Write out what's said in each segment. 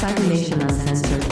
Cybernation Uncensored.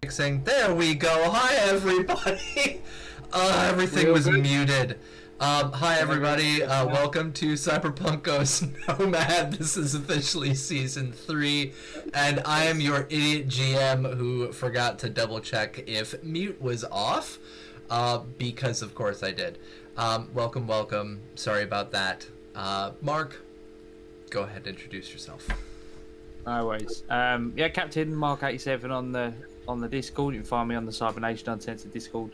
Saying, there we go. Hi, everybody. Everything was muted. Hi, everybody. Welcome to Cyberpunk Ghost Nomad. This is officially Season 3, and I am your idiot GM who forgot to double-check if mute was off, because, of course, I did. Welcome. Sorry about that. Mark, go ahead and introduce yourself. No worries. Captain Mark87 on the Discord. You can find me on the Cybernation Uncensored Discord.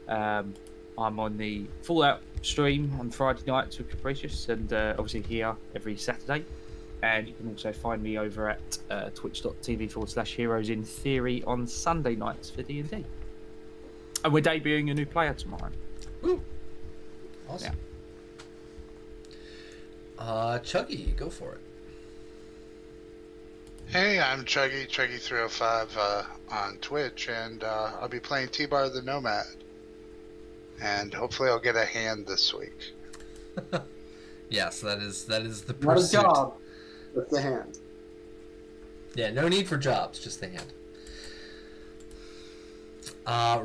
I'm on the Fallout stream on Friday nights with Capricious, and obviously here every Saturday. And you can also find me over at twitch.tv/Heroes in Theory on Sunday nights for D&D. And we're debuting a new player tomorrow. Woo! Awesome. Yeah. Chuggy, go for it. Hey, I'm Chuggy305 on Twitch, and I'll be playing T-Bar the Nomad. And hopefully I'll get a hand this week. Yes, that is the pursuit. Not a job, but the hand. Yeah, no need for jobs, just the hand.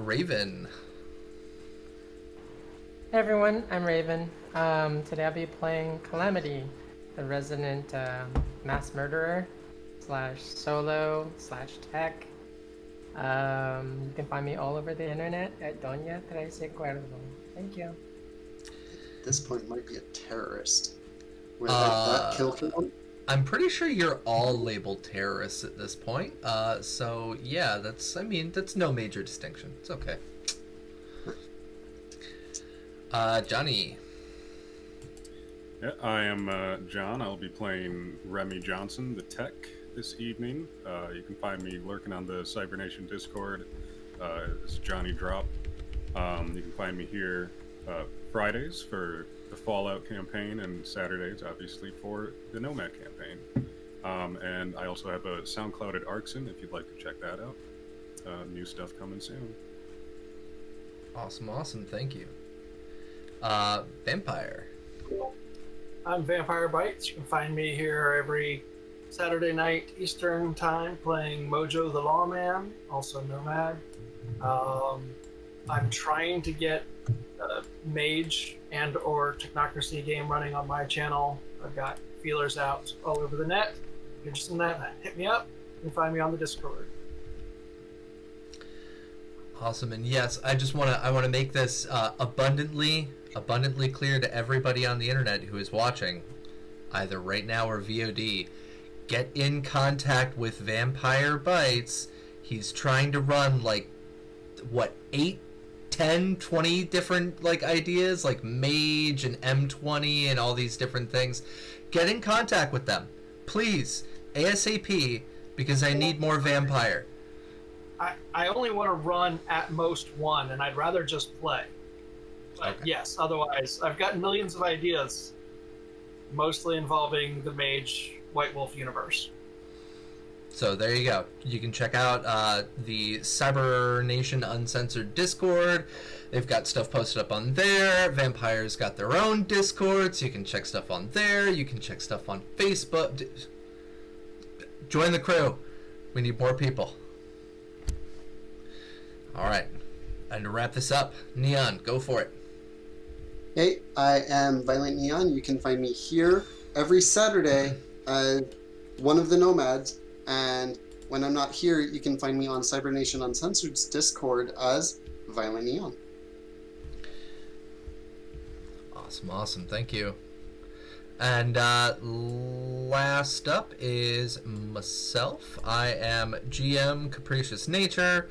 Raven. Hey everyone, I'm Raven. Today I'll be playing Calamity, the resident mass murderer / solo / tech. You can find me all over the internet at Doña Trece Cuervo. Thank you. At this point, might be a terrorist. With that kill cam? I'm pretty sure you're all labeled terrorists at this point. So yeah, that's no major distinction. It's okay. Johnny. Yeah, I am John. I'll be playing Remy Johnson, the tech, this evening. You can find me lurking on the Cybernation Discord. It's Johnny Drop. You can find me here Fridays for the Fallout campaign, and Saturdays, obviously, for the Nomad campaign. And I also have a SoundCloud at Arxen, if you'd like to check that out. New stuff coming soon. Awesome. Thank you. Vampire. I'm Vampire Bites. You can find me here every Saturday night Eastern time playing Mojo the Lawman, also Nomad. I'm trying to get a Mage and or Technocracy game running on my channel. I've got feelers out all over the net. If you're interested in that, hit me up. You can find me on the Discord. Awesome. And yes, I want to make this abundantly clear to everybody on the internet who is watching, either right now or VOD. Get in contact with Vampire Bites. He's trying to run 8, 10, 20 different ideas, like Mage and M20 and all these different things. Get in contact with them, please, ASAP, because I need more Vampire. I only want to run at most one, and I'd rather just play. But Okay. yes, otherwise, I've got millions of ideas, mostly involving the Mage White Wolf universe. So there you go. You can check out the Cyber Nation Uncensored Discord. They've got stuff posted up on there. Vampire's got their own Discord, so you can check stuff on there. You can check stuff on Facebook. Join the crew. We need more people. All right. And to wrap this up, Neon, go for it. Hey, I am Violent Neon. You can find me here every Saturday as one of the Nomads. And when I'm not here, you can find me on Cybernation Uncensored's Discord as Violent Neon. Awesome. Thank you. And last up is myself. I am GM Capricious Nature,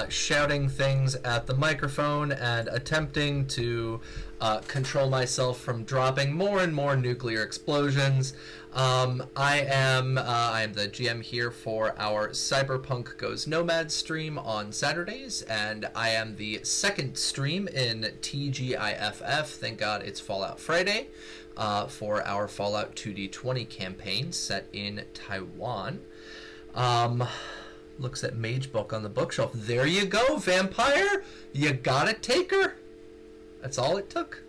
shouting things at the microphone and attempting to control myself from dropping more and more nuclear explosions. I am the GM here for our Cyberpunk Goes Nomad stream on Saturdays, and I am the second stream in TGIFF. Thank God it's Fallout Friday. For our Fallout 2D20 campaign set in Taiwan. Looks at Mage Book on the bookshelf. There you go, Vampire! You got a taker! That's all it took.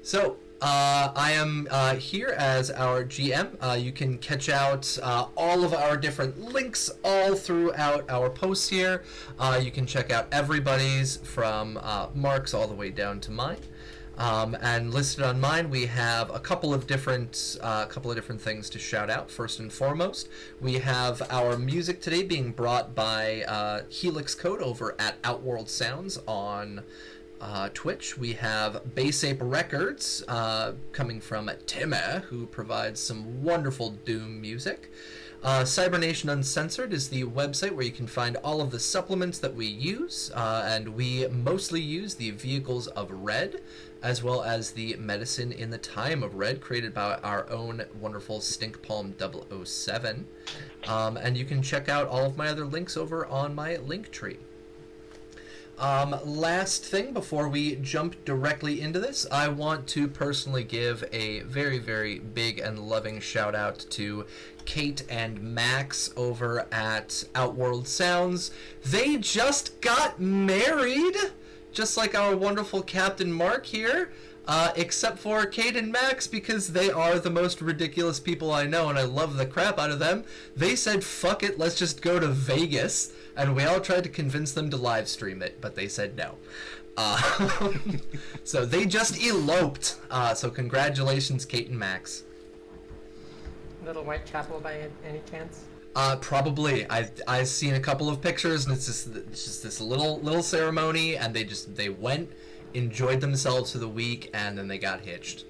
So, I am here as our GM. You can catch out all of our different links all throughout our posts here. You can check out everybody's from Mark's all the way down to mine. And listed on mine, we have a couple of different things to shout out. First and foremost, we have our music today being brought by Helix Code over at Outworld Sounds on Twitch. We have Bass Ape Records coming from Timmy, who provides some wonderful Doom music. Cybernation Uncensored is the website where you can find all of the supplements that we use, and we mostly use the Vehicles of Red, as well as the Medicine in the Time of Red, created by our own wonderful Stinkpalm 007. And you can check out all of my other links over on my link tree. Last thing before we jump directly into this, I want to personally give a very, very big and loving shout out to Kate and Max over at Outworld Sounds. They just got married, just like our wonderful Captain Mark here, except for Kate and Max, because they are the most ridiculous people I know and I love the crap out of them. They said, fuck it, let's just go to Vegas. And we all tried to convince them to live stream it, but they said no. So they just eloped. So congratulations, Kate and Max. Little Whitechapel by any chance? Probably. I've seen a couple of pictures, and it's just this little ceremony, and they went, enjoyed themselves for the week, and then they got hitched.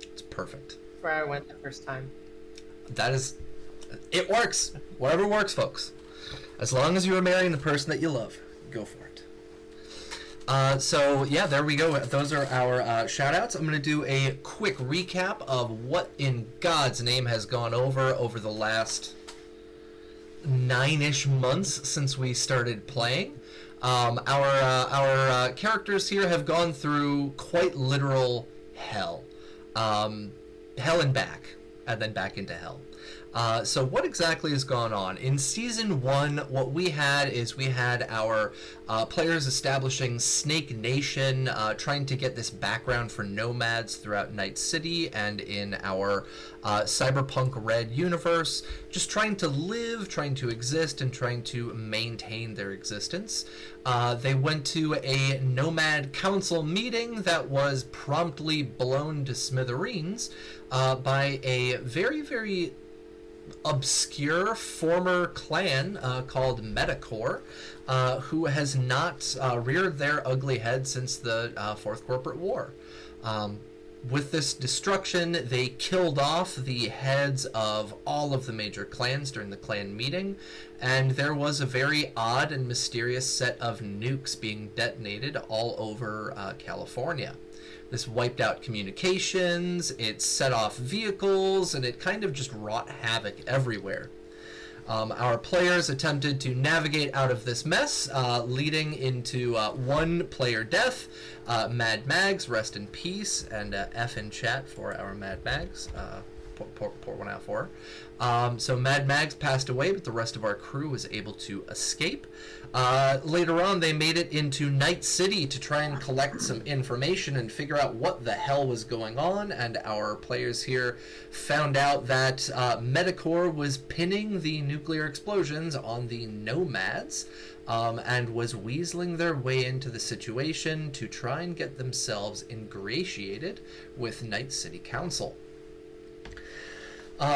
It's perfect. Where I went the first time. It works. Whatever works, folks. As long as you are marrying the person that you love, go for it. So, yeah, there we go. Those are our shout-outs. I'm going to do a quick recap of what in God's name has gone over the last 9-ish months since we started playing. Our characters here have gone through quite literal hell. Hell and back, and then back into hell. So what exactly has gone on? In Season 1, what we had is we had our players establishing Snake Nation, trying to get this background for nomads throughout Night City and in our Cyberpunk Red universe, just trying to live, trying to exist, and trying to maintain their existence. They went to a Nomad Council meeting that was promptly blown to smithereens by a very, very obscure former clan called Metacore, who has not reared their ugly head since the Fourth Corporate War. With this destruction, they killed off the heads of all of the major clans during the clan meeting, and there was a very odd and mysterious set of nukes being detonated all over California. This wiped out communications, it set off vehicles, and it kind of just wrought havoc everywhere. Our players attempted to navigate out of this mess, leading into one player death. Mad Mags, rest in peace, and F in chat for our Mad Mags. Pour one out for her. So Mad Mags passed away, but the rest of our crew was able to escape. Later on, they made it into Night City to try and collect some information and figure out what the hell was going on, and our players here found out that Metacore was pinning the nuclear explosions on the Nomads, and was weaseling their way into the situation to try and get themselves ingratiated with Night City Council.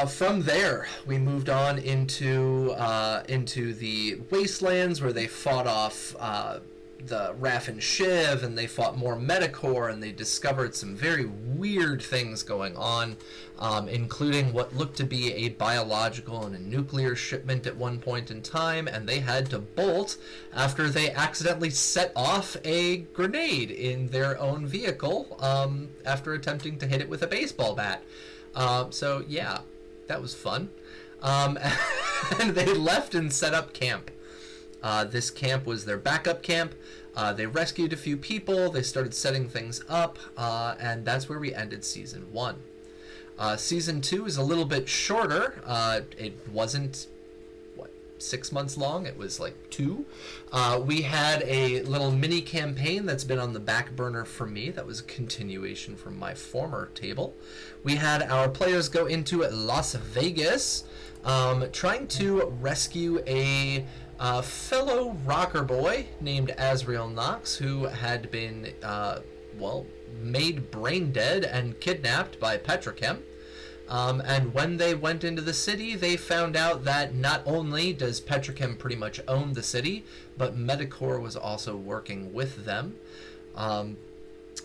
From there, we moved on into the wastelands, where they fought off the Raff and Shiv, and they fought more Metacore, and they discovered some very weird things going on, including what looked to be a biological and a nuclear shipment at one point in time, and they had to bolt after they accidentally set off a grenade in their own vehicle after attempting to hit it with a baseball bat. So yeah, that was fun. And they left and set up camp. This camp was their backup camp. They rescued a few people, they started setting things up, and that's where we ended Season 1. Season 2 is a little bit shorter. It wasn't 6 months long, it was like 2. We had a little mini campaign that's been on the back burner for me. That was a continuation from my former table. We had our players go into Las Vegas, trying to rescue a fellow rocker boy named Azrael Knox, who had been made brain dead and kidnapped by Petrochem. And when they went into the city, they found out that not only does Petrochem pretty much own the city, but Metacore was also working with them.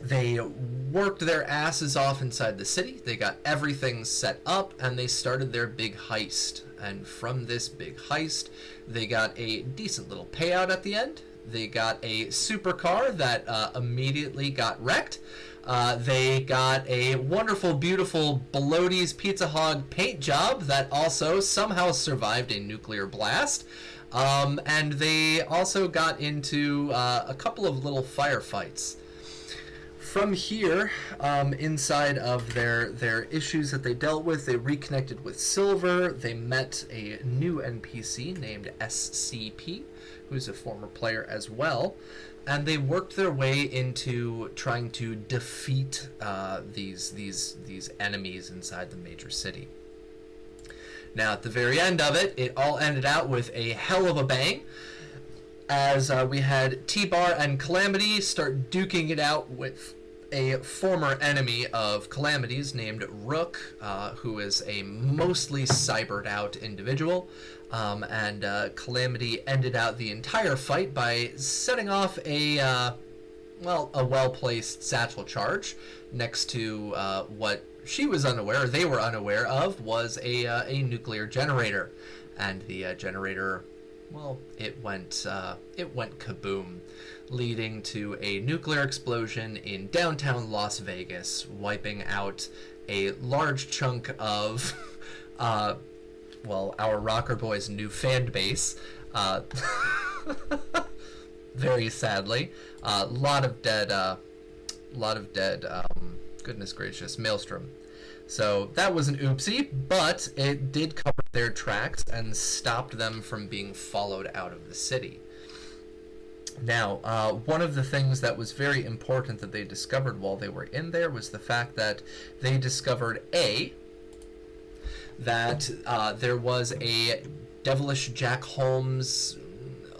They worked their asses off inside the city, they got everything set up, and they started their big heist. And from this big heist, they got a decent little payout at the end. They got a supercar that immediately got wrecked. They got a wonderful, beautiful Belodi's Pizza Hog paint job that also somehow survived a nuclear blast. And they also got into a couple of little firefights. From here, inside of their issues that they dealt with, they reconnected with Silver. They met a new NPC named SCP, who's a former player as well, and they worked their way into trying to defeat these enemies inside the major city. Now, at the very end of it, it all ended out with a hell of a bang, as we had T-Bar and Calamity start duking it out with a former enemy of Calamity's named Rook, who is a mostly cybered out individual. And Calamity ended out the entire fight by setting off a well-placed satchel charge next to what she was unaware, they were unaware of, was a nuclear generator. And the generator, well, it went kaboom, leading to a nuclear explosion in downtown Las Vegas, wiping out a large chunk of our Rocker Boys' new fan base. very sadly. A lot of dead, goodness gracious, Maelstrom. So that was an oopsie, but it did cover their tracks and stopped them from being followed out of the city. Now, one of the things that was very important that they discovered while they were in there was the fact that they discovered that there was a devilish Jack Holmes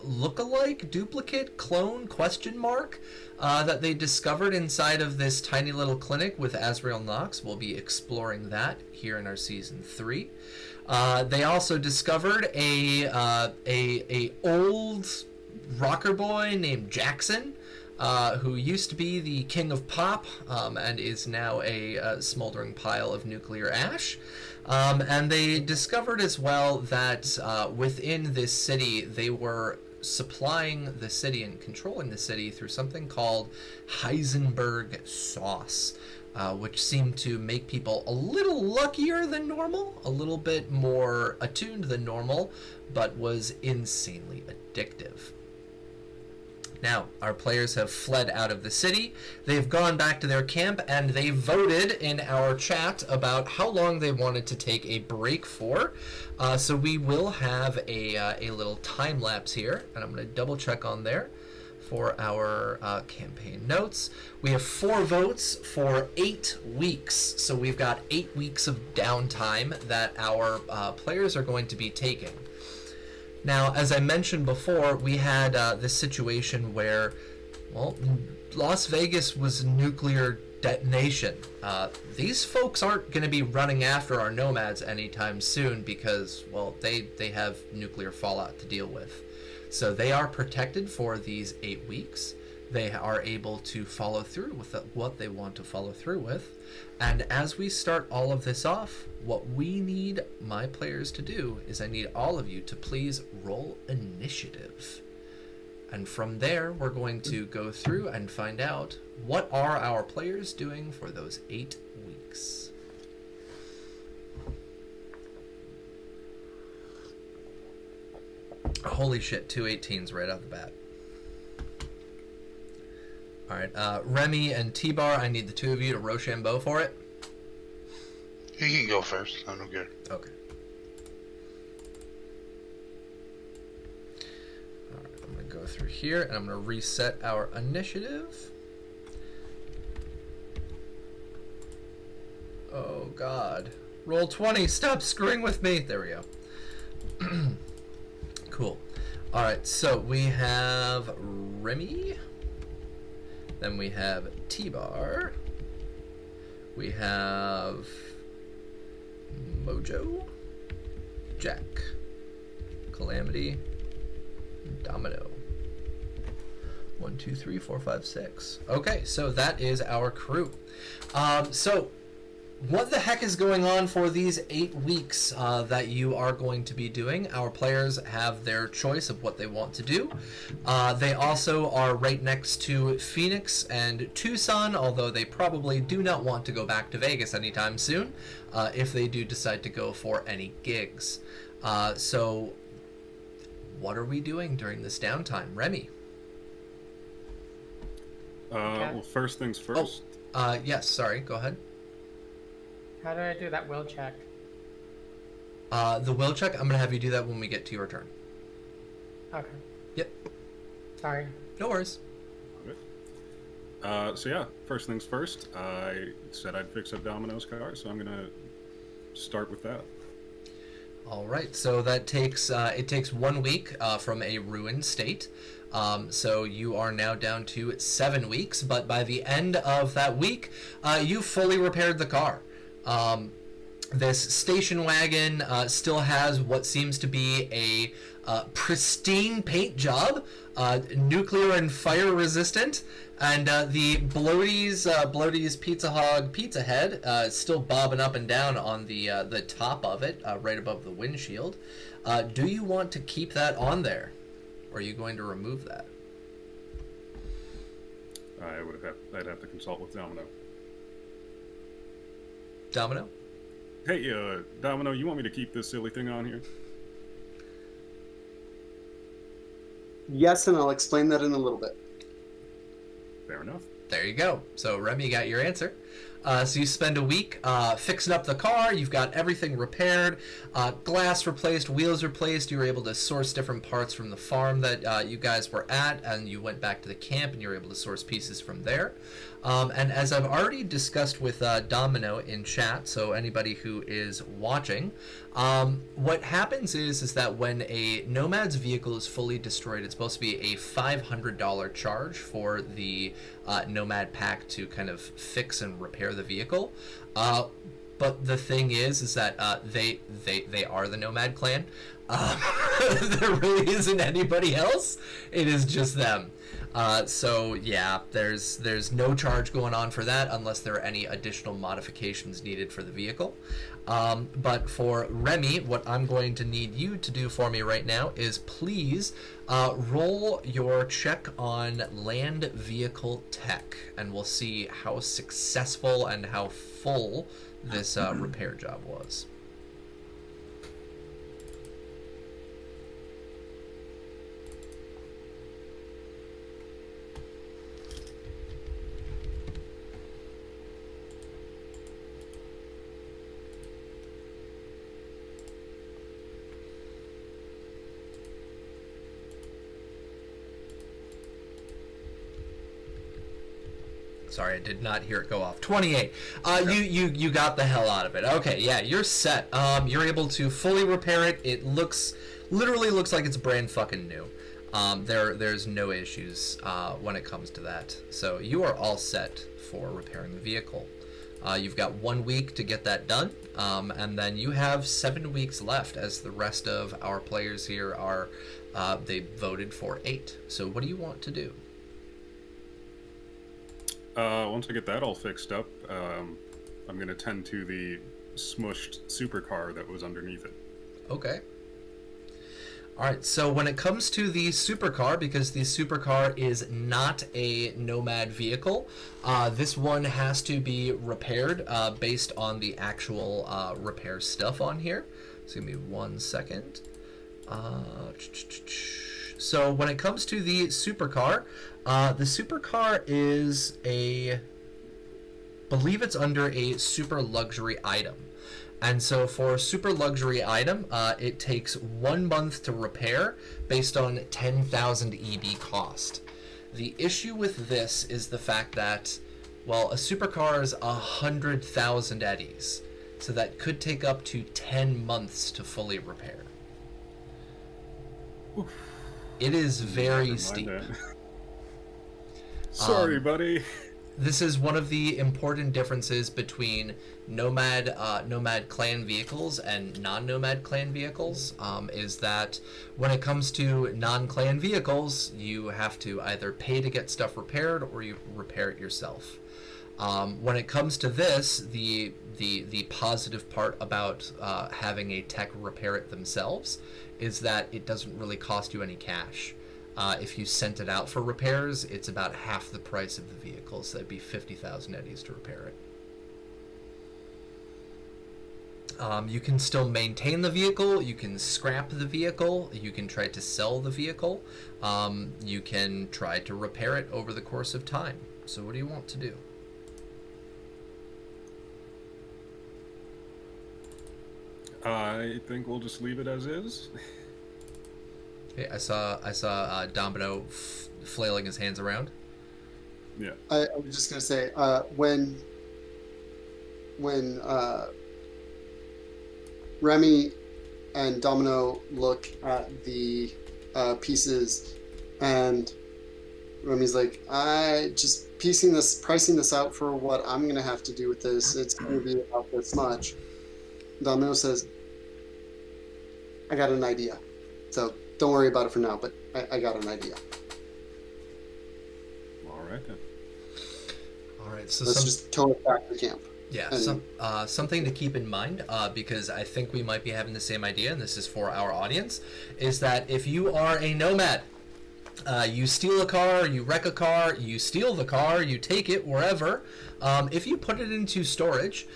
look-alike, duplicate, clone, question mark, that they discovered inside of this tiny little clinic with Azrael Knox. We'll be exploring that here in our season 3. They also discovered a old rocker boy named Jackson, who used to be the king of pop, and is now a smoldering pile of nuclear ash. And they discovered as well that within this city they were supplying the city and controlling the city through something called Heisenberg sauce, which seemed to make people a little luckier than normal, a little bit more attuned than normal, but was insanely addictive. Now, our players have fled out of the city. They've gone back to their camp, and they voted in our chat about how long they wanted to take a break for. So we will have a little time lapse here, and I'm going to double check on there for our campaign notes. We have 4 votes for 8 weeks. So we've got 8 weeks of downtime that our players are going to be taking. Now, as I mentioned before, we had this situation where, well, Las Vegas was nuclear detonation. These folks aren't going to be running after our nomads anytime soon because, well, they have nuclear fallout to deal with. So they are protected for these 8 weeks. They are able to follow through with what they want to follow through with. And as we start all of this off, what we need my players to do is I need all of you to please roll initiative. And from there, we're going to go through and find out what are our players doing for those 8 weeks. Holy shit, 2 18s right out the bat. Alright, Remy and T-Bar, I need the 2 of you to Rochambeau for it. You can go first. I don't care. Okay. Alright, I'm going to go through here, and I'm going to reset our initiative. Oh, God. Roll 20. Stop screwing with me. There we go. Cool. Alright, so we have Remy. Then we have T-Bar. We have Mojo, Jack, Calamity, Domino. 1, 2, 3, 4, 5, 6. Okay, so that is our crew. So what the heck is going on for these 8 weeks that you are going to be doing? Our players have their choice of what they want to do. They also are right next to Phoenix and Tucson, although they probably do not want to go back to Vegas anytime soon if they do decide to go for any gigs. So what are we doing during this downtime? Remy? Well, first things first. Yes, sorry, go ahead. How do I do that will check? The will check, I'm going to have you do that when we get to your turn. Okay. Yep. Sorry. No worries. So yeah, first things first. I said I'd fix up Domino's car, so I'm going to start with that. All right, so that takes it takes 1 week from a ruined state. So you are now down to 7 weeks, but by the end of that week, you fully repaired the car. This station wagon still has what seems to be a pristine paint job, nuclear and fire resistant, and the Bloaty's Pizza Hog Pizza Head still bobbing up and down on the top of it, right above the windshield. Do you want to keep that on there, or are you going to remove that? I'd have to consult with Domino. Domino? Hey, Domino, you want me to keep this silly thing on here? Yes, and I'll explain that in a little bit. Fair enough. There you go. So Remy got your answer. So you spend a week fixing up the car. You've got everything repaired, glass replaced, wheels replaced. You were able to source different parts from the farm that you guys were at, and you went back to the camp and you were able to source pieces from there. And as I've already discussed with Domino in chat, so anybody who is watching, what happens is that when a Nomad's vehicle is fully destroyed, it's supposed to be a $500 charge for the Nomad pack to kind of fix and repair the vehicle. But the thing is that they are the Nomad clan. There really isn't anybody else. It is just them. So yeah, there's no charge going on for that unless there are any additional modifications needed for the vehicle. But for Remy, what I'm going to need you to do for me right now is please roll your check on land vehicle tech, and we'll see how successful and how full this repair job was. Sorry, I did not hear it go off. 28. You got the hell out of it. Okay, yeah, you're set. You're able to fully repair it. It literally looks like it's brand fucking new. There's no issues when it comes to that. So you are all set for repairing the vehicle. You've got 1 week to get that done, and then you have 7 weeks left, as the rest of our players here are. They voted for 8. So what do you want to do? Once I get that all fixed up, I'm going to tend to the smushed supercar that was underneath it. Okay. Alright, so when it comes to the supercar, because the supercar is not a Nomad vehicle, this one has to be repaired based on the actual repair stuff on here. So give me 1 second. So when it comes to the supercar is believe it's under a super luxury item. And so for a super luxury item, it takes 1 month to repair based on 10,000 EB cost. The issue with this is the fact that, well, a supercar is 100,000 eddies. So that could take up to 10 months to fully repair. Oof. It is very Never steep. mind that. Sorry, buddy. This is one of the important differences between Nomad clan vehicles and non-Nomad clan vehicles, is that when it comes to non-clan vehicles, you have to either pay to get stuff repaired or you repair it yourself. When it comes to this, the positive part about having a tech repair it themselves is that it doesn't really cost you any cash. If you sent it out for repairs, it's about half the price of the vehicle, so that'd be 50,000 eddies to repair it. You can still maintain the vehicle, you can scrap the vehicle, you can try to sell the vehicle, you can try to repair it over the course of time. So what do you want to do? I think we'll just leave it as is. Okay, I saw Domino flailing his hands around. Yeah. I was just gonna say, when Remy and Domino look at the pieces, and Remy's like, I just pricing this out for what I'm gonna have to do with this. It's gonna be about this much. Domino says, I got an idea. So don't worry about it for now, but I got an idea. All right then. All right, so Let's just tow it back to camp. Yeah, And- something to keep in mind, because I think we might be having the same idea, and this is for our audience, is that if you are a nomad, you steal a car, you wreck a car, you steal the car, you take it wherever, if you put it into storage,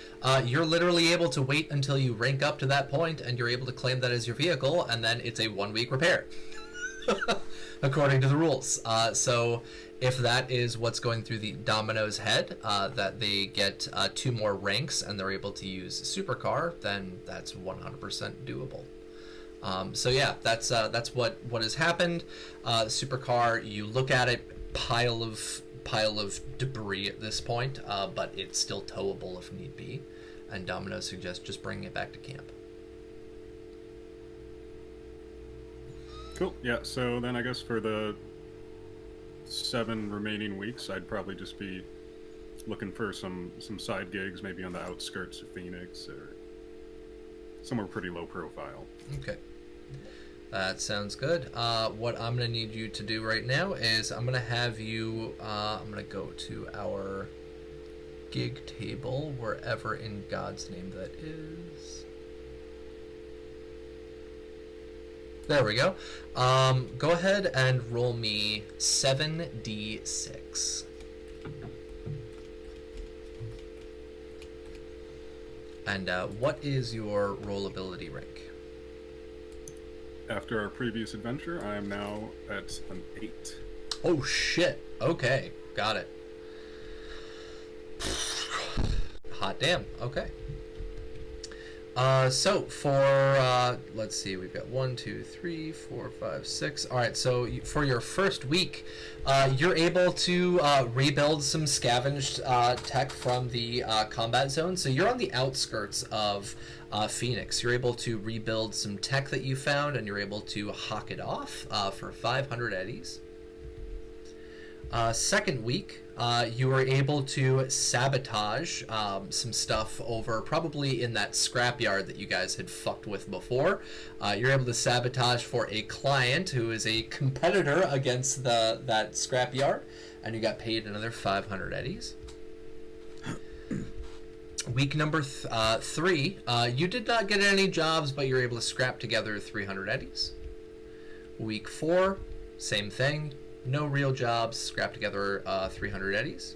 you're literally able to wait until you rank up to that point, and you're able to claim that as your vehicle, and then it's a 1 week repair. according to the rules. So if that is what's going through the Domino's head, that they get 2 more ranks and they're able to use Supercar, then that's 100% doable. So yeah, that's what has happened. Supercar, you look at it, pile of debris at this point, but it's still towable if need be. And Domino suggests just bringing it back to camp. Cool. Yeah. So then I guess for the 7 remaining weeks, I'd probably just be looking for some side gigs, maybe on the outskirts of Phoenix or somewhere pretty low profile. Okay. That sounds good. What I'm going to need you to do right now is I'm going to have you, I'm going to go to our gig table, wherever in God's name that is. There we go. Go ahead and roll me 7d6. And what is your rollability rank? After our previous adventure, I am now at an 8. Oh shit. Okay, got it. Hot damn. Okay. So for let's see, we've got 1, 2, 3, 4, 5, 6. All right. So for your first week, you're able to rebuild some scavenged tech from the combat zone. So you're on the outskirts of Phoenix. You're able to rebuild some tech that you found, and you're able to hawk it off for 500 eddies. Second week, you were able to sabotage some stuff over probably in that scrapyard that you guys had fucked with before. You're able to sabotage for a client who is a competitor against that scrapyard, and you got paid another 500 eddies. Week number 3, you did not get any jobs, but you're able to scrap together 300 eddies. Week 4, same thing. No real jobs, scrap together 300 eddies.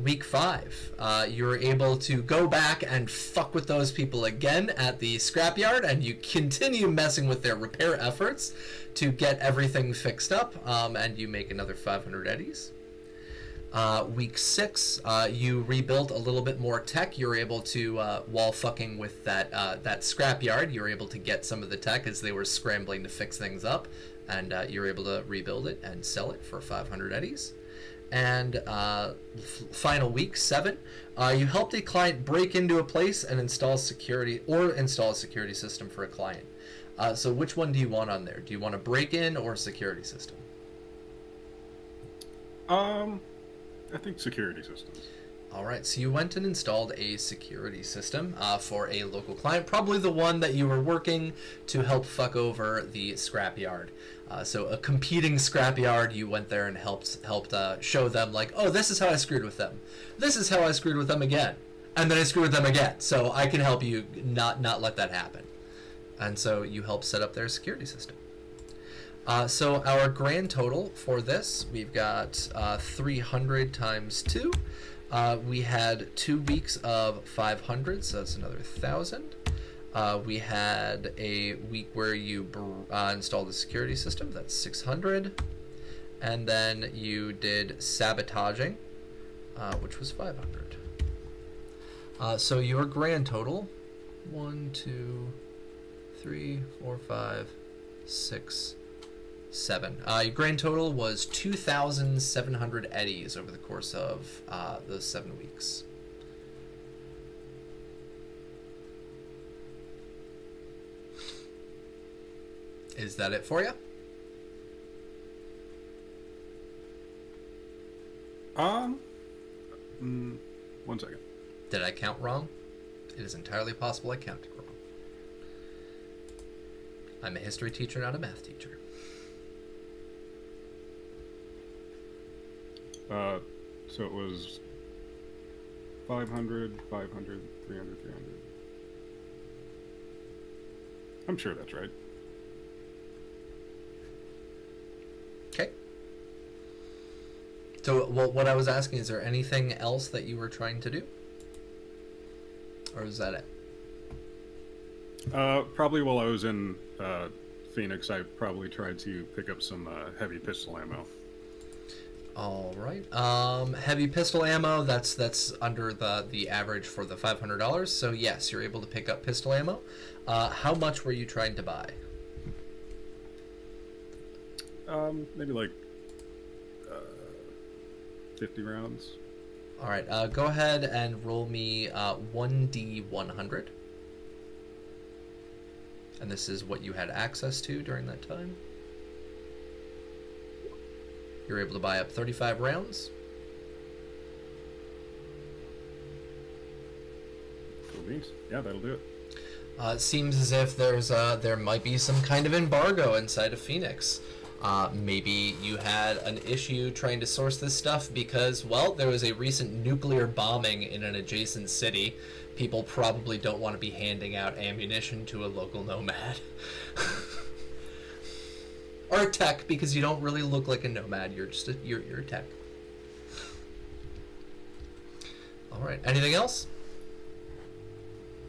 Week 5, you were able to go back and fuck with those people again at the scrapyard, and you continue messing with their repair efforts to get everything fixed up, and you make another 500 eddies. Week 6, you rebuilt a little bit more tech. You were able to, while fucking with that scrapyard, you were able to get some of the tech as they were scrambling to fix things up, and you were able to rebuild it and sell it for 500 eddies. And final week 7, you helped a client break into a place and install a security system for a client. So which one do you want on there? Do you want a break-in or security system? I think security systems. All right, so you went and installed a security system for a local client, probably the one that you were working to help fuck over the scrapyard. So a competing scrapyard, you went there and helped show them, like, oh, this is how I screwed with them. This is how I screwed with them again. And then I screwed with them again. So I can help you not let that happen. And so you helped set up their security system. So our grand total for this, we've got 300 times 2. We had 2 weeks of 500, so that's another 1,000. We had a week where you installed the security system, that's 600. And then you did sabotaging, which was 500. So your grand total, 1, 2, 3, 4, 5, 6, 7. Your grand total was 2,700 eddies over the course of those 7 weeks. Is that it for you? One second. Did I count wrong? It is entirely possible I counted wrong. I'm a history teacher, not a math teacher. So it was 500, 500, 300, 300. I'm sure that's right. Okay. So what I was asking, is there anything else that you were trying to do? Or is that it? Probably while I was in Phoenix, I probably tried to pick up some heavy pistol ammo. All right. Heavy pistol ammo. That's under the average for the $500. So yes, you're able to pick up pistol ammo. How much were you trying to buy? Maybe like 50 rounds. All right. Go ahead and roll me 1d100. And this is what you had access to during that time. You're able to buy up 35 rounds. Cool beans. Yeah, that'll do it. It seems as if there might be some kind of embargo inside of Phoenix. Maybe you had an issue trying to source this stuff because, well, there was a recent nuclear bombing in an adjacent city. People probably don't want to be handing out ammunition to a local nomad. Or a tech, because you don't really look like a nomad. You're just you're a tech. All right. Anything else?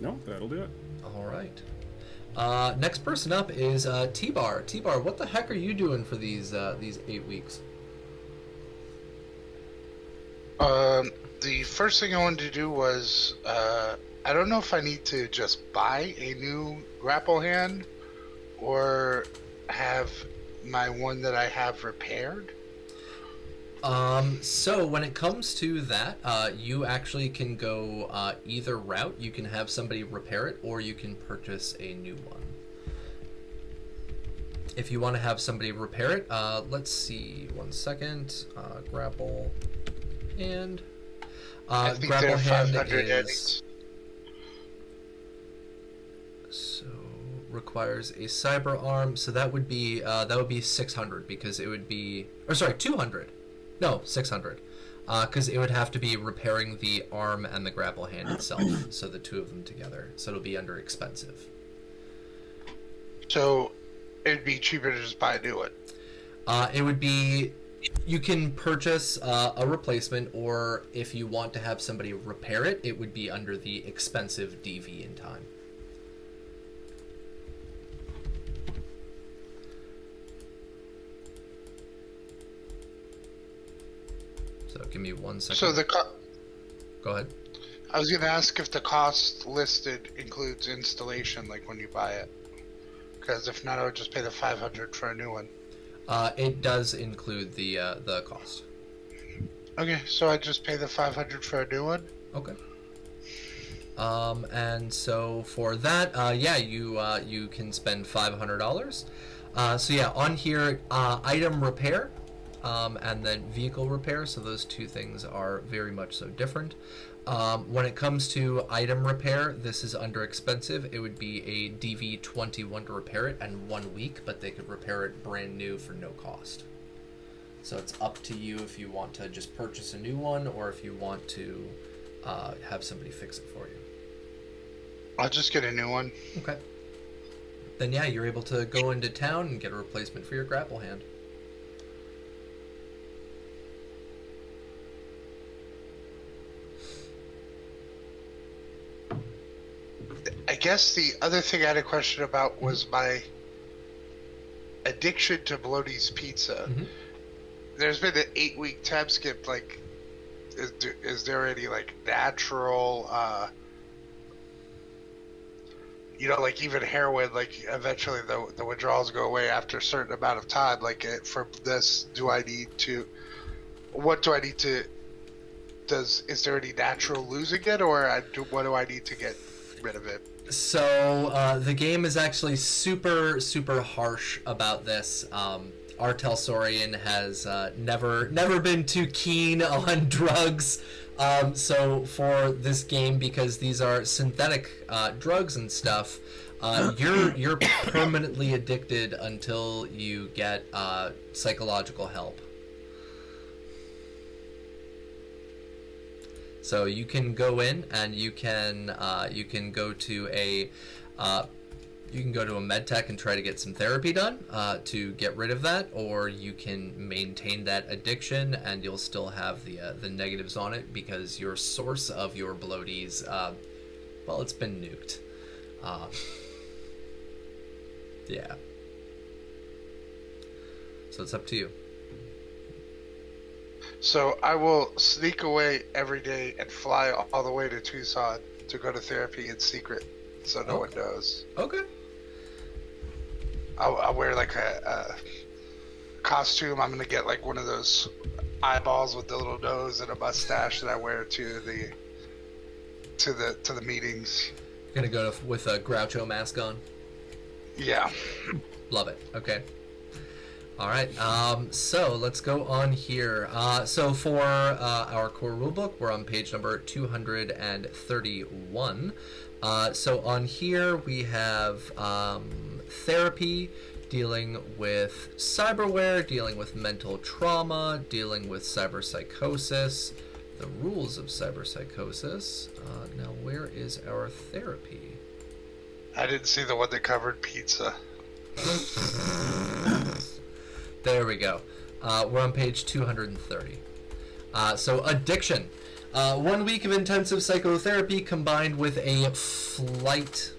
No, that'll do it. All right. Next person up is T-Bar. T-Bar, what the heck are you doing for these 8 weeks? The first thing I wanted to do was, I don't know if I need to just buy a new grapple hand or have my one that I have repaired. So when it comes to that, you actually can go either route. You can have somebody repair it, or you can purchase a new one. If you want to have somebody repair it, let's see, 1 second. Grapple hand. I think Grapple they're hand 500 is so requires a cyber arm. So that would be 600 because it would be, or sorry, 200. No, 600. Because it would have to be repairing the arm and the grapple hand itself, so the two of them together. So it'll be under expensive. So it'd be cheaper to just buy a new one. It would be, you can purchase a replacement, or if you want to have somebody repair it, it would be under the expensive DV in time. So give me 1 second. So Go ahead. I was going to ask if the cost listed includes installation, like when you buy it. Because if not, I would just pay the 500 for a new one. It does include the cost. Okay, so I just pay the 500 for a new one. Okay. And so for that, yeah, you can spend $500. So yeah, on here, item repair. And then vehicle repair, so those two things are very much so different. When it comes to item repair, this is under expensive. It would be a DV21 to repair it and 1 week, but they could repair it brand new for no cost. So it's up to you if you want to just purchase a new one or if you want to have somebody fix it for you. I'll just get a new one. Okay. Then yeah, you're able to go into town and get a replacement for your grapple hand. I guess the other thing I had a question about was my addiction to Bloaty's Pizza. Mm-hmm. There's been an 8-week time skip. Like, is there any like natural, like even heroin? Like, eventually the withdrawals go away after a certain amount of time. Like, for this, what do I need to? Is there any natural losing it, or what do I need to get rid of it? So the game is actually super harsh about this. Artel Saurian has never been too keen on drugs. So for this game, because these are synthetic drugs and stuff, you're permanently addicted until you get psychological help. So you can go in and you can go to a med tech and try to get some therapy done to get rid of that, or you can maintain that addiction and you'll still have the negatives on it because your source of your bloaties, well, it's been nuked. Yeah. So it's up to you. So I will sneak away every day and fly all the way to Tucson to go to therapy in secret, so no one knows. Okay. I'll wear like a costume. I'm gonna get like one of those eyeballs with the little nose and a mustache that I wear to the meetings. You're gonna go with a Groucho mask on. Yeah. Love it. Okay. All right. So let's go on here. So for our core rulebook, we're on page number 231. So on here we have therapy, dealing with cyberware, dealing with mental trauma, dealing with cyberpsychosis, the rules of cyberpsychosis. Now, where is our therapy? I didn't see the one that covered pizza. There we go. We're on page 230. So addiction. 1 week of intensive psychotherapy combined with a flight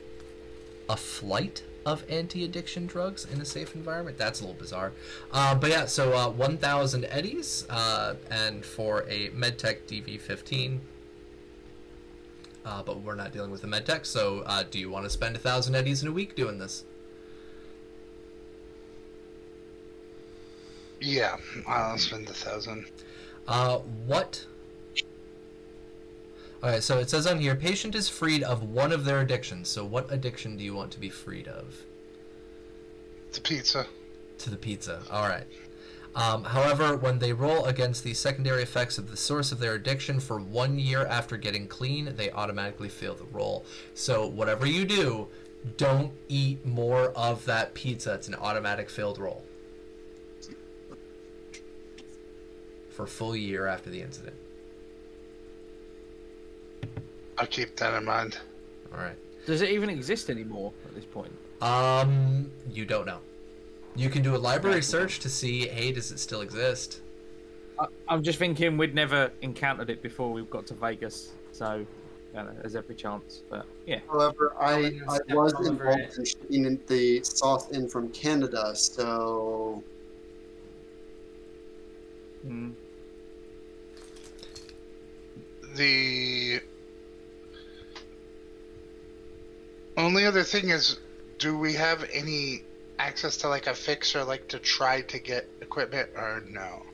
of anti-addiction drugs in a safe environment. That's a little bizarre. But yeah, so 1,000 eddies, and for a MedTech DV15. But we're not dealing with the MedTech, so do you want to spend 1,000 eddies in a week doing this? Yeah, I'll spend 1,000. What? Alright, so it says on here, patient is freed of one of their addictions. So what addiction do you want to be freed of? The pizza. To the pizza. Alright. However, when they roll against the secondary effects of the source of their addiction for 1 year after getting clean, they automatically fail the roll. So whatever you do, don't eat more of that pizza. It's an automatic failed roll. For a full year after the incident. I'll keep that in mind. Alright. Does it even exist anymore at this point? You don't know. You can do a library search to see, hey, does it still exist? I'm just thinking we'd never encountered it before we got to Vegas, so there's every chance. But yeah. However, I was involved in shipping the sauce in from Canada, so The only other thing is, do we have any access to like a fixer, like to try to get equipment, or no?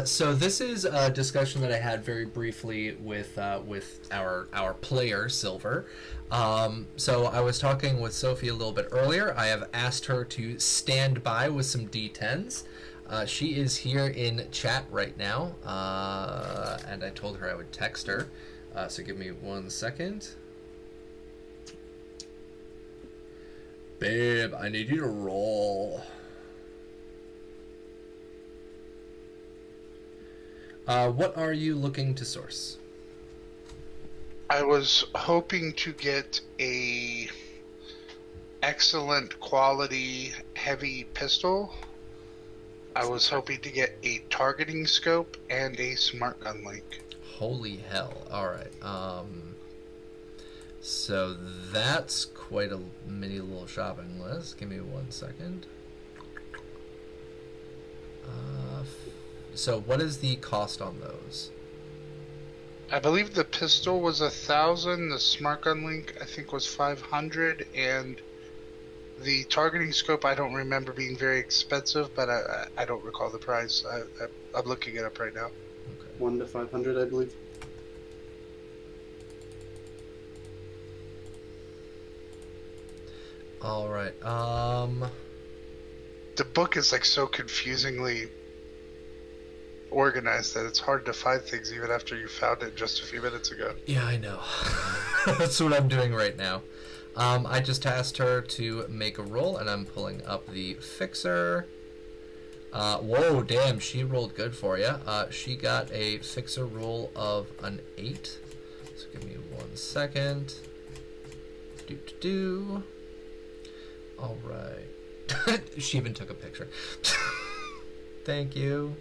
So this is a discussion that I had very briefly with our player Silver. So I was talking with Sophie a little bit earlier. I have asked her to stand by with some D10s. She is here in chat right now, and I told her I would text her. So give me 1 second. Babe, I need you to roll. What are you looking to source? I was hoping to get a excellent quality heavy pistol. I was hoping to get a targeting scope and a smart gun link. Holy hell. Alright. So that's quite a mini little shopping list. Give me 1 second. So what is the cost on those? I believe the pistol was 1,000. The smart gun link I think was 500, and the targeting scope I don't remember being very expensive, but I don't recall the price. I'm looking it up right now. Okay. 1 to 500, I believe. All right. The book is like so confusingly organized that it's hard to find things even after you found it just a few minutes ago. Yeah, I know. That's what I'm doing right now. I just asked her to make a roll, and I'm pulling up the fixer. Whoa, damn, she rolled good for you. She got a fixer roll of an 8. So give me 1 second. All right. She even took a picture. Thank you.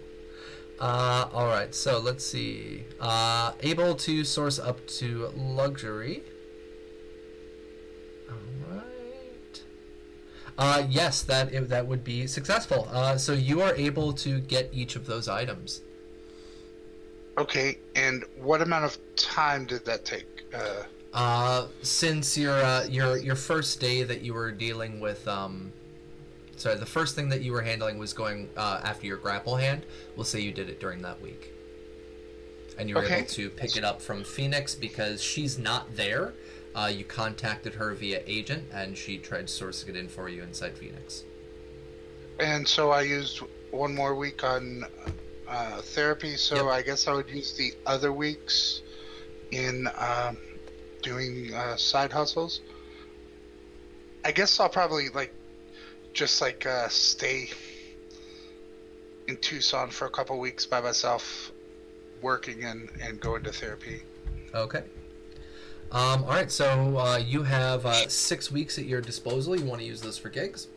All right, so let's see. Able to source up to luxury. All Yes, that would be successful. So you are able to get each of those items. Okay, and what amount of time did that take? Since your first day that you were dealing with, sorry, the first thing that you were handling was going after your grapple hand. We'll say you did it during that week, and you were able to pick it up from Phoenix because she's not there. You contacted her via agent, and she tried sourcing it in for you inside Phoenix. And so I used one more week on therapy, so Yep. I guess I would use the other weeks in doing side hustles. I guess I'll probably just stay in Tucson for a couple weeks by myself, working and going to therapy. Okay. All right. So you have 6 weeks at your disposal. You want to use those for gigs?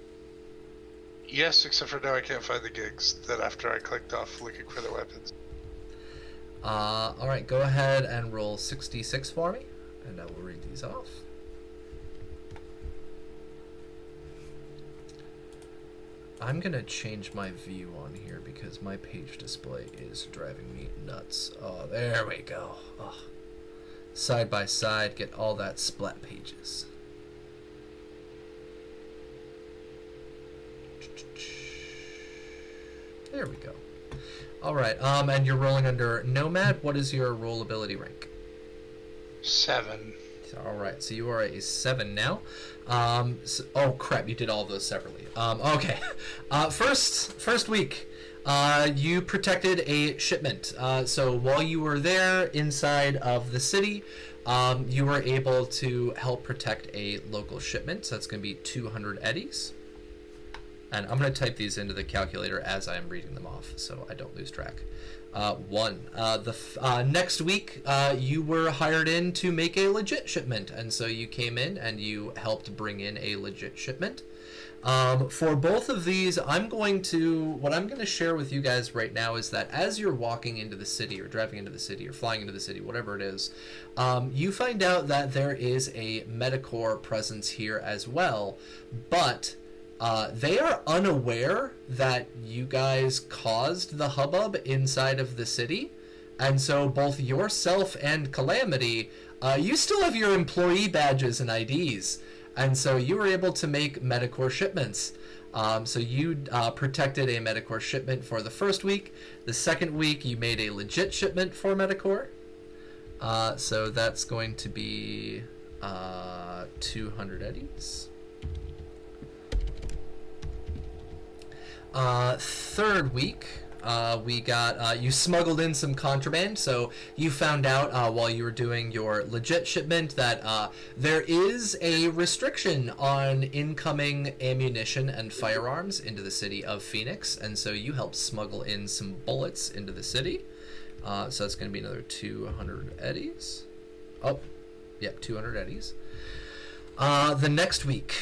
Yes, except for now I can't find the gigs that after I clicked off looking for the weapons. All right. Go ahead and roll 66 for me, and I will read these off. I'm gonna change my view on here because my page display is driving me nuts. Oh, there we go. Oh. Side by side, get all that splat pages. There we go. All right. And you're rolling under Nomad. What is your roll ability rank? 7. All right, so you are a 7 now. Oh crap, you did all of those separately. Okay. First week, you protected a shipment. So while you were there inside of the city, you were able to help protect a local shipment. So that's going to be 200 eddies. And I'm going to type these into the calculator as I am reading them off, so I don't lose track. 1. Next week, you were hired in to make a legit shipment, and so you came in and you helped bring in a legit shipment. For both of these, what I'm going to share with you guys right now is that as you're walking into the city or driving into the city or flying into the city, whatever it is, you find out that there is a Medicore presence here as well, but they are unaware that you guys caused the hubbub inside of the city, and so both yourself and Calamity, you still have your employee badges and IDs, and so you were able to make Medicore shipments. So you protected a Medicore shipment for the first week. The second week, you made a legit shipment for Medicore. So that's going to be 200 eddies. Third week, we got, you smuggled in some contraband, so you found out while you were doing your legit shipment that there is a restriction on incoming ammunition and firearms into the city of Phoenix, and so you helped smuggle in some bullets into the city. So that's going to be another 200 eddies. Oh, yep, 200 eddies. The next week,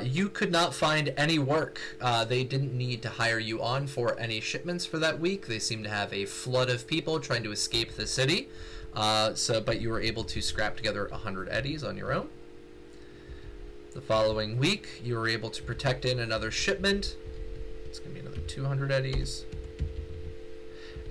you could not find any work. They didn't need to hire you on for any shipments for that week. They seemed to have a flood of people trying to escape the city. But you were able to scrap together 100 eddies on your own. The following week, you were able to protect in another shipment. It's going to be another 200 eddies.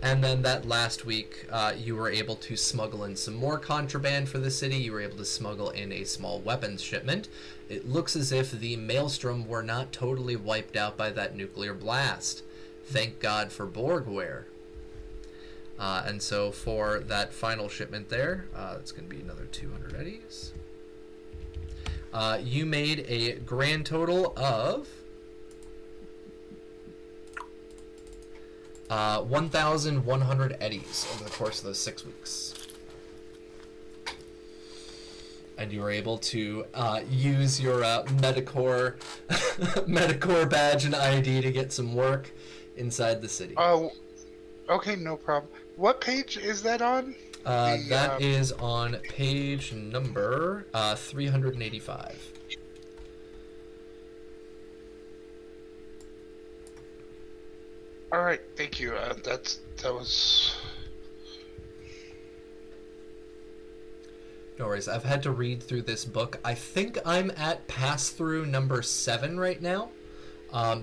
And then that last week, you were able to smuggle in some more contraband for the city. You were able to smuggle in a small weapons shipment. It looks as if the Maelstrom were not totally wiped out by that nuclear blast. Thank God for Borgware. And so for that final shipment there, it's going to be another 200 eddies. You made a grand total of 1,100 eddies over the course of those 6 weeks. And you were able to use your Medicore badge and ID to get some work inside the city. Oh, okay, no problem. What page is that on? That is on page number 385. All right, thank you. That was. No worries. I've had to read through this book. I think I'm at pass-through number 7 right now,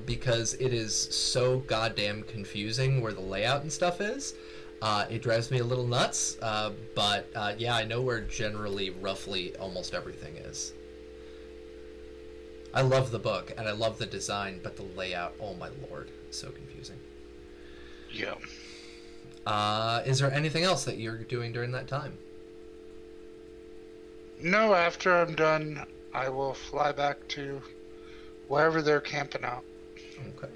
because it is so goddamn confusing where the layout and stuff is. It drives me a little nuts, but yeah, I know where generally, roughly, almost everything is. I love the book, and I love the design, but the layout, oh my lord, it's so confusing. Yeah. Is there anything else that you're doing during that time? No, after I'm done, I will fly back to wherever they're camping out. Okay.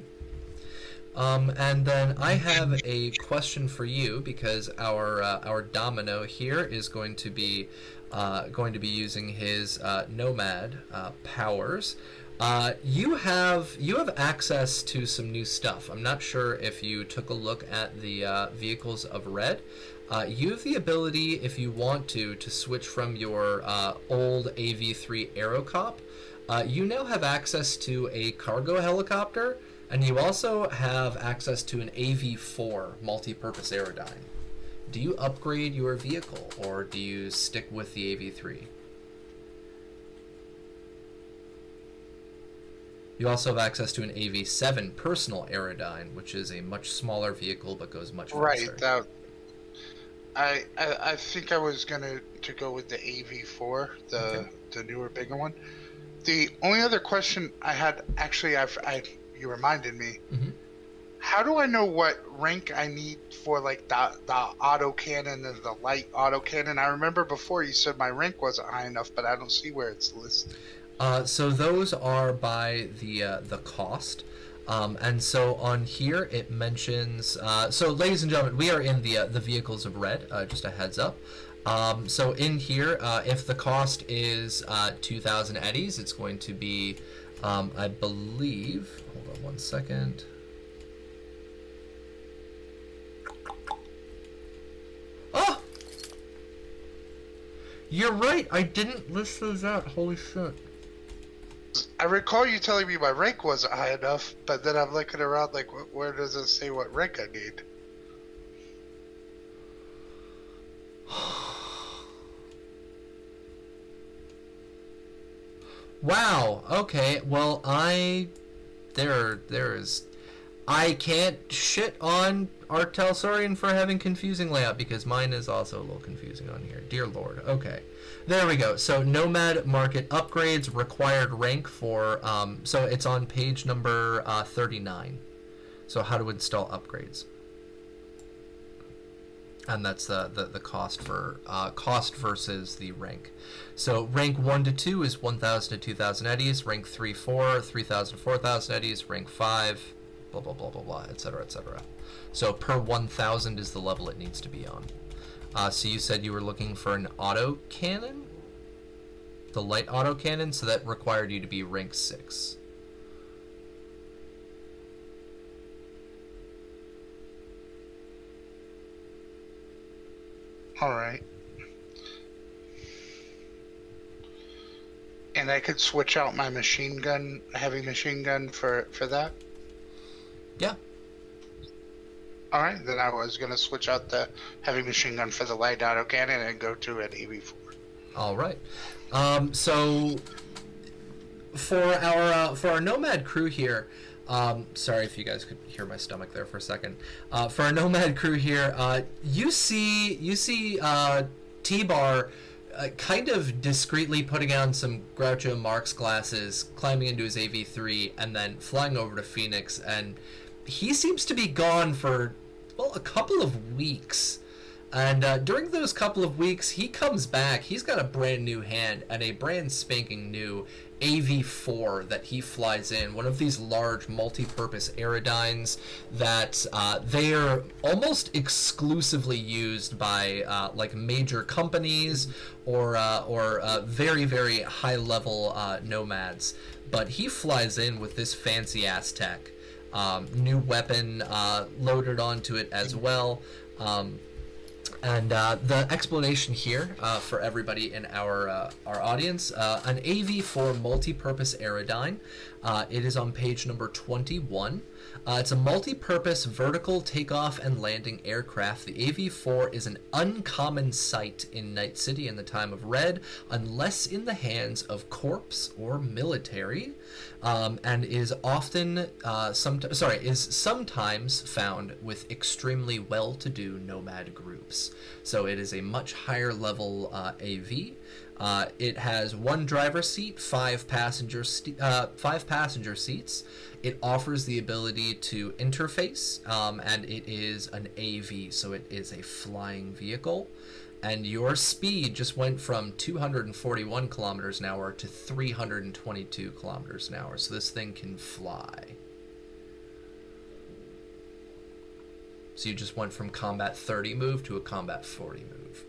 And then I have a question for you, because our Domino here is going to be using his Nomad powers. You have access to some new stuff. I'm not sure if you took a look at the vehicles of Red. You have the ability, if you want to switch from your old AV3 Aerocop. You now have access to a cargo helicopter, and you also have access to an AV4 multi-purpose Aerodyne. Do you upgrade your vehicle, or do you stick with the AV3? You also have access to an AV7 personal Aerodyne, which is a much smaller vehicle but goes much faster. Right. I think I was gonna go with the AV4, the newer, bigger one. The only other question I had, actually, you reminded me. Mm-hmm. How do I know what rank I need for like the autocannon and the light autocannon? I remember before you said my rank wasn't high enough, but I don't see where it's listed. So those are by the cost. And so on here it mentions, so ladies and gentlemen, we are in the vehicles of Red, just a heads up. So in here, if the cost is 2,000 eddies, it's going to be, I believe, hold on one second. Oh! You're right, I didn't list those out, holy shit. I recall you telling me my rank wasn't high enough, but then I'm looking around like, where does it say what rank I need? Wow, okay, well, there is, I can't shit on Artelsaurian for having confusing layout, because mine is also a little confusing on here. Dear Lord, okay. There we go. So Nomad Market upgrades, required rank for, so it's on page number 39. So how to install upgrades. And that's the cost for cost versus the rank. So rank 1 to 2 is 1,000 to 2,000 eddies. Rank 3, 4, 3,000 to 4,000 eddies. Rank 5, blah blah blah blah blah, etc. etc. So per 1,000 is the level it needs to be on. So you said you were looking for an auto cannon, the light auto cannon. So that required you to be rank 6. Alright. And I could switch out my machine gun, heavy machine gun for that? Yeah. Alright, then I was going to switch out the heavy machine gun for the light autocannon and go to an AV4. Alright. So for our Nomad crew here, sorry if you guys could hear my stomach there for a second. For our Nomad crew here, you see T-Bar kind of discreetly putting on some Groucho Marx glasses, climbing into his AV3, and then flying over to Phoenix, and he seems to be gone for, well, a couple of weeks. And during those couple of weeks, he comes back. He's got a brand new hand and a brand spanking new AV4 that he flies in. One of these large multi-purpose Aerodynes that they are almost exclusively used by like major companies or very, very high-level nomads. But he flies in with this fancy-ass tech. New weapon loaded onto it as well. And the explanation here for everybody in our audience, an AV4 multi-purpose Aerodyne. It is on page number 21. It's a multi-purpose vertical takeoff and landing aircraft. The AV-4 is an uncommon sight in Night City in the time of Red, unless in the hands of corps or military, and is often sometimes found with extremely well-to-do nomad groups. So it is a much higher level AV. It has one driver seat, five passenger seats. It offers the ability to interface, and it is an AV, so it is a flying vehicle. And your speed just went from 241 kilometers an hour to 322 kilometers an hour. So this thing can fly. So you just went from combat 30 move to a combat 40 move.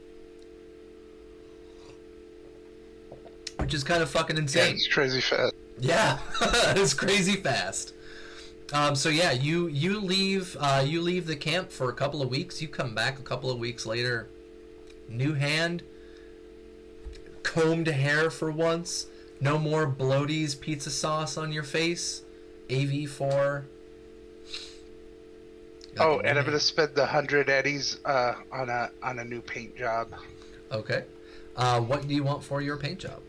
Which is kind of fucking insane. Yeah, it's crazy fast. Yeah, it's crazy fast. So yeah, you leave the camp for a couple of weeks. You come back a couple of weeks later, new hand, combed hair for once, no more Bloaties pizza sauce on your face. AV4. Oh, and I'm gonna spend the 100 eddies on a new paint job. Okay. What do you want for your paint job?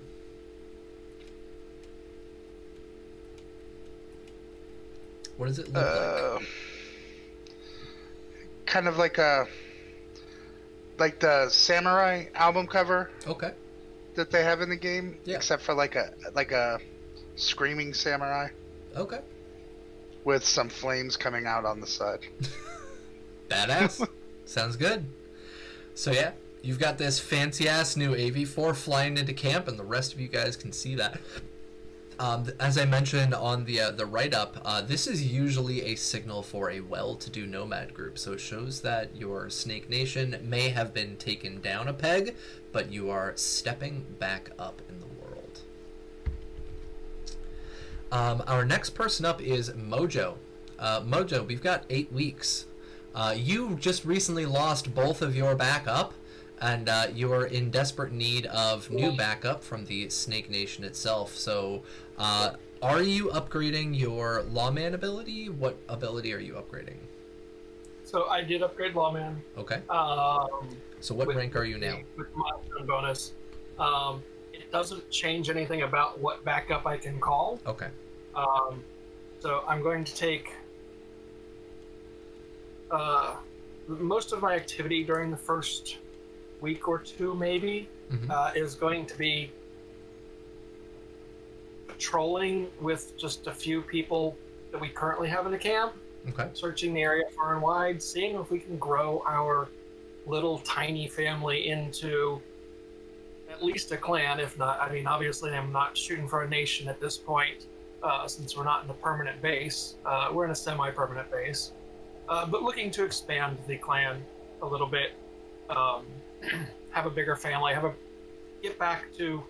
What does it look like? Kind of like the Samurai album cover. Okay. That they have in the game, yeah. Except for like a screaming samurai. Okay. With some flames coming out on the side. Badass. Sounds good. So yeah, you've got this fancy ass new AV4 flying into camp, and the rest of you guys can see that. As I mentioned on the write-up, this is usually a signal for a well-to-do nomad group, so it shows that your Snake Nation may have been taken down a peg, but you are stepping back up in the world. Our next person up is Mojo. Mojo, we've got 8 weeks. You just recently lost both of your backup, and you're in desperate need of new backup from the Snake Nation itself. So, are you upgrading your Lawman ability? What ability are you upgrading? So I did upgrade Lawman. Okay. So what rank are you now? With milestone bonus. It doesn't change anything about what backup I can call. Okay. So I'm going to take most of my activity during the first week or two, maybe, is going to be patrolling with just a few people that we currently have in the camp. Okay. Searching the area far and wide, seeing if we can grow our little tiny family into at least a clan, if not, I mean, obviously I'm not shooting for a nation at this point, since we're not in a permanent base. We're in a semi-permanent base. But looking to expand the clan a little bit, have a bigger family, get back to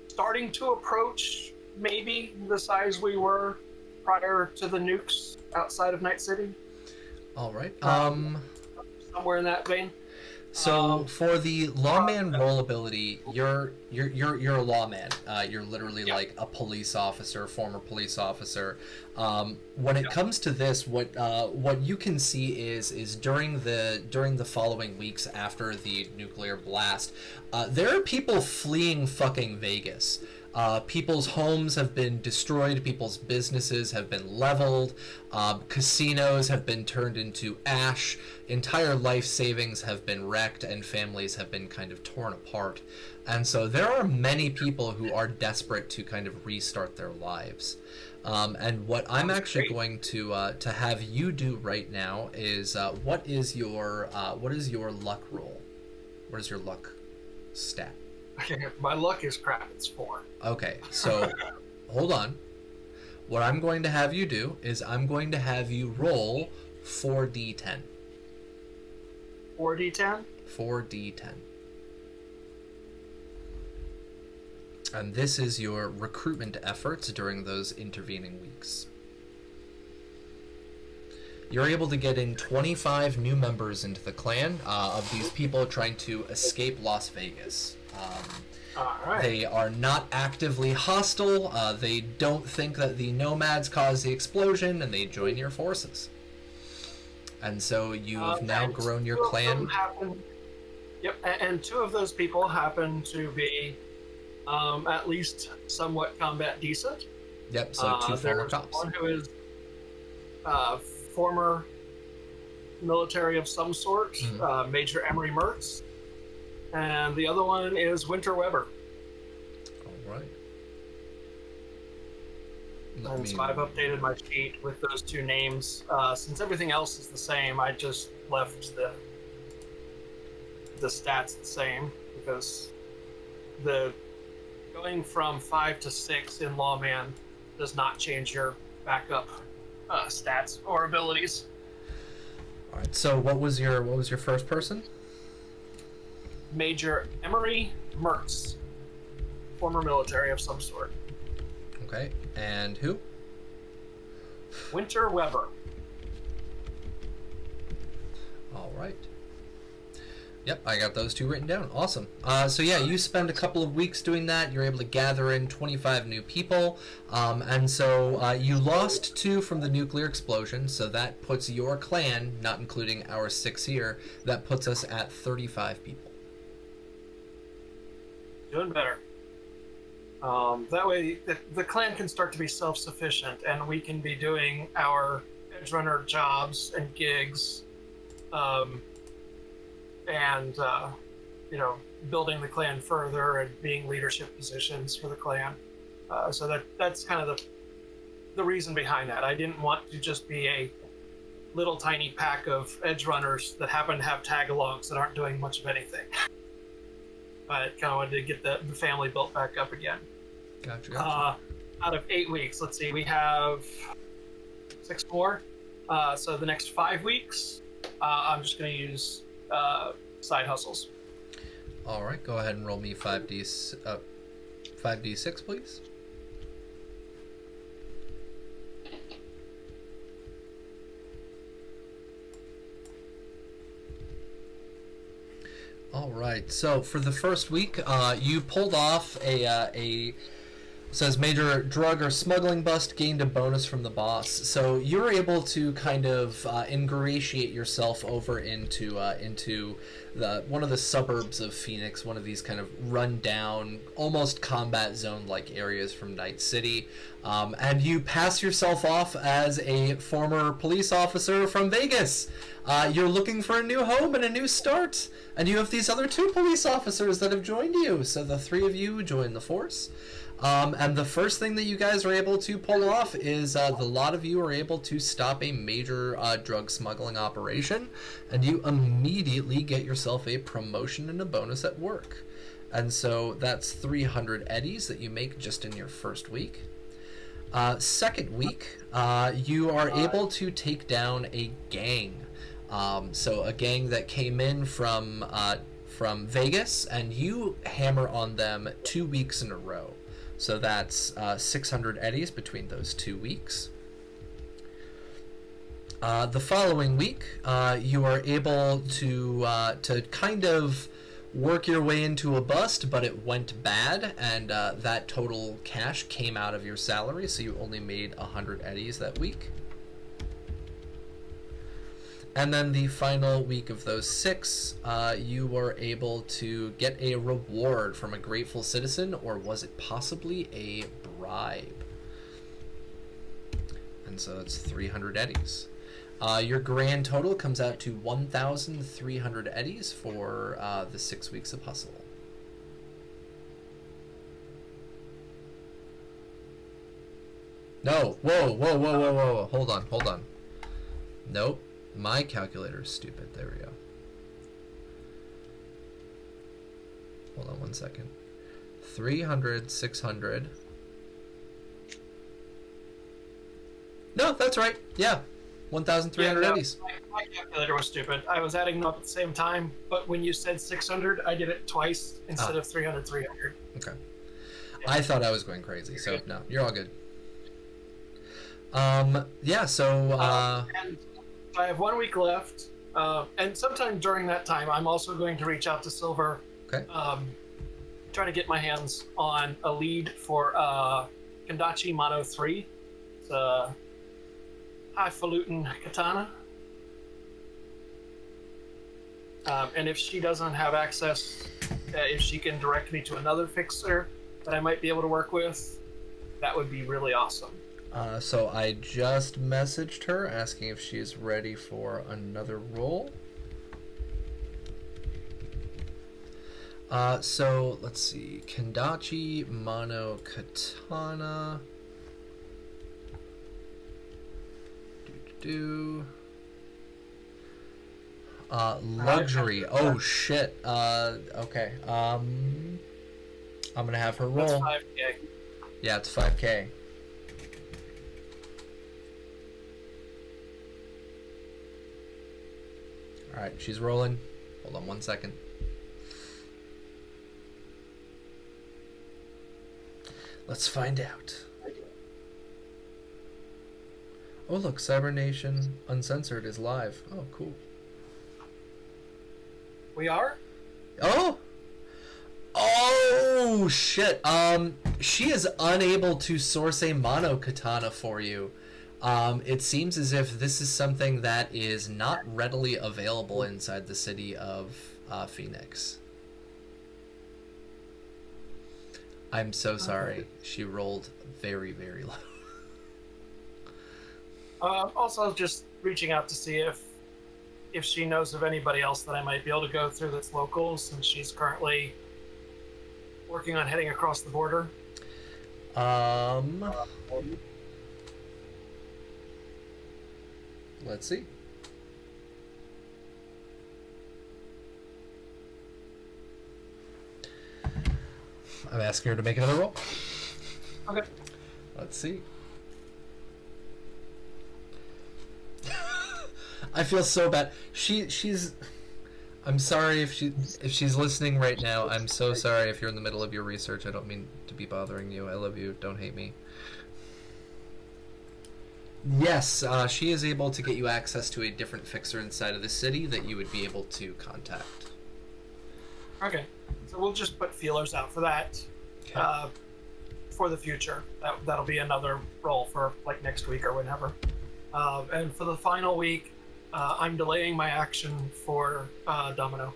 starting to approach maybe the size we were prior to the nukes outside of Night City. All right. Somewhere in that vein. So for the lawman role ability, you're a lawman. You're literally like a police officer, former police officer. When it comes to this, what you can see is during the following weeks after the nuclear blast, there are people fleeing fucking Vegas. People's homes have been destroyed, people's businesses have been leveled, casinos have been turned into ash, entire life savings have been wrecked, and families have been kind of torn apart. And so there are many people who are desperate to kind of restart their lives. And what I'm actually going to have you do right now is what is your luck roll? What is your luck stat? My luck is crap. It's 4. Okay, so hold on. What I'm going to have you do is I'm going to have you roll 4d10. 4d10? 4d10. And this is your recruitment efforts during those intervening weeks. You're able to get in 25 new members into the clan of these people trying to escape Las Vegas. All right. They are not actively hostile. They don't think that the nomads caused the explosion, and they join your forces. And so you've now and grown your two of them clan. Yep, and two of those people happen to be at least somewhat combat decent. Yep, so two former there's cops. one who is former military of some sort, Major Emery Mertz, and the other one is Winter Weber. All right. And so I've updated my sheet with those two names. Since everything else is the same, I just left the stats the same, because the going from 5 to 6 in Lawman does not change your backup stats or abilities. All right. So what was your first person? Major Emery Mertz, former military of some sort. Okay. And who? Winter Weber. All right. Yep, I got those two written down. Awesome. So yeah, you spend a couple of weeks doing that. You're able to gather in 25 new people. And so you lost 2 from the nuclear explosion, so that puts your clan, not including our 6 here, that puts us at 35 people. Doing better. That way, the clan can start to be self-sufficient, and we can be doing our edge runner jobs and gigs, and building the clan further and being leadership positions for the clan. So that's kind of the reason behind that. I didn't want to just be a little tiny pack of edge runners that happen to have tag-alongs that aren't doing much of anything. I kind of wanted to get the family built back up again. Gotcha. Out of 8 weeks, let's see, we have 6 more. So the next 5 weeks, I'm just going to use side hustles. All right, go ahead and roll me 5d6, please. All right, so for the first week, you pulled off a says major drug or smuggling bust, gained a bonus from the boss. So you're able to kind of ingratiate yourself over into one of the suburbs of Phoenix, one of these kind of run-down, almost combat zone-like areas from Night City, and you pass yourself off as a former police officer from Vegas. You're looking for a new home and a new start, and you have these other 2 police officers that have joined you. So the 3 of you join the force. And the first thing that you guys are able to pull off is the lot of you are able to stop a major drug smuggling operation, and you immediately get yourself a promotion and a bonus at work. And so that's 300 eddies that you make just in your first week. Second week, you are able to take down a gang. So a gang that came in from Vegas, and you hammer on them 2 weeks in a row. So that's 600 eddies between those 2 weeks. The following week, you are able to kind of work your way into a bust, but it went bad, and that total cash came out of your salary, so you only made 100 eddies that week. And then the final week of those 6, you were able to get a reward from a grateful citizen, or was it possibly a bribe? And so it's 300 eddies. Your grand total comes out to 1,300 eddies for the 6 weeks of hustle. No, whoa, hold on. Nope. My calculator is stupid. There we go. Hold on 1 second. 300, 600. No, that's right. Yeah. 1,300 eddies. My calculator was stupid. I was adding them up at the same time, but when you said 600, I did it twice instead of 300. Okay. Yeah. I thought I was going crazy, so no, you're all good. Yeah, so... and I have 1 week left, and sometime during that time, I'm also going to reach out to Silver. Okay. trying to get my hands on a lead for Kendachi Mono 3. It's a highfalutin katana. And if she doesn't have access, if she can direct me to another fixer that I might be able to work with, that would be really awesome. So I just messaged her asking if she is ready for another roll. So let's see. Kendachi Mono Katana. Luxury. Oh shit. Okay. I'm gonna have her roll. That's 5K. Yeah, it's 5K. All right, she's rolling. Hold on 1 second. Let's find out. Oh look, Cybernation Uncensored is live. Oh, cool. We are? Oh! Oh, shit. She is unable to source a mono katana for you. It seems as if this is something that is not readily available inside the city of Phoenix. I'm so sorry. She rolled very, very low. Also, just reaching out to see if she knows of anybody else that I might be able to go through that's local, since she's currently working on heading across the border. Let's see. I'm asking her to make another roll. Okay. Let's see. I feel so bad. She's. I'm sorry if she's listening right now. I'm so sorry if you're in the middle of your research. I don't mean to be bothering you. I love you. Don't hate me. Yes, she is able to get you access to a different fixer inside of the city that you would be able to contact. Okay. So we'll just put feelers out for that. Okay. For the future. That'll be another roll for like next week or whenever. And for the final week, I'm delaying my action for Domino.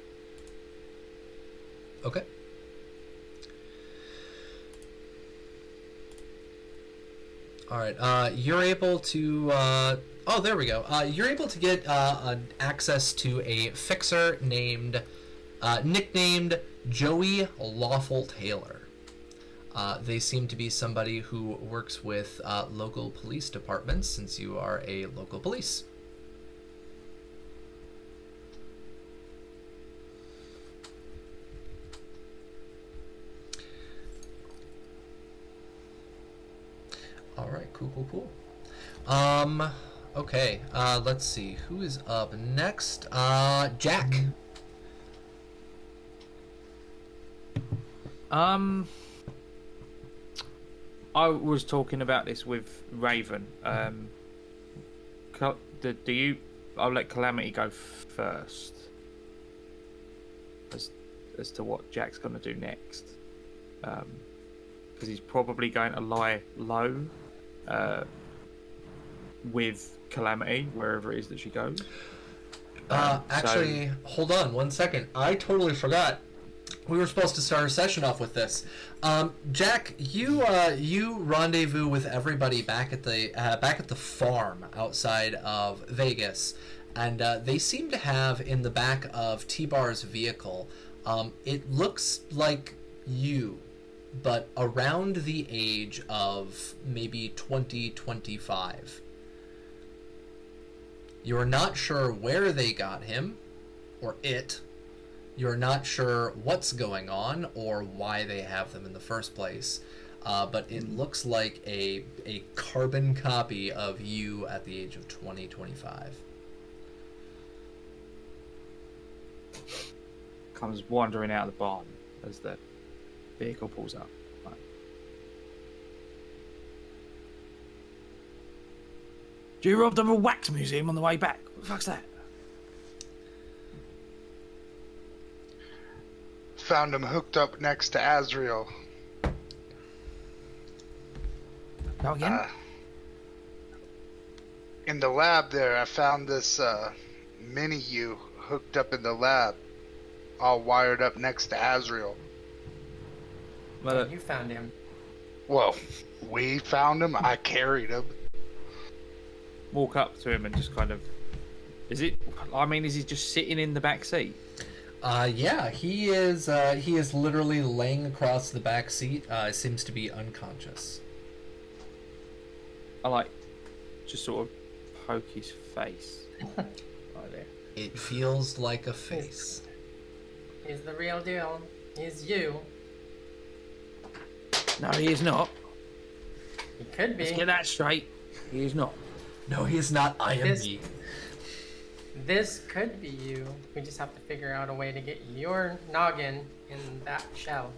Okay. All right. You're able to. Oh, there we go. You're able to get access to a fixer nicknamed Joey Lawful Taylor. They seem to be somebody who works with local police departments, since you are a local police. All right, cool. Okay, let's see. Who is up next? Jack. I was talking about this with Raven. I'll let Calamity go first. As to what Jack's going to do next. Because he's probably going to lie low with Calamity wherever it is that she goes. Actually, hold on 1 second. I totally forgot. We were supposed to start our session off with this. Jack, you rendezvous with everybody back at the farm outside of Vegas, and they seem to have in the back of T-Bar's vehicle. It looks like you, but around the age of maybe 20-25. You're not sure where they got him, or it. You're not sure what's going on or why they have them in the first place. But it looks like a carbon copy of you at the age of 20-25. Comes wandering out of the barn as the vehicle pulls up. Right. Do you rob them a wax museum on the way back? What the fuck's that? found him hooked up next to Azrael. Go again? In the lab there, I found this mini you hooked up in the lab, all wired up next to Azrael. Well, You found him. Well, we found him. I carried him. walk up to him and just kind of. Is it? I mean, is he just sitting in the back seat? Yeah, he is. He is literally laying across the back seat. Seems to be unconscious. I like just sort of poke his face right there. It feels like a face. He's the real deal. He's you. No, he is not. He could Let's be. get that straight. He is not. No, he is not. I am This- me. This could be you. We just have to figure out a way to get your noggin in that shell.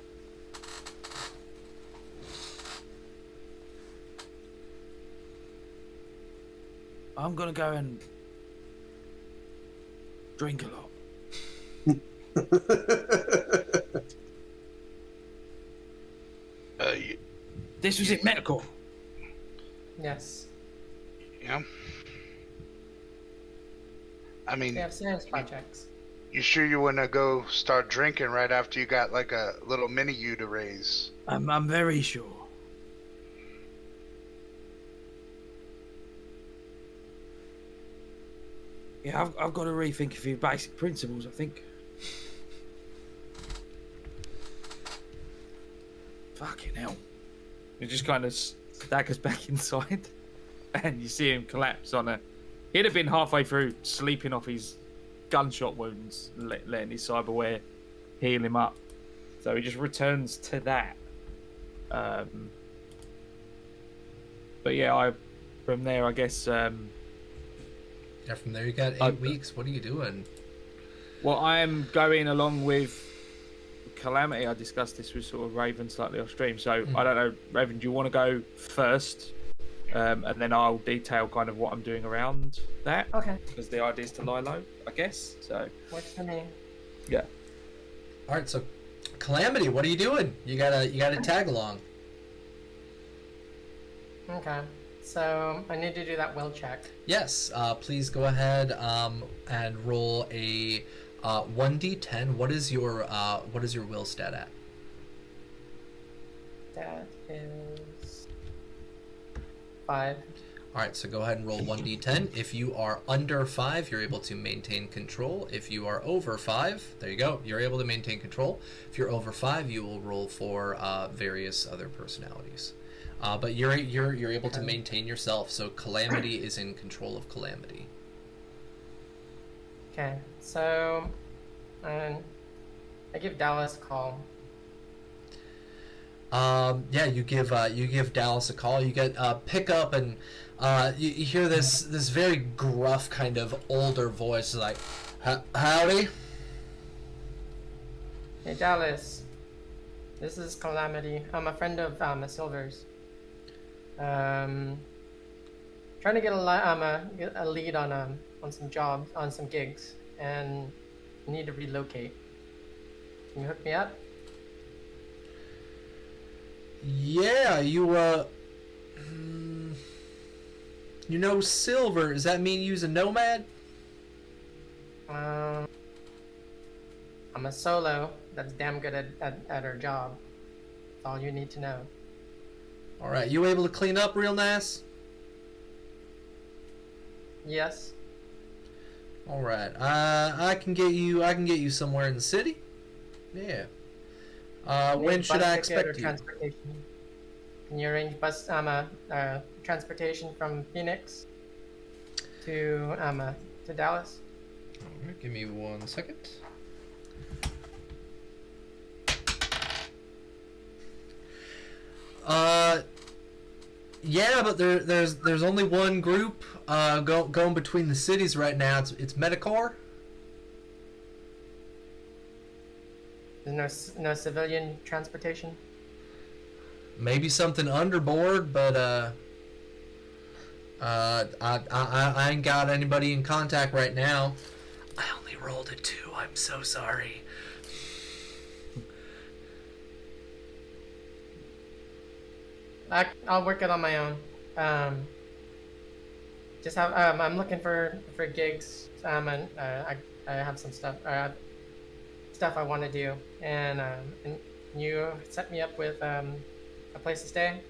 I'm gonna go and drink a lot. This was it, medical. Yes. Yeah. I mean, We have science projects. you sure you want to go start drinking right after you got like a little mini you to raise? I'm very sure. Yeah, I've got to rethink a few basic principles, I think. Fucking hell. He just kind of staggers back inside, and you see him collapse on a... He'd have been halfway through sleeping off his gunshot wounds, letting his cyberware heal him up. So he just returns to that. But yeah, from there, I guess... Yeah, from there you got 8 weeks. What are you doing? Well, I'm going along with Calamity. I discussed this with sort of Raven slightly off stream. So I don't know, Raven, do you want to go first? And then I'll detail kind of what I'm doing around that. Okay. Because the idea is to lie low, I guess. So Works for me. yeah. All right, so Calamity, what are you doing? You gotta tag along. Okay. So I need to do that will check. Yes. Please go ahead and roll a 1d10. What is your will stat at? That is 5. All right, so go ahead and roll 1d10. If you are under 5, you're able to maintain control. If you are over 5, there you go, you're able to maintain control. If you're over 5, you will roll for various other personalities. But you're able to maintain yourself. So Calamity is in control of Calamity. Okay. So I give Dallas a call. Yeah, you give Dallas a call. You get pick up and you hear this very gruff kind of older voice like, "Howdy." Hey Dallas, this is Calamity. I'm a friend of Silver's. Trying to get a lead on some jobs, on some gigs, and need to relocate. Can you hook me up? Yeah, you know Silver. Does that mean you's a nomad? I'm a solo that's damn good at her job. That's all you need to know. All right, you able to clean up real nice? Yes. All right, I can get you somewhere in the city. Yeah. When should I expect you? Transportation? Can you arrange transportation from Phoenix to Dallas? All right, give me 1 second. Yeah, but there's only one group going between the cities right now. It's Medicor. There's no civilian transportation. Maybe something underboard, but I ain't got anybody in contact right now. I only rolled a 2. I'm so sorry. I'll work it on my own. Just have I'm looking for gigs. And I have some stuff. Stuff I want to do, and you set me up with a place to stay.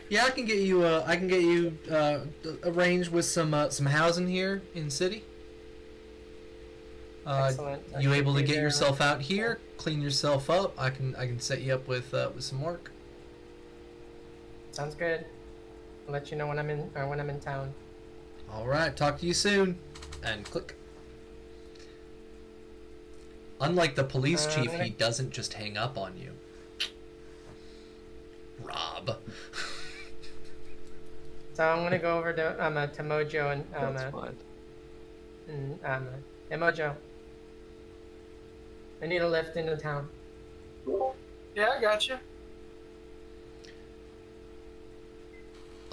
Yeah, I can get you. Arranged with some housing here in the city. Excellent. I You should able to be get there. yourself out here, clean yourself up? I can set you up with some work. Sounds good. I'll let you know when I'm in town. All right, talk to you soon. And click. Unlike the police chief, he doesn't just hang up on you. Rob. So I'm gonna go over to Mojo and That's fine. hey Mojo. I need a lift into town. Yeah, I got you.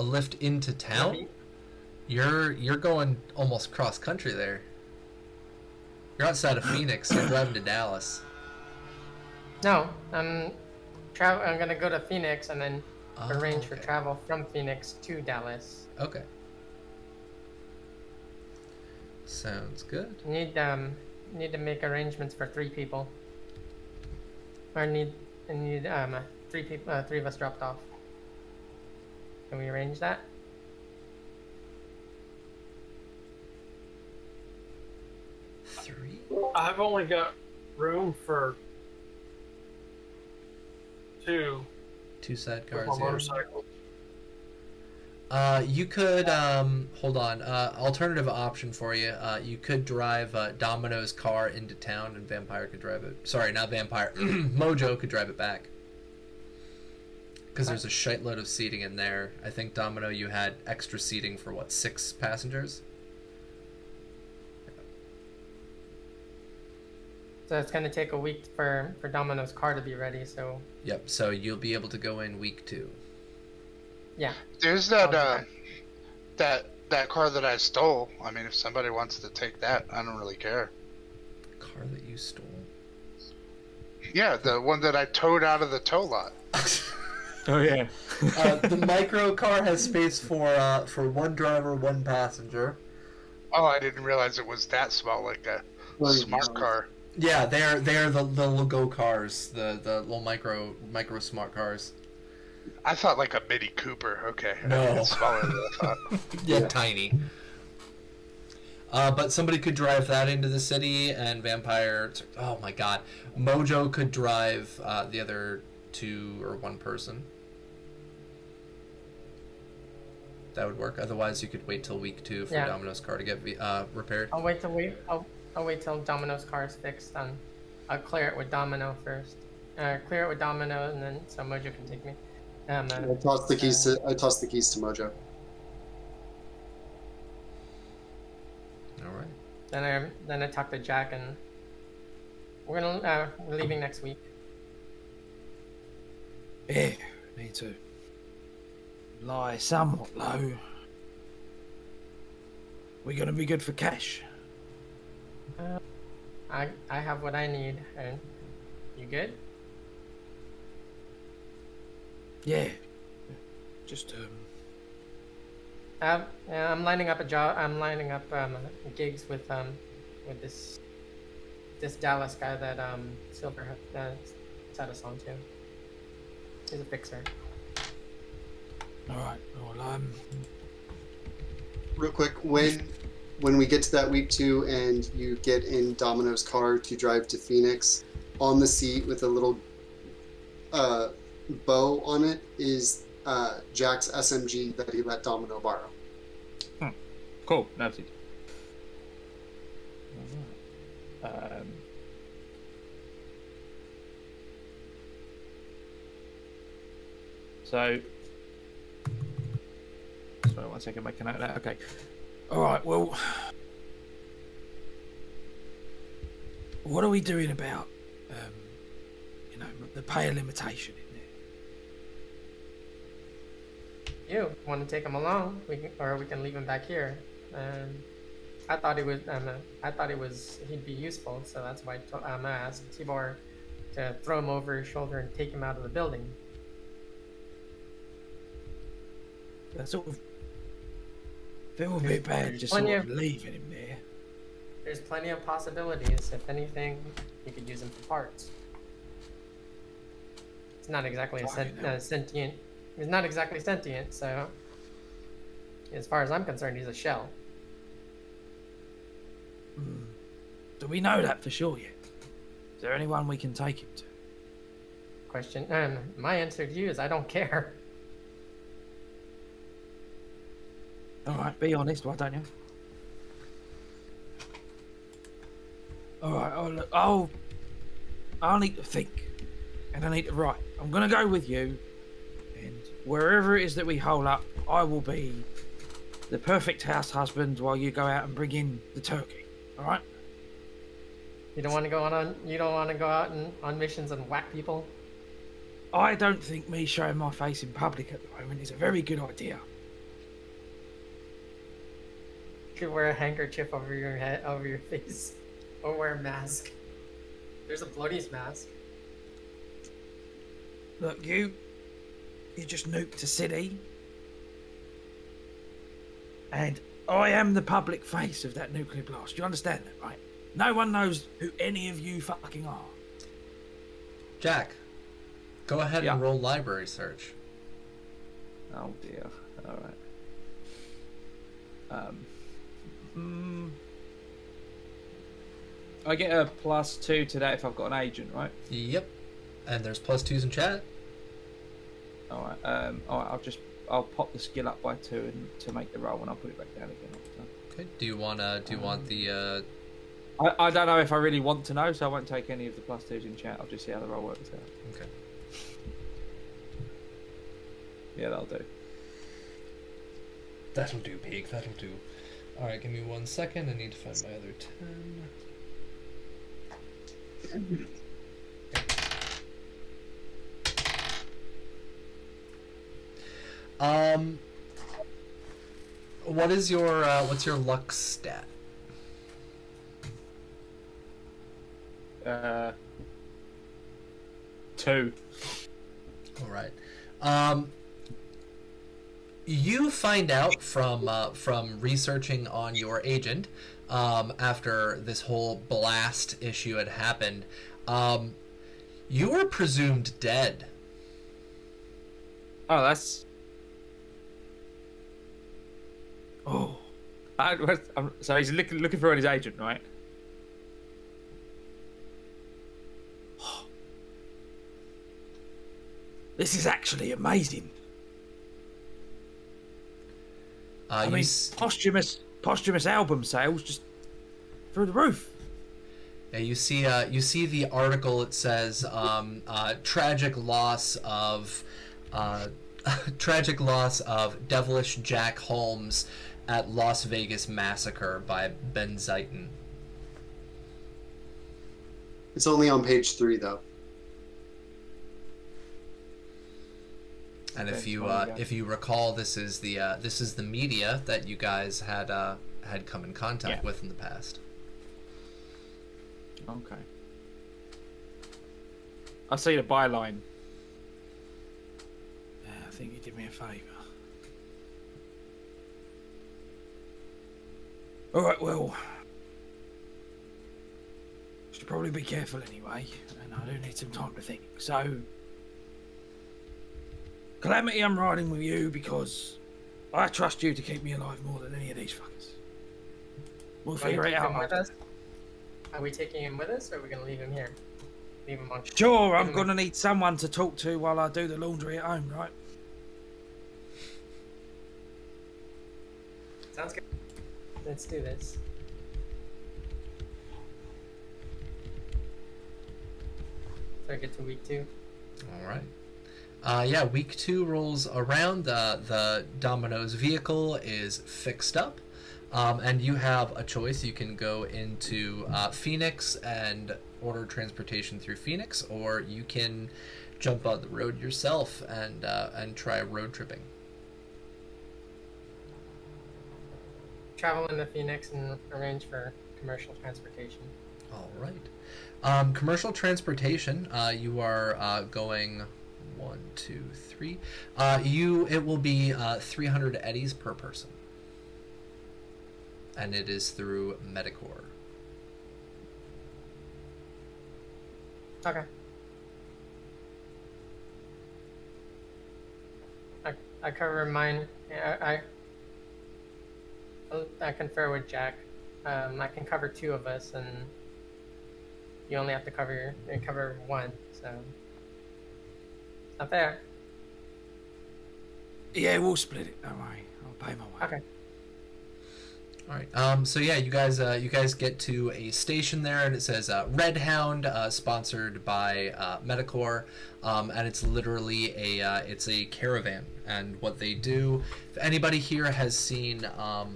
A lift into town? You're going almost cross country there. You're outside of Phoenix. You're driving to Dallas. No, I'm gonna go to Phoenix and then arrange for okay. travel from Phoenix to Dallas. Okay. Sounds good. Need to make arrangements for 3 people. Or need 3 people, 3 of us dropped off. Can we arrange that? Three? I've only got room for 2 Two with sidecars, my yeah. motorcycle. You could, hold on, alternative option for you. You could drive Domino's car into town and Vampire could drive it. Sorry, not Vampire. Mojo could drive it back. Because there's a shitload of seating in there. I think, Domino, you had extra seating for, 6 passengers? So it's gonna take a week for Domino's car to be ready. So Yep, so you'll be able to go in week 2. yeah. There's I'll that do that. that car that I stole. I mean, if somebody wants to take that, I don't really care. Car that you stole. Yeah, the one that I towed out of the tow lot. Oh yeah. The micro car has space for 1 driver, 1 passenger. Oh, I didn't realize it was that small, like a smart car. Yeah, they're the little go cars, the little micro smart cars. I thought like a Mini Cooper. Okay, No. It's smaller than I thought. Yeah, tiny. But somebody could drive that into the city, and Vampire. Oh my God, Mojo could drive the other 2 or 1 person. That would work. Otherwise, you could wait till week 2 for Yeah. Domino's car to get repaired. I'll wait till Domino's car is fixed. I'll clear it with Domino first. Clear it with Domino, and then so Mojo can take me. I tossed the keys to Mojo. All right. Then I talk to Jack, and we're leaving next week. Yeah, me too. Lie somewhat low. We're gonna be good for cash. I have what I need. And you good? Yeah. Just Yeah, I'm lining up a job. I'm lining up gigs with this Dallas guy that Silver set us on to. He's a fixer. all right. Well, Real quick, when we get to that week 2 and you get in Domino's car to drive to Phoenix, on the seat with a little bow on it is Jack's SMG that he let Domino borrow. cool. Noted. So, sorry, 1 second, make a note of that. Okay. All right. Well, what are we doing about, the pay limitation in there? You want to take him along? We can leave him back here. I thought it was he'd be useful, so that's why I asked Tibor to throw him over his shoulder and take him out of the building. That sort of feel a bit bad just sort of leaving him there. There's plenty of possibilities. If anything, you could use him for parts. It's not exactly a sentient. He's not exactly sentient, so as far as I'm concerned, he's a shell. Do we know that for sure yet? Is there anyone we can take him to? Question. My answer to you is I don't care. All right, be honest, why don't you? All right, I'll need to think, and I need to write. I'm gonna go with you, and wherever it is that we hole up, I will be the perfect house husband while you go out and bring in the turkey. All right? You don't want to go out on missions and whack people. I don't think me showing my face in public at the moment is a very good idea. You could wear a handkerchief over your head, over your face, or wear a mask. There's a bloodies mask. Look, you just nuked a city, and I am the public face of that nuclear blast. You understand that, right? No one knows who any of you fucking are. Jack, go ahead and roll library search. Oh dear. All right. I get a +2 to that if I've got an agent, right? Yep. And there's +2s in chat. All right. I'll pop the skill up by 2 and to make the roll, and I'll put it back down again. Okay. Do you want the? I don't know if I really want to know, so I won't take any of the +2s in chat. I'll just see how the roll works out. Okay. Yeah, that'll do. That'll do, Peak. That'll do. All right, give me 1 second. I need to find my other 10. What is your what's your luck stat? 2. All right. You find out from researching on your agent after this whole blast issue had happened, you were presumed dead. Oh, that's. Oh, so he's looking for his agent, right? This is actually amazing. I mean, posthumous album sales just through the roof. Yeah, you see the article. It says tragic loss of devilish Jack Holmes at Las Vegas massacre by Ben Zeiton. It's only on page 3 though. And if you recall, this is the media that you guys had come in contact with in the past. Okay. I see the byline. I think you did me a favour. All right, well, should probably be careful anyway, and I do need some time to think. So. Calamity, I'm riding with you because I trust you to keep me alive more than any of these fuckers. We'll figure it out. With us? Are we taking him with us, or are we going to leave him here? Leave him on. Sure, I'm going to need someone to talk to while I do the laundry at home, right? Sounds good. Let's do this. So I get to week 2. All right. Yeah, week 2 rolls around. The Domino's vehicle is fixed up, and you have a choice. You can go into Phoenix and order transportation through Phoenix, or you can jump on the road yourself and try road tripping. Travel into Phoenix and arrange for commercial transportation. All right. Commercial transportation. You are going 1, 2, 3. It will be 300 eddies per person, and it is through Medicor. Okay. I cover mine. I confer with Jack. I can cover 2 of us, and you only have to cover 1. So not fair. Yeah, we'll split it. Don't worry. I'll pay my way. Okay. All right. So yeah, you guys get to a station there, and it says Red Hound, sponsored by Medicor, and it's literally it's a caravan. And what they do, if anybody here has seen, oh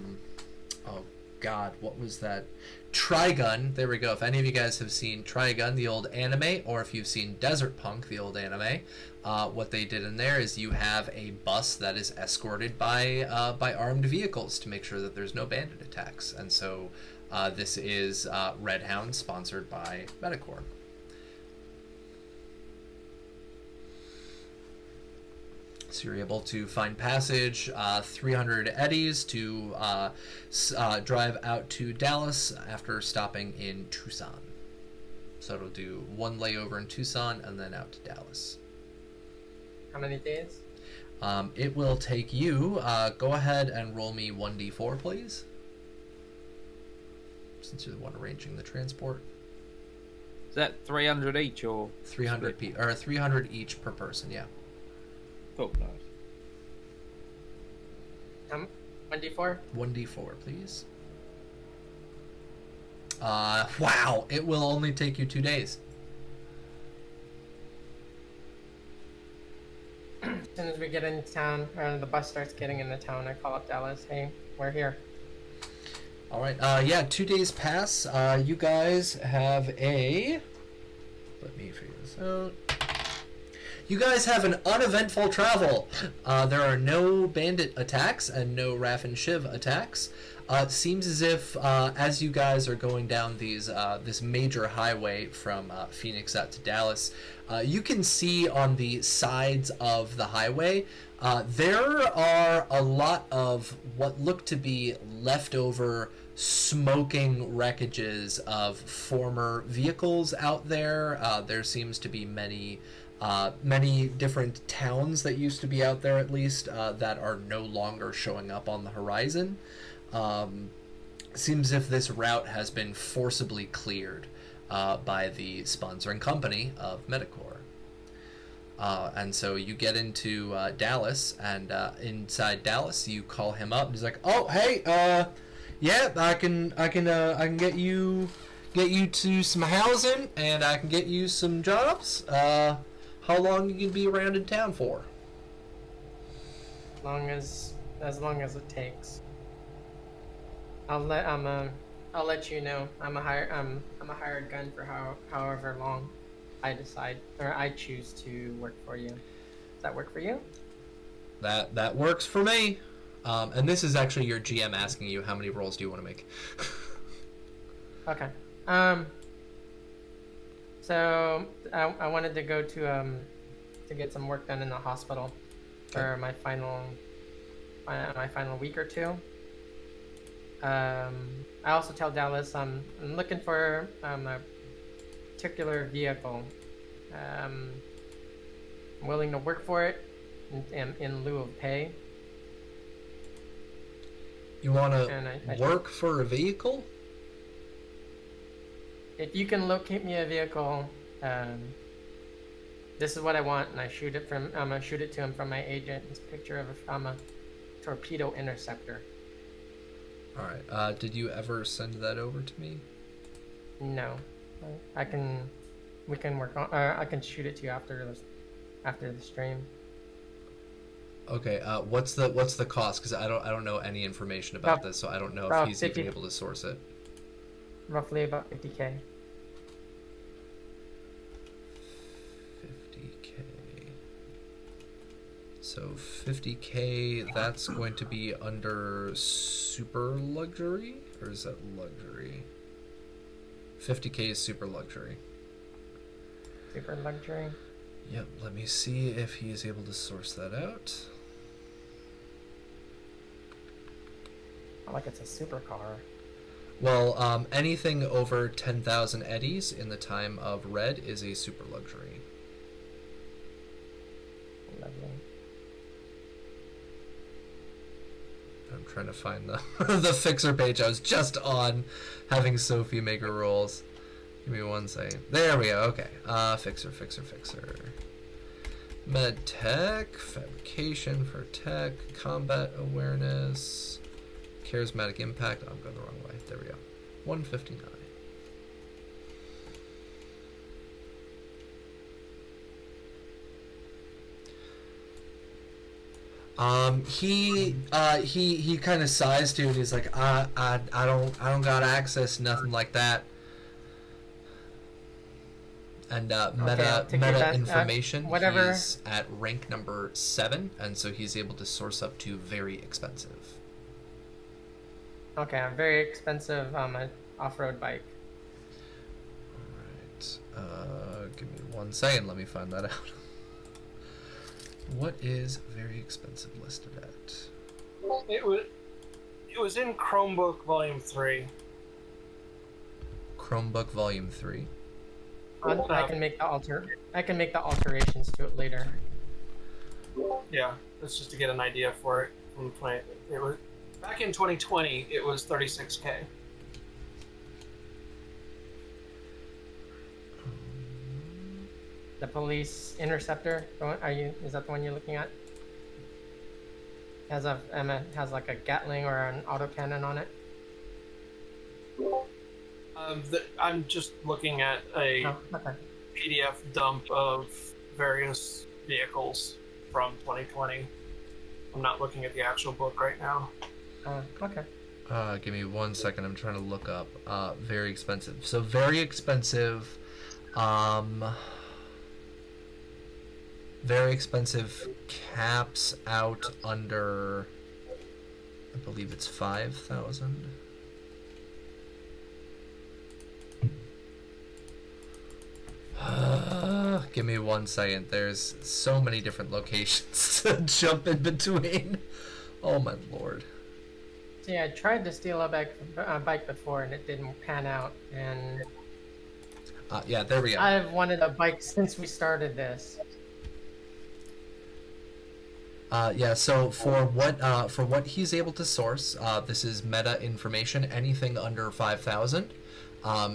God, what was that? Trigun. There we go. If any of you guys have seen Trigun, the old anime, or if you've seen Desert Punk, the old anime, what they did in there is you have a bus that is escorted by armed vehicles to make sure that there's no bandit attacks. And so this is Red Hound, sponsored by Medicor. So you're able to find passage, 300 eddies to drive out to Dallas after stopping in Tucson. So it'll do 1 layover in Tucson and then out to Dallas. How many days? It will take you, go ahead and roll me 1d4, please. Since you're the one arranging the transport. Is that 300 each or 300 or 300 each per person, yeah. Cool, nice. 1d4? 1d4, please. Wow, it will only take you 2 days. As soon as we get into town, or the bus starts getting into town, I call up Dallas. Hey, we're here. All right. Yeah, 2 days pass. You guys have a... Let me figure this out. You guys have an uneventful travel. There are no bandit attacks and no Raff and Shiv attacks. It seems as if as you guys are going down this major highway from Phoenix out to Dallas, you can see on the sides of the highway there are a lot of what look to be leftover smoking wreckages of former vehicles out there. There seems to be many different towns that used to be out there, at least, that are no longer showing up on the horizon. Seems as if this route has been forcibly cleared by the sponsoring company of Medicor. And so you get into Dallas, and inside Dallas, you call him up, and he's like, "Oh, hey, yeah, I can get you to some housing, and I can get you some jobs. How long you can be around in town for?" As long as it takes. I'll let you know. I'm a hired gun for however long I decide or I choose to work for you. Does that work for you? That works for me. And this is actually your GM asking you how many rolls do you want to make. Okay. So I wanted to go to get some work done in the hospital for my final week or 2. I also tell Dallas I'm looking for a particular vehicle. I'm willing to work for it in lieu of pay. You want to I work for a vehicle? If you can locate me a vehicle, this is what I want, and I'm gonna shoot it to him from my agent. It's a picture of a torpedo interceptor. All right. Did you ever send that over to me? No, we can work on. I can shoot it to you after the stream. Okay. What's the cost? Because I don't know any information about this, so I don't know if he's 50, even able to source it. Roughly about 50K. 50K. So 50K. That's going to be under super luxury, or is that luxury? 50K is super luxury. Super luxury. Yep, let me see if he is able to source that out. Not like it's a supercar. Well, anything over 10,000 eddies in the time of red is a super luxury. Lovely. I'm trying to find the the fixer page I was just on, having Sophie make her rolls. Give me 1 second. There we go. Okay. Fixer. Med tech, fabrication for tech, combat awareness, charismatic impact. I'm going the wrong way. There we go. 159. He kind of sighs to it. He's like, I don't got access, nothing like that. And meta information, whatever. he's at rank number 7, and so he's able to source up to very expensive. Okay, a very expensive off-road bike. Alright, give me 1 second, let me find that out. What is very expensive listed at? It was in Chromebook Volume 3. Chromebook Volume 3. I can make the alterations to it later. Yeah, that's just to get an idea for it. From play. It was back in 2020. It was 36K. The police interceptor. Is that the one you're looking at? Has like a Gatling or an autocannon on it. I'm just looking at a Okay. PDF dump of various vehicles from 2020. I'm not looking at the actual book right now. Okay. Give me 1 second. I'm trying to look up. Very expensive. So very expensive. Very expensive caps out under. I believe it's 5,000. Give me 1 second. There's so many different locations to jump in between. Oh my lord. See, I tried to steal a bike before and it didn't pan out. And Yeah, there we go. I've wanted a bike since we started this. Yeah, so for what he's able to source, this is meta information. Anything under 5,000.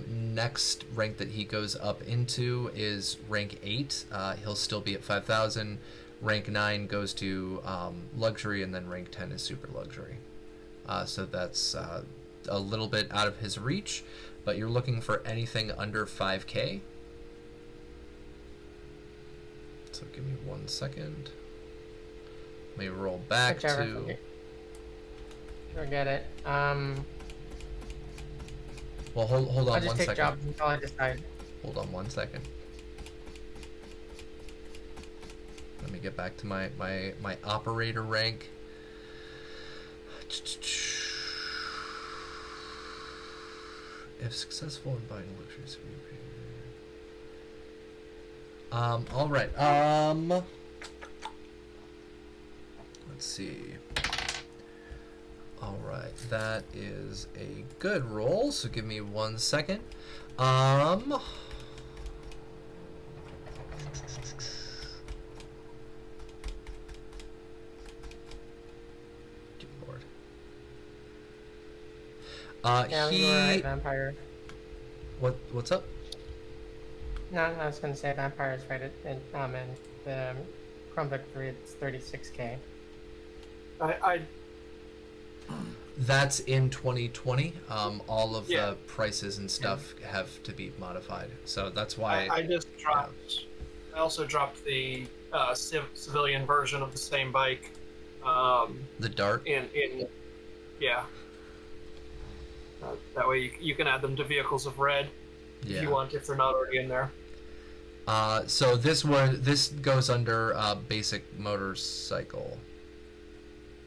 Next rank that he goes up into is rank 8. He'll still be at 5,000. Rank 9 goes to luxury, and then rank 10 is super luxury. So that's a little bit out of his reach, but you're looking for anything under 5K. So give me 1 second. Let me roll back to. Forget it. Well, hold on I'll 1 just take second. jobs until I decide. Hold on 1 second. Let me get back to my operator rank. If successful in buying luxuries, all right. Let's see. All right, that is a good roll. So give me 1 second. Good lord. Yeah, you were right, Vampire. What's up? No, I was gonna say Vampire is right in the Chromebook 3 it's 36K. That's in 2020. All of Yeah. the prices and stuff have to be modified, so that's why. I just dropped. I also dropped the civilian version of the same bike. The Dart. Yeah. That way you can add them to vehicles of red if you want, if they're not already in there. So this goes under basic motorcycle.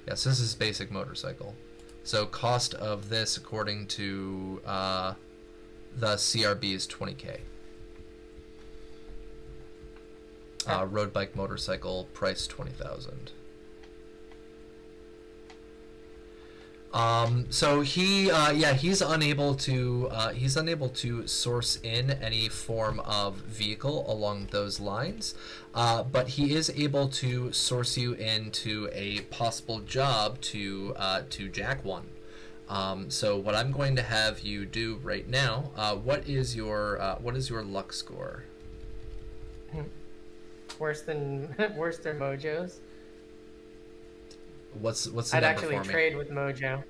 Yes, this is basic motorcycle. So cost of this, according to The CRB is 20K. Road bike motorcycle price 20,000. So he's unable to source in any form of vehicle along those lines, but he is able to source you into a possible job to jack one. So what I'm going to have you do right now, what is your luck score? Worse than Mojo's. What's the I'd number actually for me? trade with Mojo.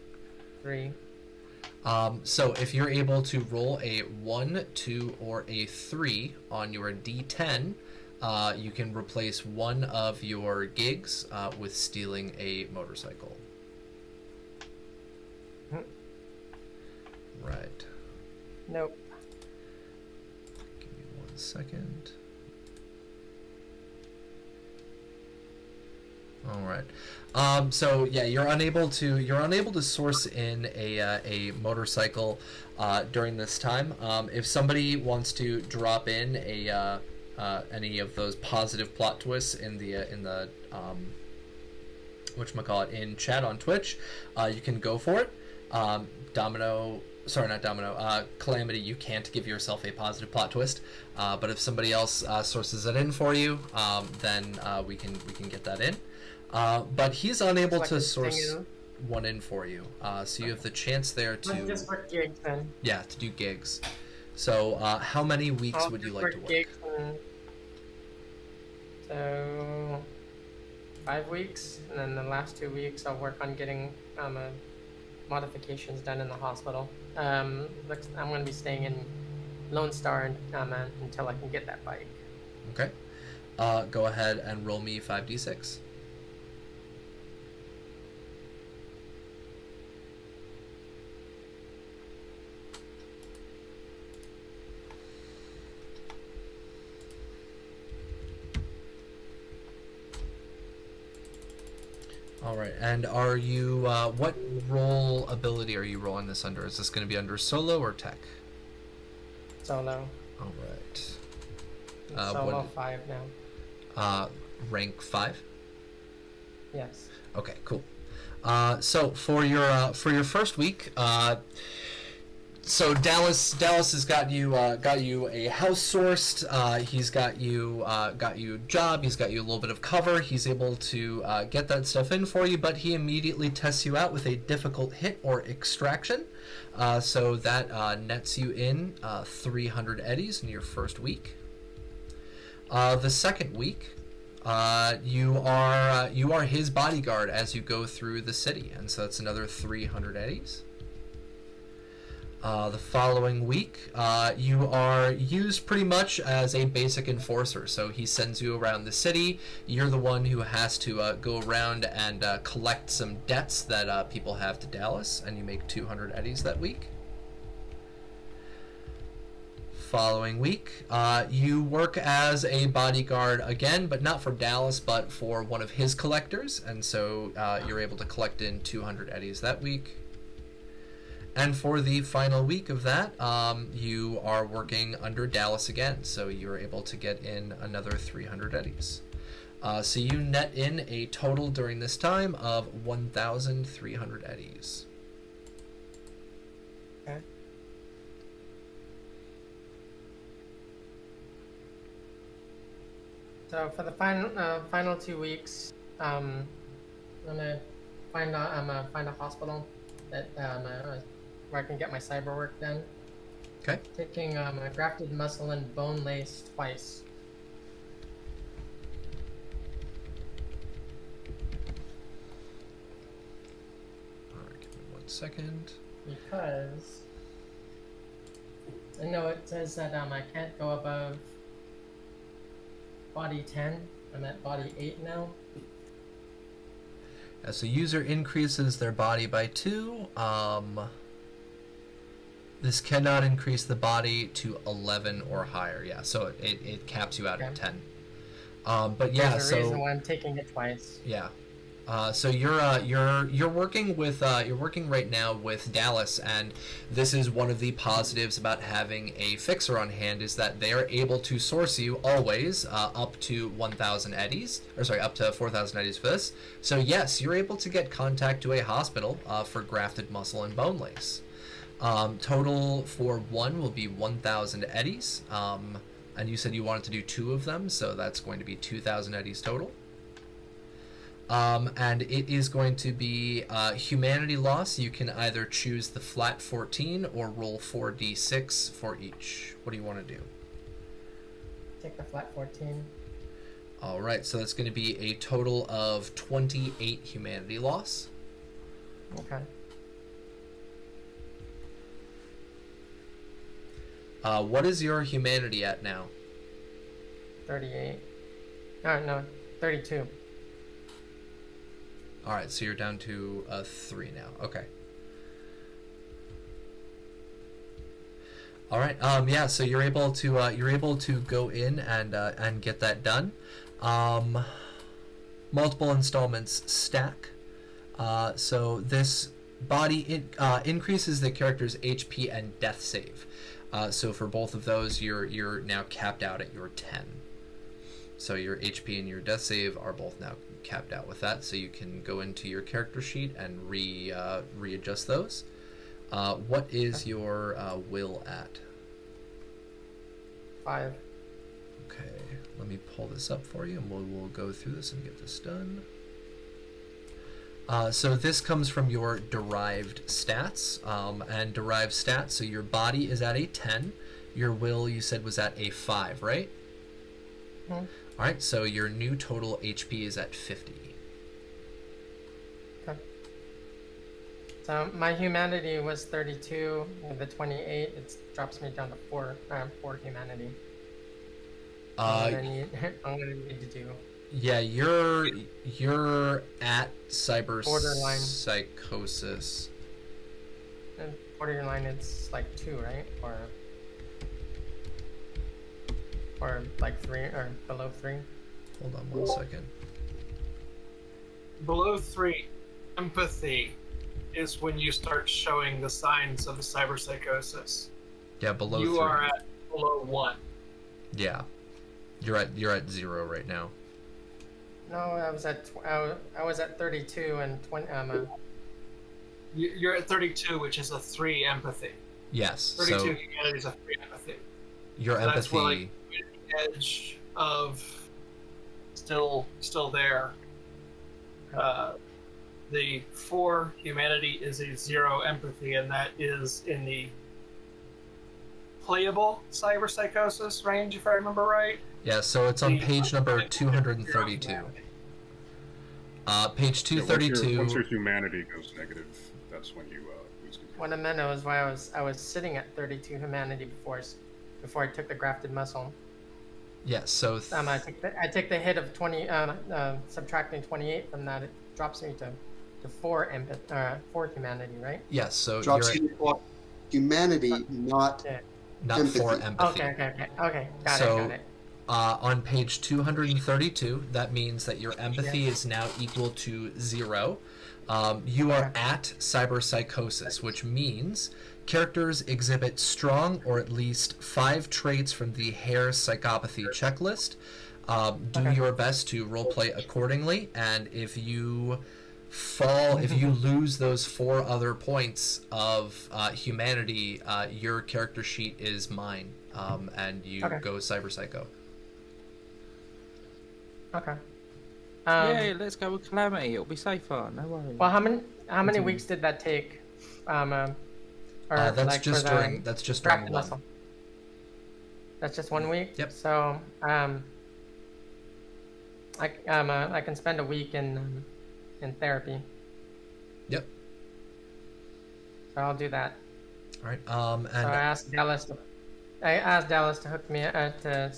3. So if you're able to roll a 1, 2, or a 3 on your D10, you can replace one of your gigs with stealing a motorcycle. Right. Nope. Give me 1 second. All right. So yeah, you're unable to source in a motorcycle during this time. If somebody wants to drop in any of those positive plot twists in the whatchamacallit, in chat on Twitch, you can go for it. Calamity, you can't give yourself a positive plot twist, but if somebody else sources it in for you, then we can get that in. But he's unable to source one in for you, so you have the chance there to Let's just work gigs then. Yeah, to do gigs. So how many weeks I'll would you just like to work? gigs so 5 weeks, and then the last 2 weeks I'll work on getting modifications done in the hospital. I'm going to be staying in Lone Star until I can get that bike. Okay. Go ahead and roll me 5d6. All right, and are you, what roll ability are you rolling this under? Is this going to be under solo or tech? Solo. All right. Solo 5 now. Rank 5? Yes. Okay, cool. So for your first week, so Dallas has got you a house sourced. He's got you a job. He's got you a little bit of cover. He's able to get that stuff in for you, but he immediately tests you out with a difficult hit or extraction. So that nets you in 300 eddies in your first week. The second week, you are his bodyguard as you go through the city, and so that's another 300 eddies. The following week, you are used pretty much as a basic enforcer. So he sends you around the city. You're the one who has to go around and collect some debts that people have to Dallas, and you make 200 eddies that week. Following week, you work as a bodyguard again, but not for Dallas, but for one of his collectors, and so you're able to collect in 200 eddies that week. And for the final week of that, you are working under Dallas again, so you're able to get in another 300 eddies. So you net in a total during this time of 1,300 eddies. Okay. So for the final 2 weeks, I'm gonna find a hospital that where I can get my cyber work done. Okay. Taking a grafted muscle and bone lace twice. All right, give me 1 second. Because I know it says that I can't go above body 10. I'm at body 8 now. So user increases their body by 2. This cannot increase the body to 11 or higher. Yeah, so it caps you out at 10. But yeah, There's a reason why I'm taking it twice. Yeah. So you're working right now with Dallas, and this is one of the positives about having a fixer on hand is that they are able to source you always up to 1,000 eddies, or sorry, up to 4,000 eddies for this. So yes, you're able to get contact to a hospital for grafted muscle and bone lace. Total for one will be 1,000 eddies, and you said you wanted to do 2 of them, so that's going to be 2,000 eddies total. And it is going to be humanity loss. You can either choose the flat 14 or roll 4d6 for each. What do you want to do? Take the flat 14. All right, so that's going to be a total of 28 humanity loss. Okay. What is your humanity at now? 38. No, 32. All right, so you're down to 3 now. Okay. All right. Yeah. So you're able to go in and get that done. Multiple installments stack. So this body increases the character's HP and death save. So for both of those, you're now capped out at your 10. So your HP and your death save are both now capped out with that. So you can go into your character sheet and readjust those. What is your will at? 5. Okay, let me pull this up for you, and we'll go through this and get this done. So this comes from your derived stats, and derived stats. So your body is at a 10. Your will, you said, was at a 5, right? Mm-hmm. All right. So your new total HP is at 50. Okay. So my humanity was 32. With the 28, it drops me down to 4 humanity. I'm gonna need to do. Yeah, you're at cyber Borderline. psychosis. And borderline, it's like 2, right? Or like 3, or below 3. Hold on 1 second. Below 3, empathy is when you start showing the signs of the cyberpsychosis. Yeah, below You 3. are at below 1. Yeah, you're at 0 right now. No, I was at 32 and 20. You're at 32, which is a 3 empathy. Yes. 32 So humanity is a 3 empathy. your So empathy. that's where, like, the edge of still there. The 4 humanity is a 0 empathy, and that is in the playable cyberpsychosis range, if I remember right. Yeah, so it's on The- page number 232. Page 232. Once your humanity goes negative, that's when you lose control. What I meant was why I was sitting at 32 humanity before I took the grafted muscle. Yes, so I take the hit of 20, subtracting 28 from that, it drops me to 4 humanity, right? yes, so Drops you're you to 4 humanity, not Yeah. not empathy. 4 empathy. Okay. Got So- it. On page 232, that means that your empathy is now equal to 0. You are at cyberpsychosis, which means characters exhibit strong or at least 5 traits from the Hare psychopathy checklist. Do your best to roleplay accordingly, and if you lose those 4 other points of humanity, your character sheet is mine, and you go cyberpsycho. Okay. Yeah, let's go with Calamity. It'll be safer. No worries. Well, how many weeks did that take? Or That's like just for the during grafted one. muscle? That's just 1 week. Yep. So I can spend a week in therapy. Yep. So I'll do that. All right. So I asked Dallas to hook me to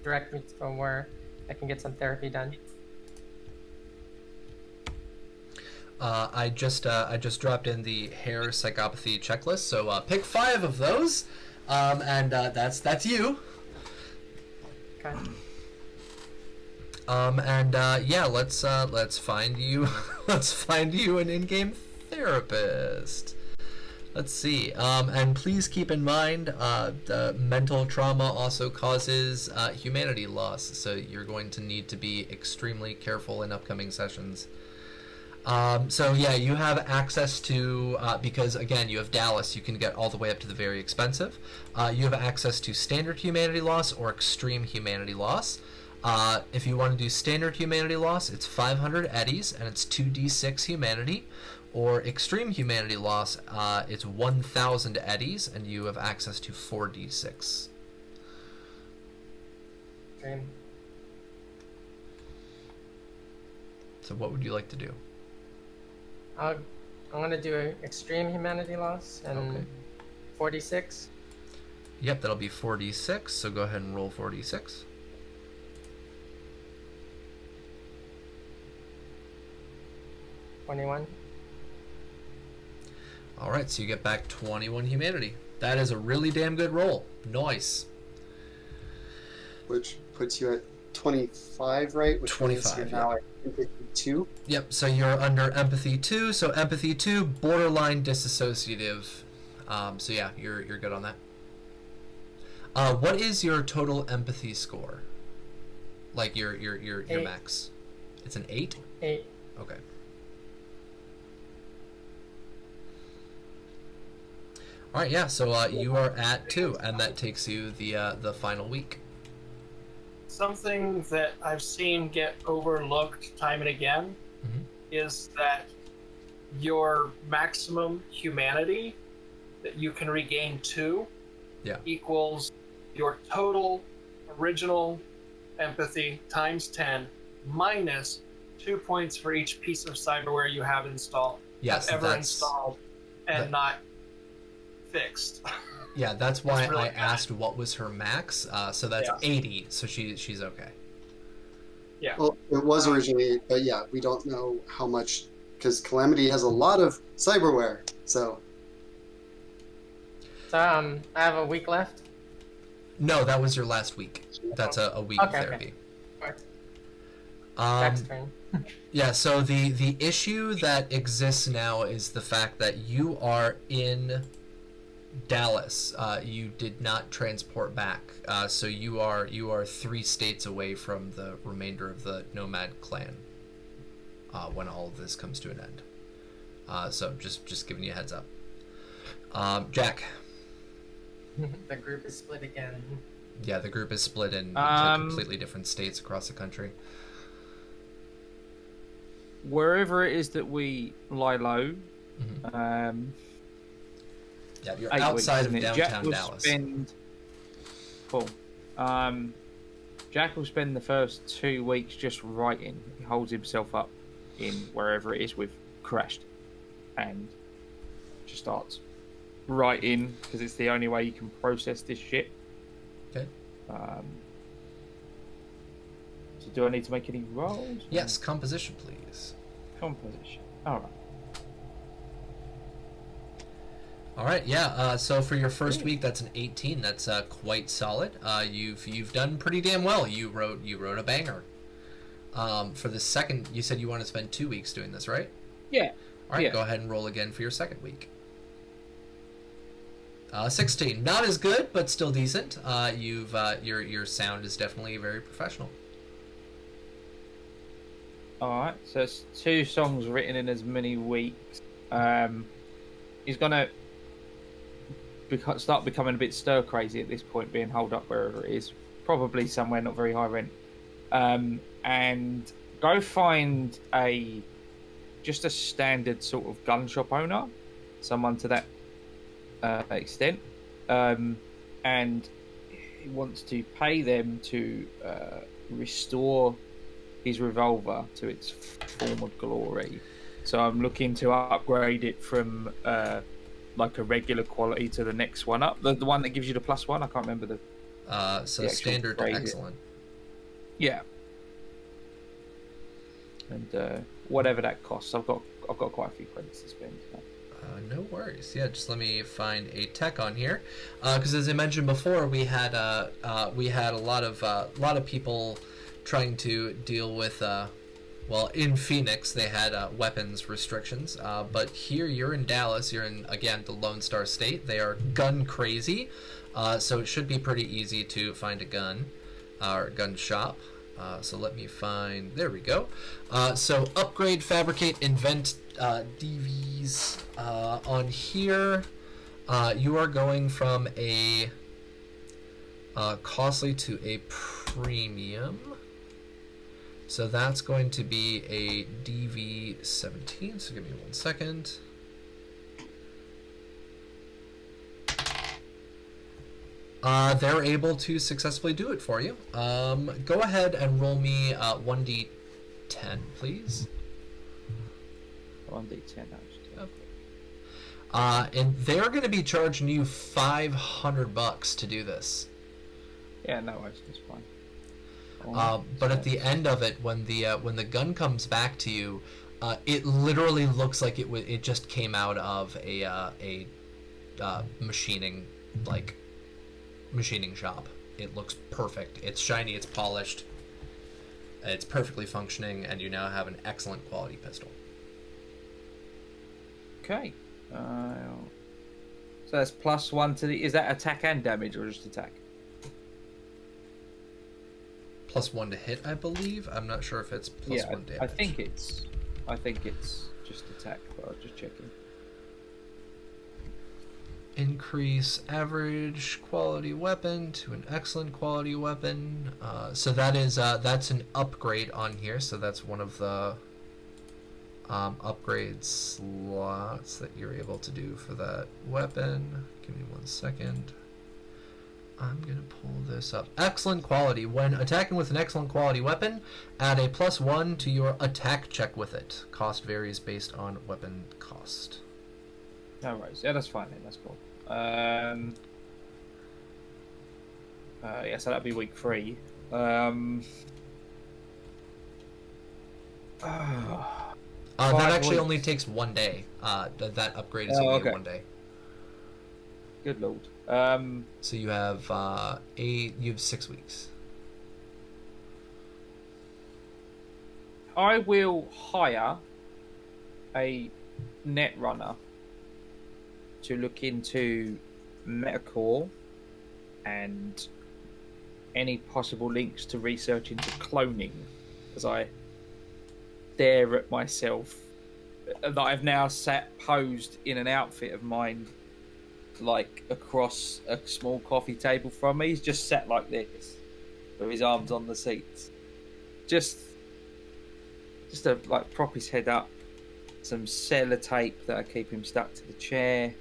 direct me to where I can get some therapy done. I just dropped in the Hare psychopathy checklist, so pick 5 of those, and that's you. Okay. Yeah, let's find you let's find you an in-game therapist. Let's see. And please keep in mind, the mental trauma also causes humanity loss, so you're going to need to be extremely careful in upcoming sessions. So yeah, you have access to, because again, you have Dallas, you can get all the way up to the very expensive. You have access to standard humanity loss or extreme humanity loss. If you want to do standard humanity loss, it's 500 eddies and it's 2d6 humanity. Or extreme humanity loss, it's 1,000 eddies and you have access to 4d6. Okay. So what would you like to do? I'm gonna do an extreme humanity loss and Okay. 46. Yep, that'll be 4d6, so go ahead and roll 4d6. $21. Alright, so you get back 21 humanity. That is a really damn good roll. Nice. Which puts you at 25, right? Which means 25, you're now at 52. Yep, so you're under empathy 2, so empathy 2, borderline disassociative. So yeah, you're good on that. What is your total empathy score? Like your 8. max? It's an 8? 8. Okay. All right, yeah. So you are at 2, and that takes you the final week. Something that I've seen get overlooked time and again Mhm. is that your maximum humanity that you can regain 2 Yeah. equals your total original empathy times 10 minus 2 points for each piece of cyberware you have installed. Yes, have ever that's installed and that- not fixed. yeah. That's why That's really I bad. asked what was her max. So that's Yeah. 80. So she's okay. Yeah. Well, it was originally 8, but yeah, we don't know how much, because Calamity has a lot of cyberware. So So I have a week left. No, that was your last week. That's a week of Okay, okay. therapy. Jack's turn. Yeah, so the issue that exists now is the fact that you are in Dallas. You did not transport back, so you are 3 states away from the remainder of the Nomad clan when all of this comes to an end. So just giving you a heads up. Jack. The group is split again. Yeah, the group is split into completely different states across the country. Wherever it is that we lie low, Yeah, you're 8 outside weeks, of isn't it? downtown Dallas. Cool. Jack will spend the first 2 weeks just writing. He holds himself up in wherever it is we've crashed, and just starts writing because it's the only way you can process this shit. Okay. So do I need to make any rolls? Yes, composition, please. Composition. All right. All right, yeah. So for your first week, that's an 18. That's quite solid. You've done pretty damn well. You wrote a banger. For the second, you said you want to spend 2 weeks doing this, right? Yeah. All right, Yeah. go ahead and roll again for your second week. 16. Not as good, but still decent. Your sound is definitely very professional. All right. So it's 2 songs written in as many weeks. He's gonna start becoming a bit stir crazy at this point, being holed up wherever it is, probably somewhere not very high rent, and go find just a standard sort of gun shop owner, someone to that extent, and he wants to pay them to restore his revolver to its form of glory. So I'm looking to upgrade it from like a regular quality to the next one up. The one that gives you the +1. I can't remember the. So the actual standard to phrase. excellent. Yeah. And whatever that costs, I've got quite a few credits to spend. So. No worries. Yeah, just let me find a tech on here, because as I mentioned before, we had a lot of people trying to deal with, well, in Phoenix they had weapons restrictions, but here you're in Dallas, you're in, again, the Lone Star State. They are gun crazy, so it should be pretty easy to find a gun, or gun shop. So let me find, there we go. So upgrade, fabricate, invent DVs on here. You are going from a costly to a premium. So that's going to be a DV17. So give me 1 second. They're able to successfully do it for you. Go ahead and roll me 1d10, please. 1d10. Okay. And they're going to be charging you $500 to do this. Yeah, no worries, that's fine. But at the end of it, when the gun comes back to you, it literally looks like it just came out of a machining shop. It looks perfect. It's shiny. It's polished. It's perfectly functioning, and you now have an excellent quality pistol. Okay. So that's +1 to the. Is that attack and damage, or just attack? +1 to hit, I believe. I'm not sure if it's +1 damage. I think it's just attack, but I'll just check it. Increase average quality weapon to an excellent quality weapon. So that is that's an upgrade on here. So that's one of the upgrade slots that you're able to do for that weapon. Give me 1 second. I'm going to pull this up. Excellent quality. When attacking with an excellent quality weapon, add a +1 to your attack check with it. Cost varies based on weapon cost. No worries. Yeah, that's fine then. That's cool. Yeah, so that'd be week 3. That actually only takes 1 day. That upgrade is only 1 day. Good lord. So you have 6 weeks. I will hire a net runner to look into Metacore and any possible links to research into cloning, as I stare at myself that I've now posed in an outfit of mine, like across a small coffee table from me. He's just sat like this with his arms on the seats, just to like prop his head up, some sellotape that I keep him stuck to the chair,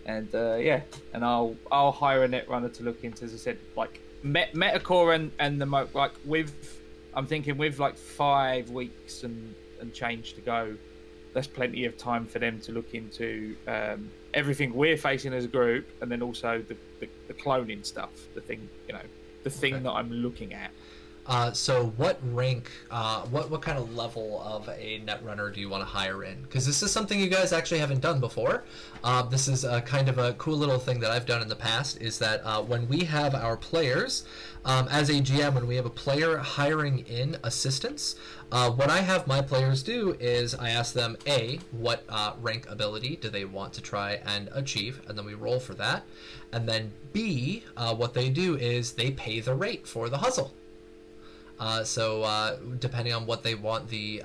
and and I'll hire a net runner to look into, as I said, like Metacore and the I'm thinking with like 5 weeks and change to go, that's plenty of time for them to look into everything we're facing as a group, and then also the cloning stuff, the thing that I'm looking at. So what rank, what kind of level of a net runner do you want to hire in? Because this is something you guys actually haven't done before. This is kind of a cool little thing that I've done in the past, is that when we have our players, as a GM, when we have a player hiring in assistance, what I have my players do is I ask them, A, what rank ability do they want to try and achieve, and then we roll for that. And then B, what they do is they pay the rate for the hustle. So depending on what they want the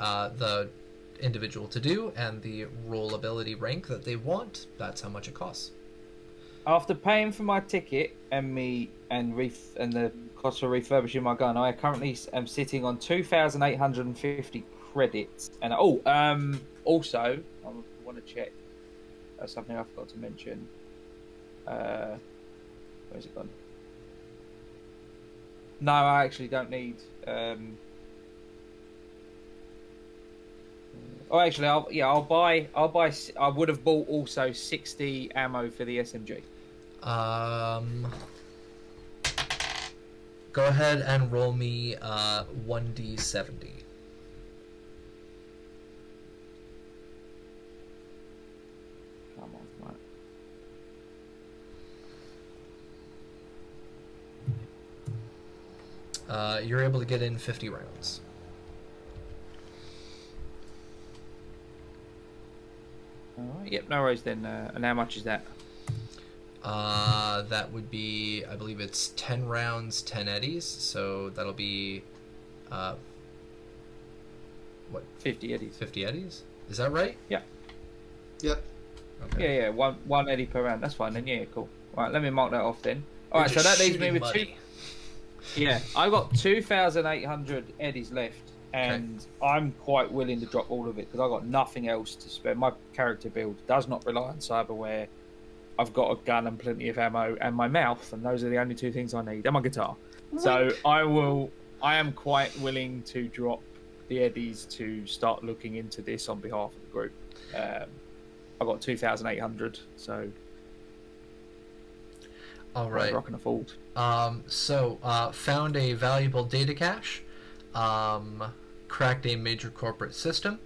individual to do and the role ability rank that they want, that's how much it costs. After paying for my ticket and the cost of refurbishing my gun, I currently am sitting on 2,850 credits. And also I want to check something I forgot to mention. Where's it gone? No, I actually don't need. I would have bought also 60 ammo for the SMG. Go ahead and roll me 1d70. Come on, right. you're able to get in 50 rounds. All right. Yep. No worries then. And how much is that? That would be, I believe it's 10 rounds, 10 eddies. So that'll be, what? 50 eddies. 50 eddies? Is that right? Yeah. Yep. Okay. Yeah. One eddy per round. That's fine then. Yeah. Cool. All right. Let me mark that off then. All right. So that leaves me with money. Yeah. I got 2,800 eddies left. And I'm quite willing to drop all of it because I've got nothing else to spend. My character build does not rely on cyberware. I've got a gun and plenty of ammo and my mouth, and those are the only two things I need, and my guitar. So I am quite willing to drop the eddies to start looking into this on behalf of the group. I've got 2,800, so all right. I can afford. Found a valuable data cache. Cracked a major corporate system.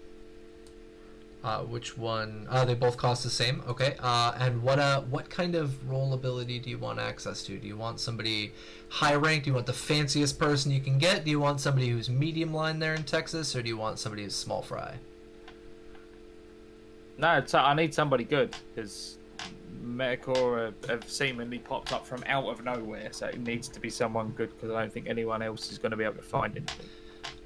Which one? They both cost the same. Okay. And what kind of role ability do you want access to? Do you want somebody high ranked? Do you want the fanciest person you can get? Do you want somebody who's medium line there in Texas, or do you want somebody who's small fry? No, I need somebody good because Metacore have seemingly popped up from out of nowhere, so it needs to be someone good because I don't think anyone else is going to be able to find anything.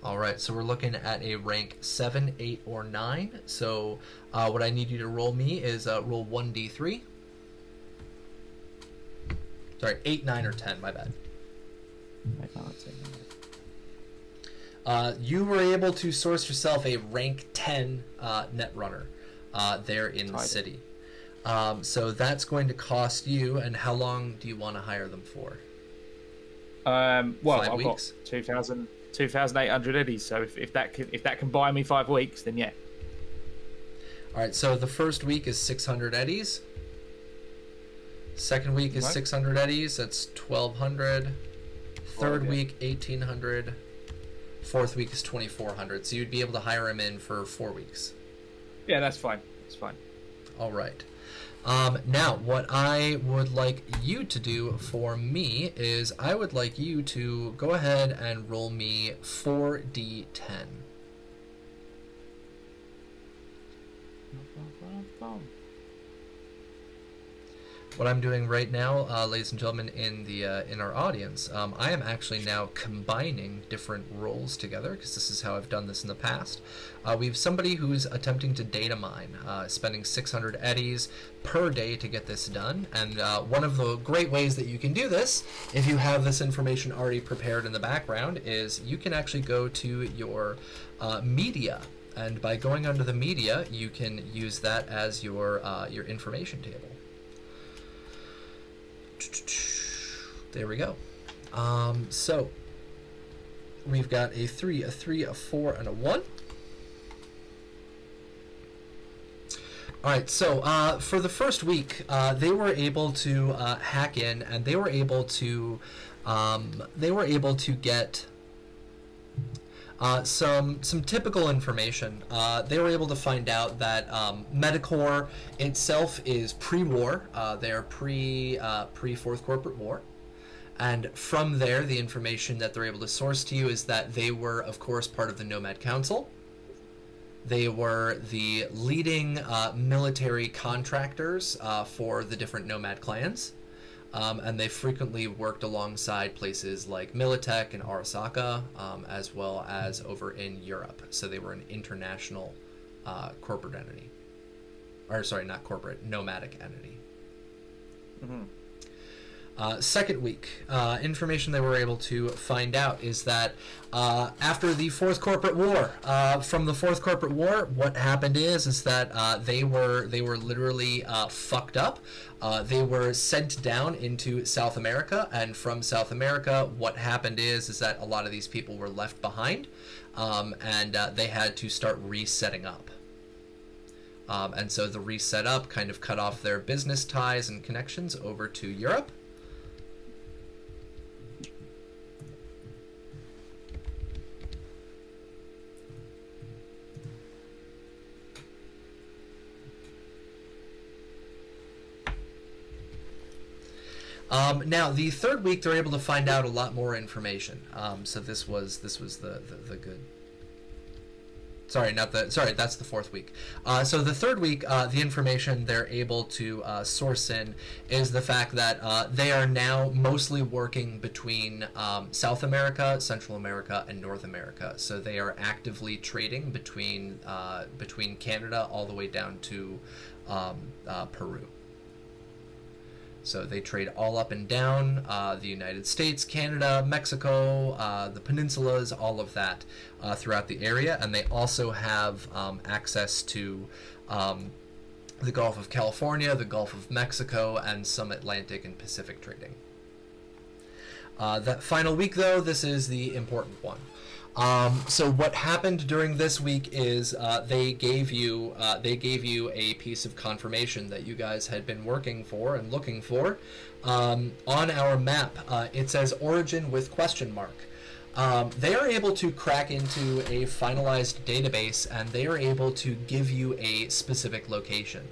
All right, so we're looking at a rank 7, 8, or 9. So what I need you to roll me is roll 1d3. Sorry, 8, 9, or 10, my bad. You were able to source yourself a rank 10 netrunner there in the city. So that's going to cost you, and how long do you want to hire them for? Well, 5 I've weeks? got 2,800 eddies, so if that can buy me 5 weeks, then yeah. All right, so the first week is 600 eddies. Second week is 600 eddies. That's 1,200. Third week, 1,800. Fourth week is 2,400. So you'd be able to hire him in for 4 weeks. Yeah, that's fine. That's fine. All right. Now, what I would like you to do for me is I would like you to go ahead and roll me 4d10. What I'm doing right now, ladies and gentlemen, in our audience, I am actually now combining different roles together because this is how I've done this in the past. We have somebody who's attempting to data mine, spending 600 eddies per day to get this done. And one of the great ways that you can do this, if you have this information already prepared in the background, is you can actually go to your media. And by going under the media, you can use that as your information table. There we go. So we've got a 3, a 3, a 4, and a 1. All right, so for the first week, they were able to hack in, and they were able to get some typical information. They were able to find out that Metacore itself is pre-war. They're pre Fourth Corporate War. And from there, the information that they're able to source to you is that they were, of course, part of the Nomad Council. They were the leading military contractors for the different Nomad clans. And they frequently worked alongside places like Militech and Arasaka, as well as over in Europe. So they were an international corporate entity. Or, sorry, not corporate, nomadic entity. Mm-hmm. Second week, information they were able to find out is that after the Fourth Corporate War, from the Fourth Corporate War, what happened is that they were literally fucked up. They were sent down into South America, and from South America, what happened is that a lot of these people were left behind, and they had to start resetting up. And so the reset up kind of cut off their business ties and connections over to Europe. Now the third week they're able to find out a lot more information. So this was the good. That's the fourth week. So the third week, the information they're able to source in is the fact that they are now mostly working between South America, Central America, and North America. So they are actively trading between Canada all the way down to Peru. So they trade all up and down the United States, Canada, Mexico, the peninsulas, all of that throughout the area. And they also have access to the Gulf of California, the Gulf of Mexico, and some Atlantic and Pacific trading. That final week, though, this is the important one. So what happened during this week is they gave you a piece of confirmation that you guys had been working for and looking for. On our map, it says origin with question mark. They are able to crack into a finalized database, and they are able to give you a specific location.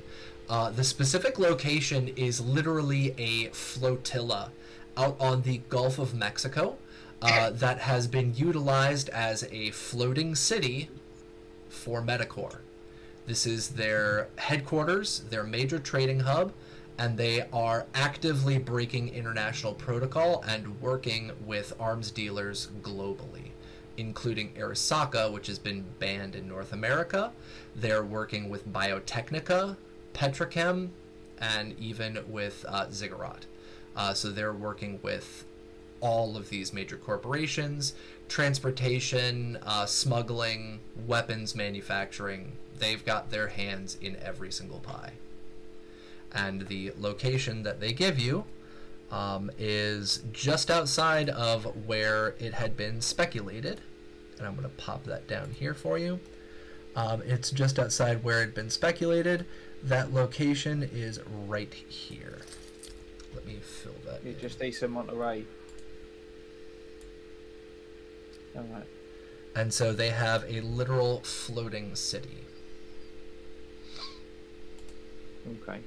The specific location is literally a flotilla out on the Gulf of Mexico. That has been utilized as a floating city for Metacore. This is their headquarters, their major trading hub, and they are actively breaking international protocol and working with arms dealers globally, including Arasaka, which has been banned in North America. They're working with Biotechnica, Petrochem, and even with Ziggurat. So they're working with all of these major corporations, transportation, smuggling, weapons manufacturing. They've got their hands in every single pie. And the location that they give you is just outside of where it had been speculated. And I'm going to pop that down here for you. It's just outside where it had been speculated. That location is right here. Let me fill that in. Just east of Monterey. All right. And so they have a literal floating city. Okay.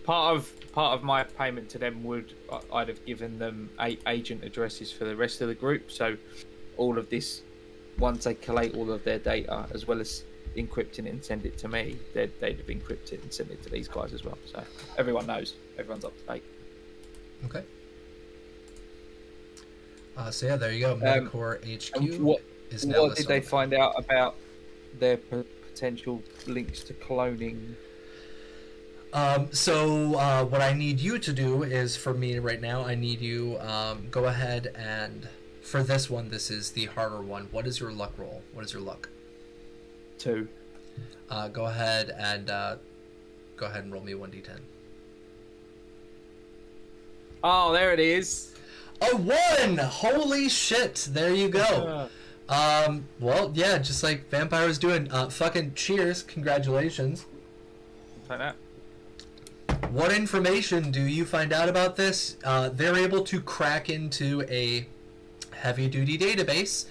Part of my payment to them I'd have given them agent addresses for the rest of the group. So all of this, once they collate all of their data, as well as encrypting it and send it to me, they'd have encrypted it and sent it to these guys as well. So everyone knows, everyone's up to date. Okay. So yeah, there you go. Metacore HQ is now. What did they find out about their potential links to cloning? So what I need you to do is, for me right now, I need you go ahead and for this one, this is the harder one. What is your luck roll? What is your luck? 2. Go ahead and roll me 1d10. Oh, there it is. A 1! Holy shit! There you go. Well, yeah, just like Vampire's doing. Fucking cheers! Congratulations. Like that. What information do you find out about this? They're able to crack into a heavy-duty database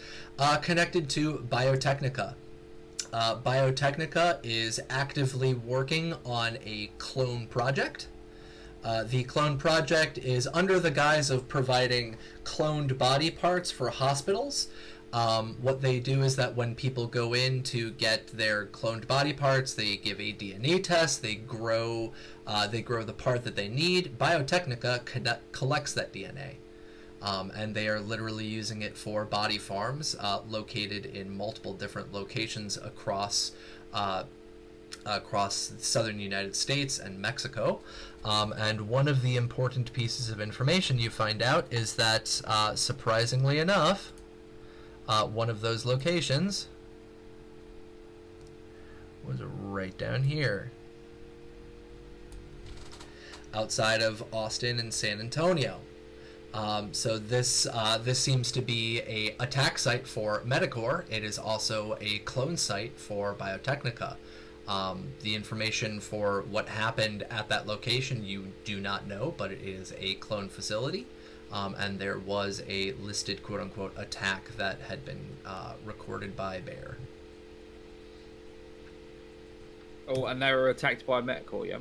connected to Biotechnica. Biotechnica is actively working on a clone project. The clone project is under the guise of providing cloned body parts for hospitals. What they do is that when people go in to get their cloned body parts, they give a DNA test, they grow the part that they need. Biotechnica collects that DNA. And they are literally using it for body farms located in multiple different locations across the southern United States and Mexico. And one of the important pieces of information you find out is that, surprisingly enough, one of those locations was right down here, outside of Austin and San Antonio. So this seems to be a attack site for Metacore. It is also a clone site for Biotechnica. The information for what happened at that location you do not know, but it is a clone facility, and there was a listed quote-unquote attack that had been recorded by Bear. Oh, and they were attacked by Metacore, yeah?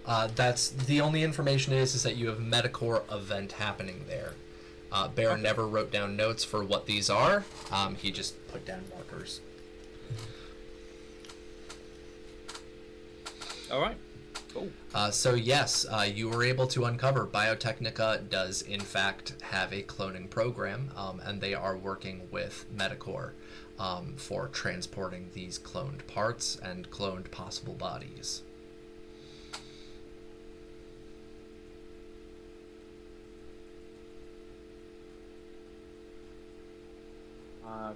That's the only information is that you have Metacore event happening there. Bear never wrote down notes for what these are. He just put down markers. All right. Cool. So yes, you were able to uncover Biotechnica does in fact have a cloning program, and they are working with Metacore for transporting these cloned parts and cloned possible bodies.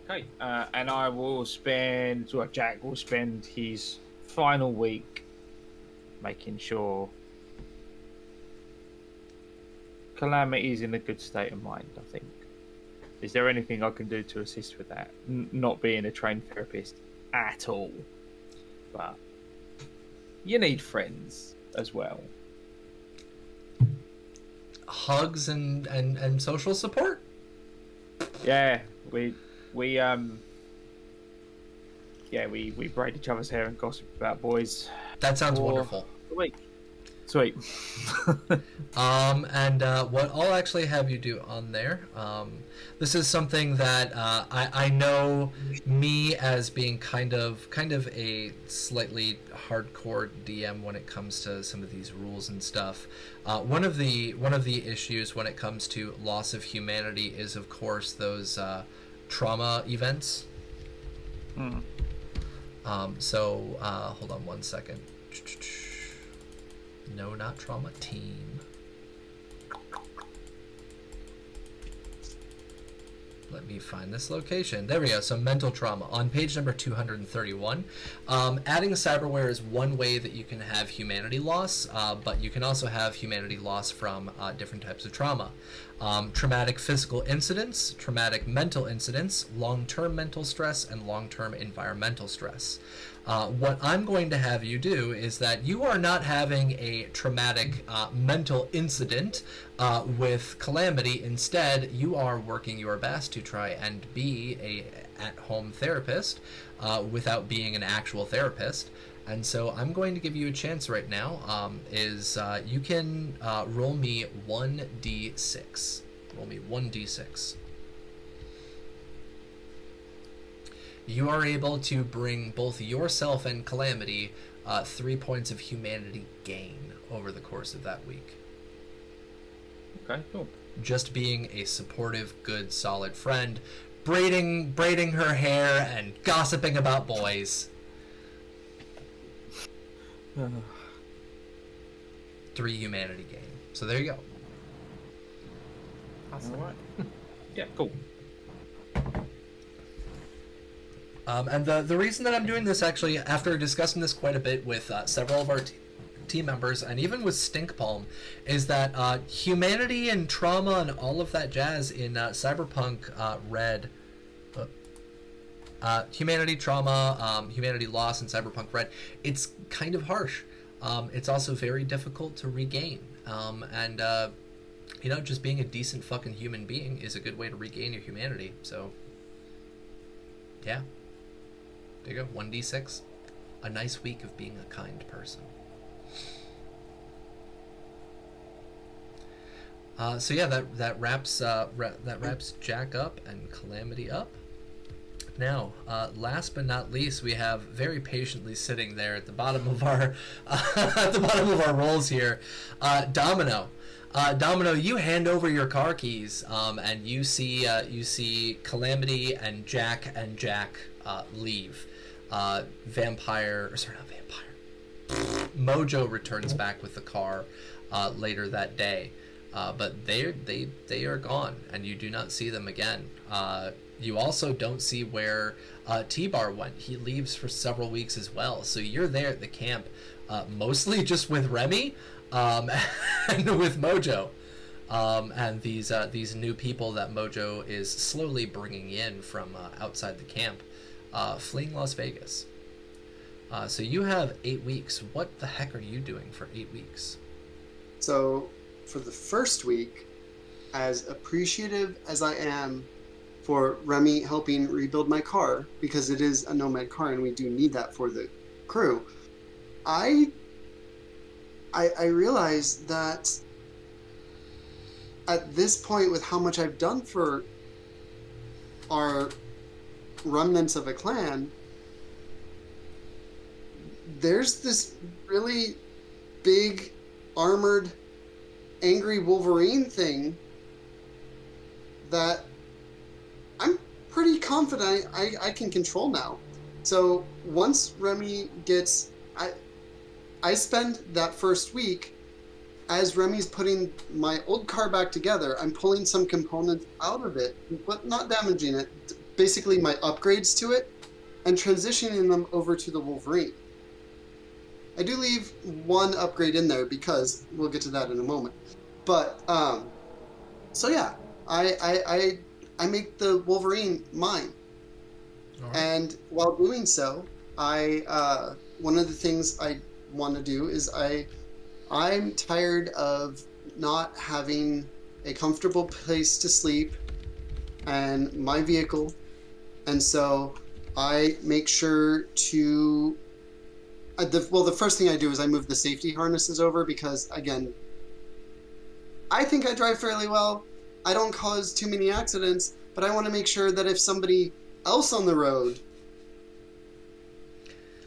Okay, and I will spend, well, Jack will spend his final week making sure Calamity is in a good state of mind, I think. Is there anything I can do to assist with that? Not being a trained therapist at all. But you need friends as well. Hugs and social support? Yeah, we braid each other's hair and gossip about boys. That sounds wonderful. Sweet. And what I'll actually have you do on there, this is something that I know me as being kind of a slightly hardcore DM when it comes to some of these rules and stuff. One of the issues when it comes to loss of humanity is, of course, those trauma events. So hold on one second. No, not trauma team. Let me find this location. There we go. So mental trauma on page number 231. Adding cyberware is one way that you can have humanity loss, but you can also have humanity loss from different types of trauma. Traumatic physical incidents, traumatic mental incidents, long-term mental stress, and long-term environmental stress. What I'm going to have you do is that you are not having a traumatic mental incident with Calamity. Instead, you are working your best to try and be a at-home therapist without being an actual therapist. And so I'm going to give you a chance right now. You can roll me 1d6. Roll me 1d6. You are able to bring both yourself and Calamity 3 points of humanity gain over the course of that week. Okay, cool. Just being a supportive, good, solid friend, braiding her hair and gossiping about boys. 3 humanity gain. So there you go. Awesome. All right. Yeah, cool. And the reason that I'm doing this, actually, after discussing this quite a bit with several of our team members, and even with Stinkpalm, is that humanity and trauma and all of that jazz in Cyberpunk Red, humanity, trauma, humanity loss in Cyberpunk Red, it's kind of harsh. It's also very difficult to regain. Just being a decent fucking human being is a good way to regain your humanity. So, yeah. There you go, 1d6. A nice week of being a kind person. So yeah, that wraps Jack up and Calamity up. Now, last but not least, we have very patiently sitting there at the bottom of our rolls here, Domino. Domino, you hand over your car keys, and you see Calamity and Jack leave. Mojo returns back with the car later that day, but they are gone, and you do not see them again. You also don't see where T-Bar went. He leaves for several weeks as well, so you're there at the camp, mostly just with Remy and with Mojo, and these new people that Mojo is slowly bringing in from outside the camp. Fleeing Las Vegas. So you have 8 weeks. What the heck are you doing for 8 weeks? So for the first week, as appreciative as I am for Remy helping rebuild my car, because it is a Nomad car and we do need that for the crew, I I realize that at this point, with how much I've done for our remnants of a clan, there's this really big, armored, angry Wolverine thing that I'm pretty confident I can control now. So once Remy gets... I spend that first week, as Remy's putting my old car back together, I'm pulling some components out of it, but not damaging it, basically my upgrades to it, and transitioning them over to the Wolverine. I do leave one upgrade in there because we'll get to that in a moment. But, so yeah, I make the Wolverine mine. Right. And while doing so, one of the things I want to do is I'm tired of not having a comfortable place to sleep and my vehicle, and so I make sure to the first thing I do is I move the safety harnesses over because, again, I think I drive fairly well. I don't cause too many accidents, but I want to make sure that if somebody else on the road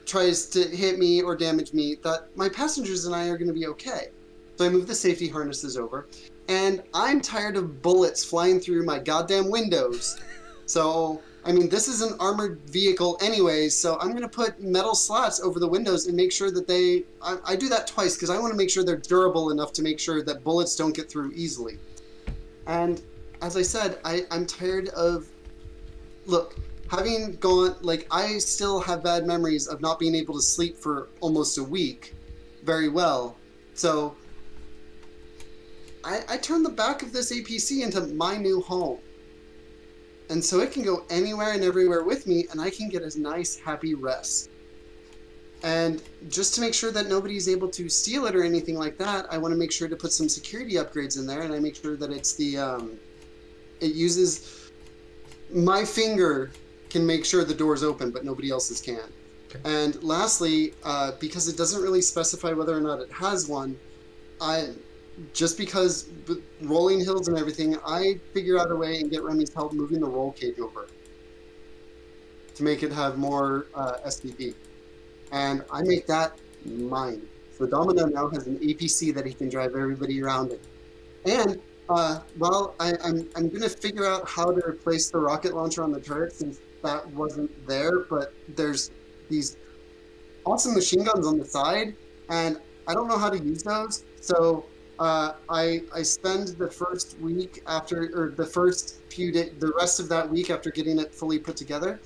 tries to hit me or damage me, that my passengers and I are going to be okay. So I move the safety harnesses over, and I'm tired of bullets flying through my goddamn windows. So, I mean, this is an armored vehicle anyways, so I'm going to put metal slats over the windows and make sure that I do that twice because I want to make sure they're durable enough to make sure that bullets don't get through easily. And as I said, I'm tired of... Look, having gone... I still have bad memories of not being able to sleep for almost a week very well. So I turned the back of this APC into my new home. And so it can go anywhere and everywhere with me, and I can get a nice, happy rest. And just to make sure that nobody's able to steal it or anything like that, I want to make sure to put some security upgrades in there, and I make sure that it's it uses... My finger can make sure the door's open, but nobody else's can. Okay. And lastly, because it doesn't really specify whether or not it has one, just because with rolling hills and everything, I figure out a way and get Remy's help moving the roll cage over to make it have more SPP. And I make that mine. So Domino now has an APC that he can drive everybody around in. And well, I'm going to figure out how to replace the rocket launcher on the turret since that wasn't there, but there's these awesome machine guns on the side, and I don't know how to use those, so I spend the first week after, or the first few days, the rest of that week after getting it fully put together,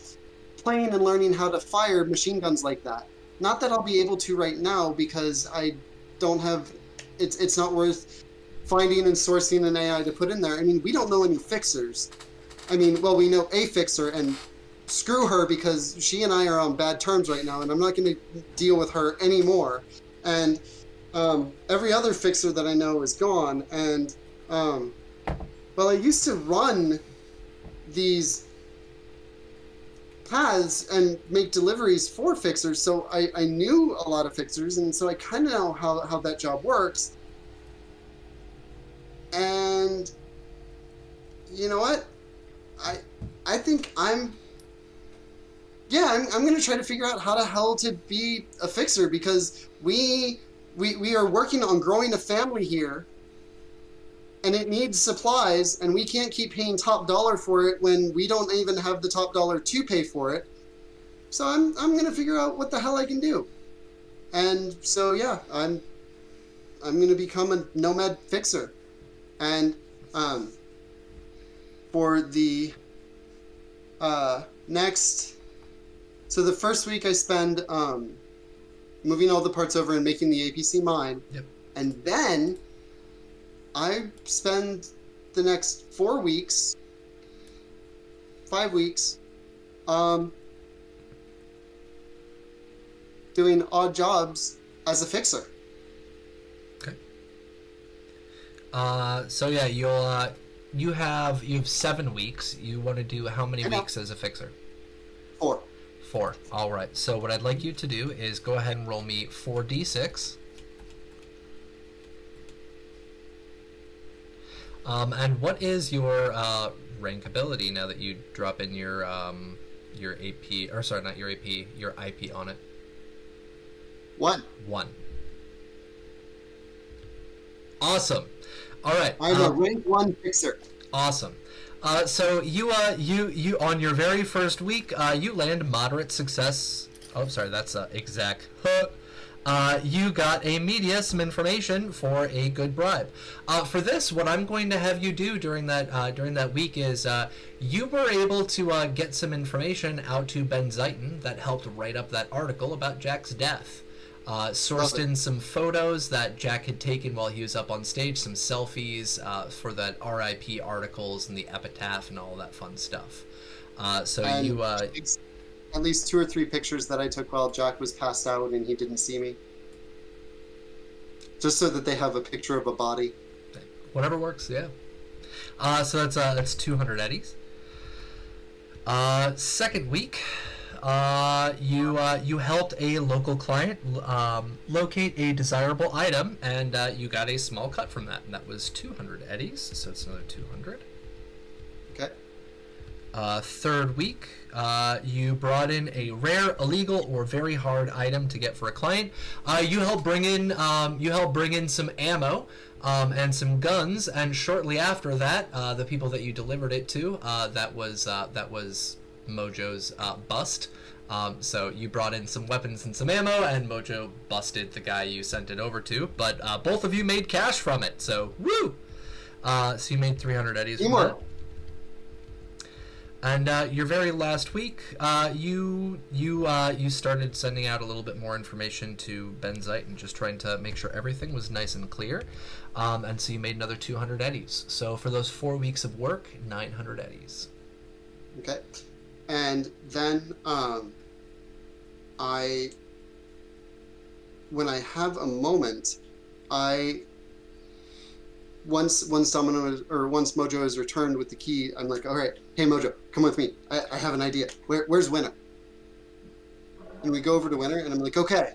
playing and learning how to fire machine guns like that. Not that I'll be able to right now because I don't have, it's not worth finding and sourcing an AI to put in there. I mean, we don't know any fixers. I mean, well, we know a fixer, and screw her because she and I are on bad terms right now, and I'm not going to deal with her anymore. And every other fixer that I know is gone. And well, I used to run these paths and make deliveries for fixers, so I knew a lot of fixers, and so I kind of know how that job works. And you know what? I think I'm going to try to figure out how the hell to be a fixer, because we are working on growing a family here, and it needs supplies, and we can't keep paying top dollar for it when we don't even have the top dollar to pay for it. So I'm going to figure out what the hell I can do. And so yeah, I'm going to become a Nomad fixer. And for the next, so the first week I spend moving all the parts over and making the APC mine. Yep. And then I spend the next 5 weeks, doing odd jobs as a fixer. Okay. So yeah, you have 7 weeks. You want to do how many weeks as a fixer? 4. 4. All right. So what I'd like you to do is go ahead and roll me 4d6. And what is your rank ability now that you drop in your AP, or sorry, not your AP, your IP on it? 1. 1. Awesome. All right. I'm a rank 1 fixer. Awesome. So you on your very first week, you land moderate success. Oh, sorry, that's exact. You got a media, some information for a good bribe. For this, what I'm going to have you do during that week is you were able to get some information out to Ben Zeiton that helped write up that article about Jack's death. Sourced in some photos that Jack had taken while he was up on stage, some selfies for that RIP articles and the epitaph and all that fun stuff. So And you at least 2 or 3 pictures that I took while Jack was passed out and he didn't see me. Just so that they have a picture of a body. whatever works, yeah. So that's 200 eddies. Second week, you helped a local client locate a desirable item, and you got a small cut from that, and that was 200 eddies. So it's another 200. Okay. Third week, you brought in a rare, illegal, or very hard item to get for a client. You helped bring in some ammo and some guns, and shortly after that, the people that you delivered it to, that was Mojo's bust. So you brought in some weapons and some ammo, and Mojo busted the guy you sent it over to. But both of you made cash from it, so woo! So you made 300 eddies from that. And your very last week, you started sending out a little bit more information to Ben Zeiton, just trying to make sure everything was nice and clear. And so you made another 200 eddies. So for those 4 weeks of work, 900 eddies. Okay. And then when I have a moment, once Mojo is returned with the key, I'm like, all right, hey Mojo, come with me. I have an idea. Where's Winner? And we go over to Winner, and I'm like, okay,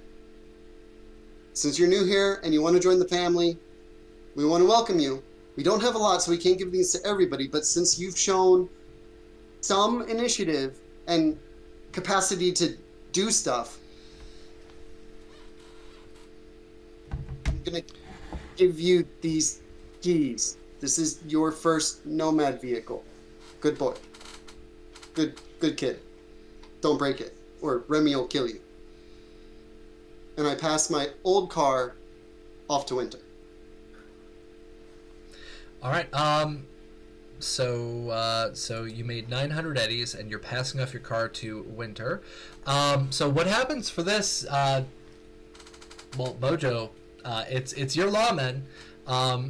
since you're new here and you want to join the family, we want to welcome you. We don't have a lot, so we can't give these to everybody, but since you've shown some initiative and capacity to do stuff, I'm gonna give you these keys. This is your first Nomad vehicle. Good boy. Good kid. Don't break it, or Remy will kill you. And I pass my old car off to Winter. All right. So you made 900 eddies, and you're passing off your car to Winter. So what happens for this? Well, Mojo, it's your lawmen.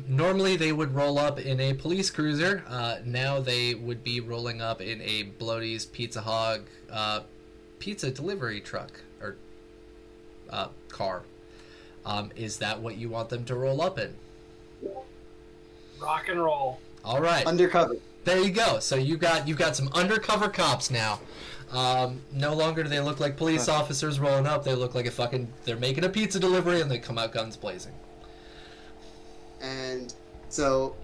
Normally they would roll up in a police cruiser. Now they would be rolling up in a Bloaty's Pizza Hog pizza delivery truck or car. Is that what you want them to roll up in? Rock and roll. All right. Undercover. There you go. So you've got some undercover cops now. No longer do they look like police officers rolling up. They look like they're making a pizza delivery, and they come out guns blazing. And so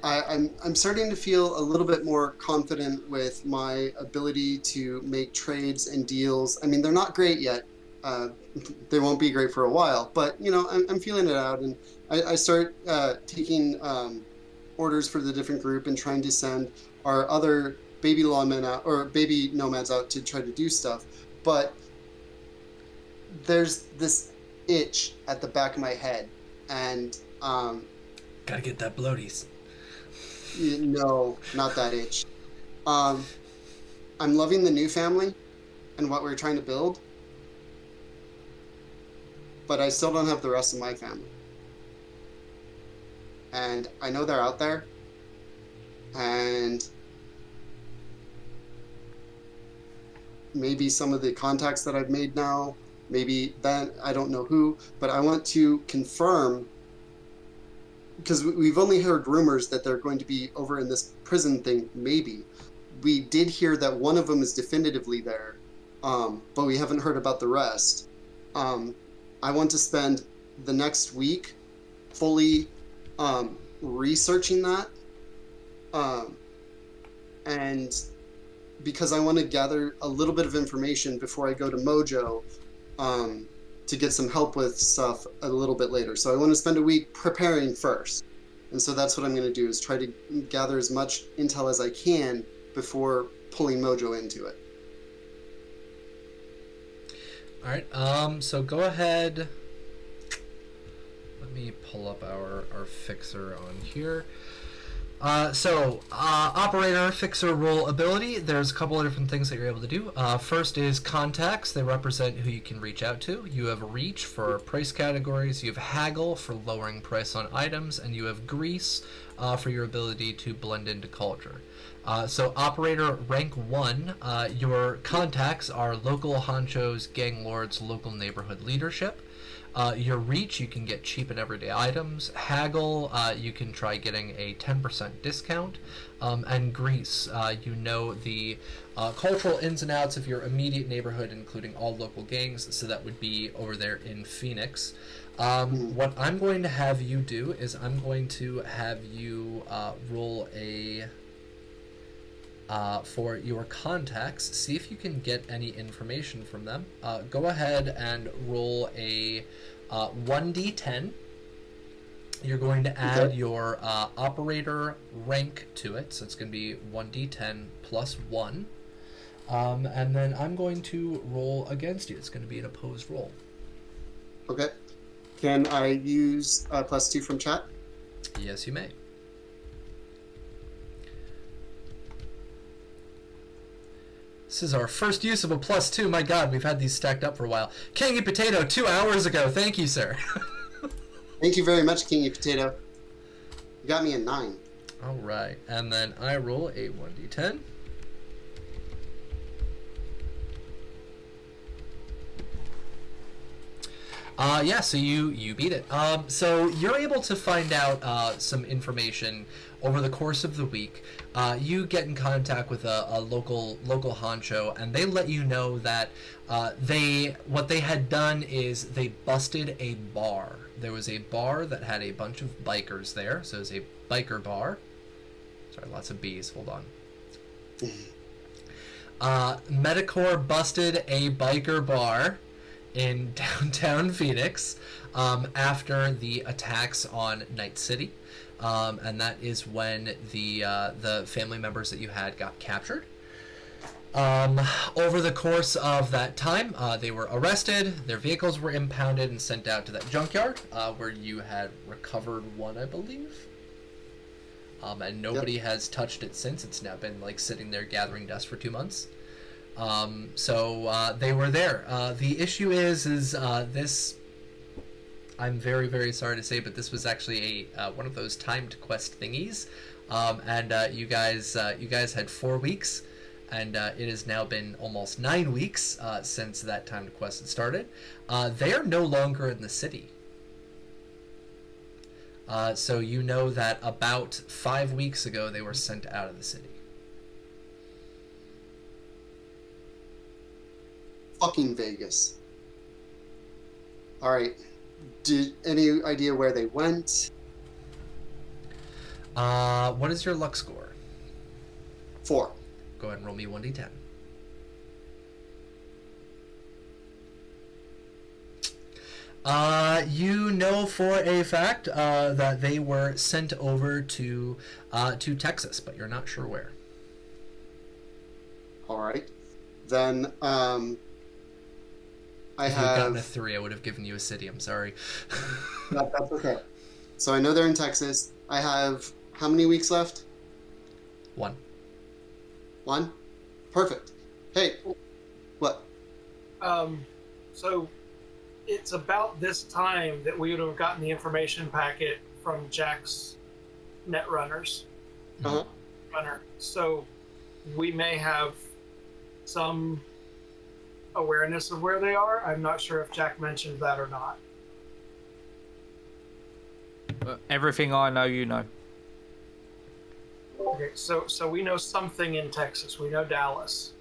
I'm starting to feel a little bit more confident with my ability to make trades and deals. I mean, they're not great yet. They won't be great for a while, but I'm feeling it out, and I start taking orders for the different group and trying to send our other baby lawmen out, or baby nomads out, to try to do stuff. But there's this itch at the back of my head, and gotta get that Bloaties. No, not that itch. I'm loving the new family and what we're trying to build, but I still don't have the rest of my family. And I know they're out there, and maybe some of the contacts that I've made now, maybe Ben, I don't know who, but I want to confirm, because we've only heard rumors that they're going to be over in this prison thing, maybe. We did hear that one of them is definitively there, but we haven't heard about the rest. I want to spend the next week fully researching that And because I want to gather a little bit of information before I go to Mojo, to get some help with stuff a little bit later. So I want to spend a week preparing first. And so that's what I'm going to do, is try to gather as much intel as I can before pulling Mojo into it. All right. So go ahead. Let me pull up our fixer on here. Operator, fixer, role, ability. There's a couple of different things that you're able to do. First is contacts. They represent who you can reach out to. You have reach for price categories. You have haggle for lowering price on items, and you have grease for your ability to blend into culture. Operator, rank 1. Your contacts are local honchos, gang lords, local neighborhood leadership. Your reach, you can get cheap and everyday items. Haggle, you can try getting a 10% discount. And grease, you know the cultural ins and outs of your immediate neighborhood, including all local gangs, so that would be over there in Phoenix. What I'm going to have you do is I'm going to have you roll a... for your contacts, see if you can get any information from them. Go ahead and roll a 1d10. You're going to add your operator rank to it, so it's going to be 1d10 plus 1. And then I'm going to roll against you. It's going to be an opposed roll. Okay. Can I use +2 from chat? Yes, you may. This is our first use of a +2. My God, we've had these stacked up for a while. Kingy Potato, 2 hours ago. Thank you, sir. Thank you very much, Kingy Potato. You got me a 9. All right, and then I roll a 1d10. So you beat it. So you're able to find out some information over the course of the week. You get in contact with a local honcho, and they let you know that what they had done is they busted a bar. There was a bar that had a bunch of bikers there, so it was a biker bar. Sorry, lots of B's. Hold on. Metacore busted a biker bar in downtown Phoenix after the attacks on Night City, and that is when the family members that you had got captured. Over the course of that time, they were arrested, their vehicles were impounded and sent out to that junkyard where you had recovered one, I believe. And nobody has touched it since. It's now been sitting there gathering dust for 2 months. They were there. The issue is this. I'm very, very sorry to say, but this was actually one of those timed quest thingies, and you guys had 4 weeks, and it has now been almost 9 weeks since that timed quest had started. They are no longer in the city. So you know that about 5 weeks ago they were sent out of the city. Fucking Vegas. Alright. Any idea where they went? What is your luck score? 4. Go ahead and roll me 1d10. You know for a fact that they were sent over to Texas, but you're not sure where. Alright. Then, If you'd gotten a 3, I would have given you a city. I'm sorry. That's okay. So I know they're in Texas. I have how many weeks left? 1. 1? Perfect. Hey, what? So it's about this time that we would have gotten the information packet from Jack's Netrunners. Uh-huh. Runner. So we may have some awareness of where they are. I'm not sure if Jack mentioned that or not. Everything I know, you know. Okay, so we know something in Texas. We know Dallas.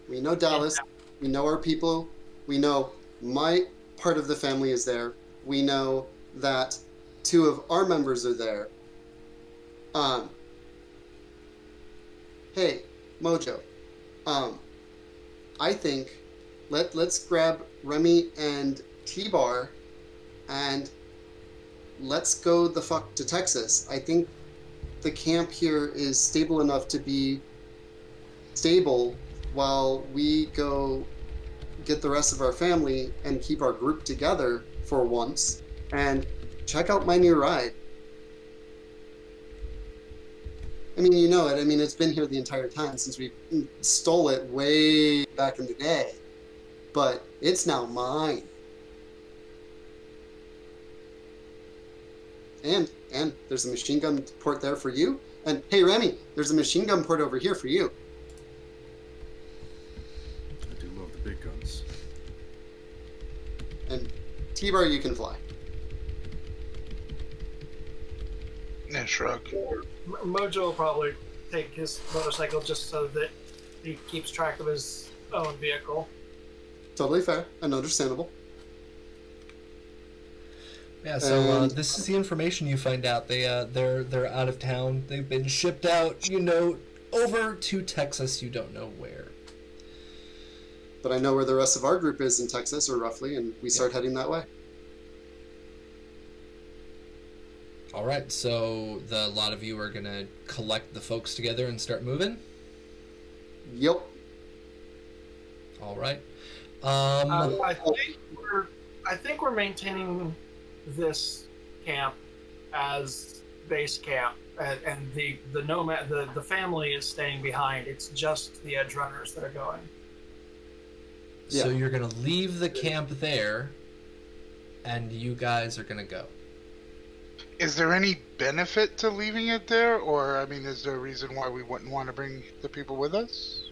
We know Dallas. We know our people. We know my part of the family is there. We know that 2 of our members are there. Hey, Mojo. I think let's grab Remy and T-Bar and let's go the fuck to Texas. I think the camp here is stable enough to be stable while we go get the rest of our family and keep our group together for once and check out my new ride. I mean, you know it. I mean, it's been here the entire time since we stole it way back in the day. But it's now mine. And there's a machine gun port there for you. And hey, Remy, there's a machine gun port over here for you. I do love the big guns. And T-Bar, you can fly. Yeah, shrug. Mojo will probably take his motorcycle just so that he keeps track of his own vehicle. Totally fair and understandable. Yeah, so this is the information you find out. They're out of town. They've been shipped out, over to Texas. You don't know where. But I know where the rest of our group is in Texas, or roughly, and we start heading that way. All right, so a lot of you are gonna collect the folks together and start moving. Yep. All right. I think we're maintaining this camp as base camp, and the Nomad, the family is staying behind. It's just the edge runners that are going. So you're gonna leave the camp there, and you guys are gonna go. Is there any benefit to leaving it there, or I mean, is there a reason why we wouldn't want to bring the people with us?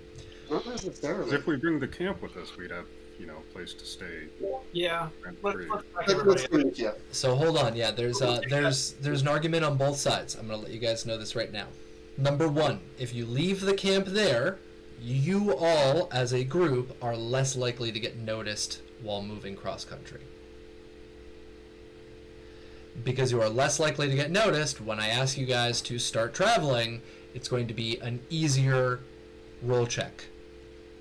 Not necessarily. 'Cause if we bring the camp with us, we'd have, a place to stay. Yeah. Rent-free. Let's bring it, yeah. So hold on, there's an argument on both sides. I'm gonna let you guys know this right now. Number one, if you leave the camp there, you all as a group are less likely to get noticed while moving cross country. Because you are less likely to get noticed, when I ask you guys to start traveling, it's going to be an easier roll check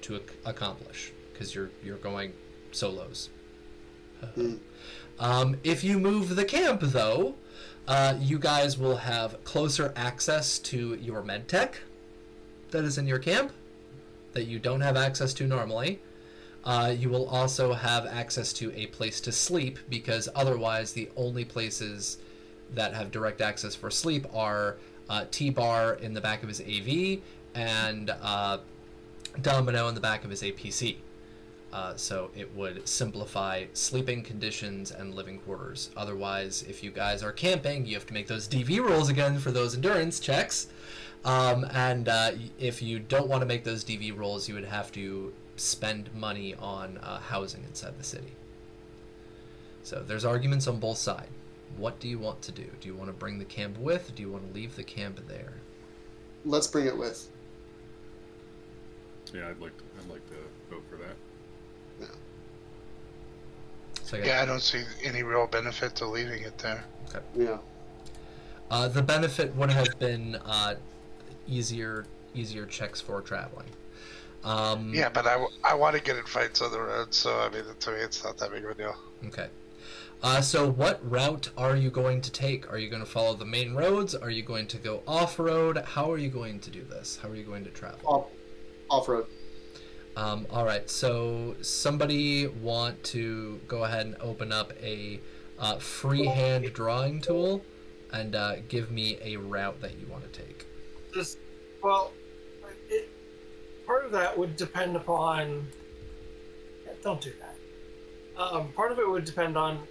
to accomplish because you're going solos. If you move the camp, though, you guys will have closer access to your med tech that is in your camp that you don't have access to normally. You will also have access to a place to sleep because otherwise the only places that have direct access for sleep are T-Bar in the back of his AV and Domino in the back of his APC. So it would simplify sleeping conditions and living quarters. Otherwise, if you guys are camping, you have to make those DV rolls again for those endurance checks. And if you don't want to make those DV rolls, you would have to spend money on housing inside the city. So there's arguments on both sides. What do you want to do? Do you want to bring the camp with? Do you want to leave the camp there? Let's bring it with. Yeah, I'd like to vote for that. Yeah. So Yeah, I don't see any real benefit to leaving it there. Okay. Yeah. The benefit would have been easier checks for traveling. Yeah, but I want to get in fights on the road, so I mean, to me, it's not that big of a deal. Okay. So what route are you going to take? Are you going to follow the main roads? Are you going to go off-road? How are you going to do this? How are you going to travel? Off-road. All right, so somebody want to go ahead and open up a freehand drawing tool and give me a route that you want to take. Part of that would depend upon. Don't do that. Part of it would depend on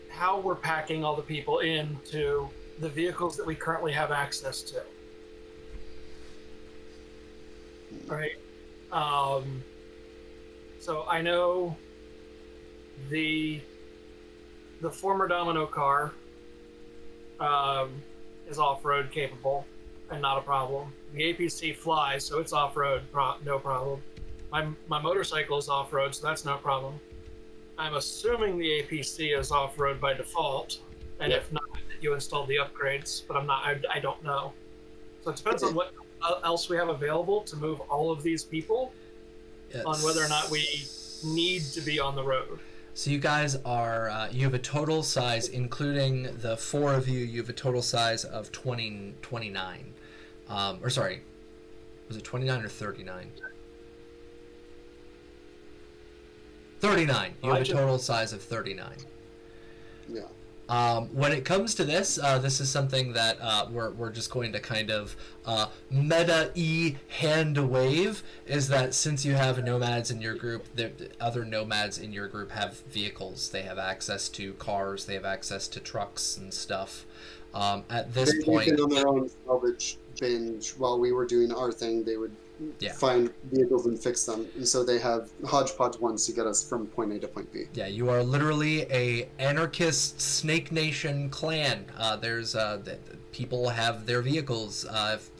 how we're packing all the people into the vehicles that we currently have access to. Right. So I know the former Domino car is off-road capable and not a problem. The APC flies, so it's off-road, no problem. My motorcycle is off-road, so that's no problem. I'm assuming the APC is off-road by default, and if not, you installed the upgrades, but I don't know. So it depends on else we have available to move all of these people on whether or not we need to be on the road. So you guys are, you have a total size, including the 4 of you, you have a total size of 29. Or sorry, was it 29 or 39? 39. You have a total size of 39. Yeah. When it comes to this, this is something that we're just going to kind of meta-y hand wave, is that since you have nomads in your group, the other nomads in your group have vehicles. They have access to cars, they have access to trucks and stuff. At this point... They've been on their own salvage binge. While we were doing our thing, they would find vehicles and fix them. And so they have hodgepodge ones to get us from point A to point B. Yeah, you are literally a anarchist Snake Nation clan. There's people have their vehicles.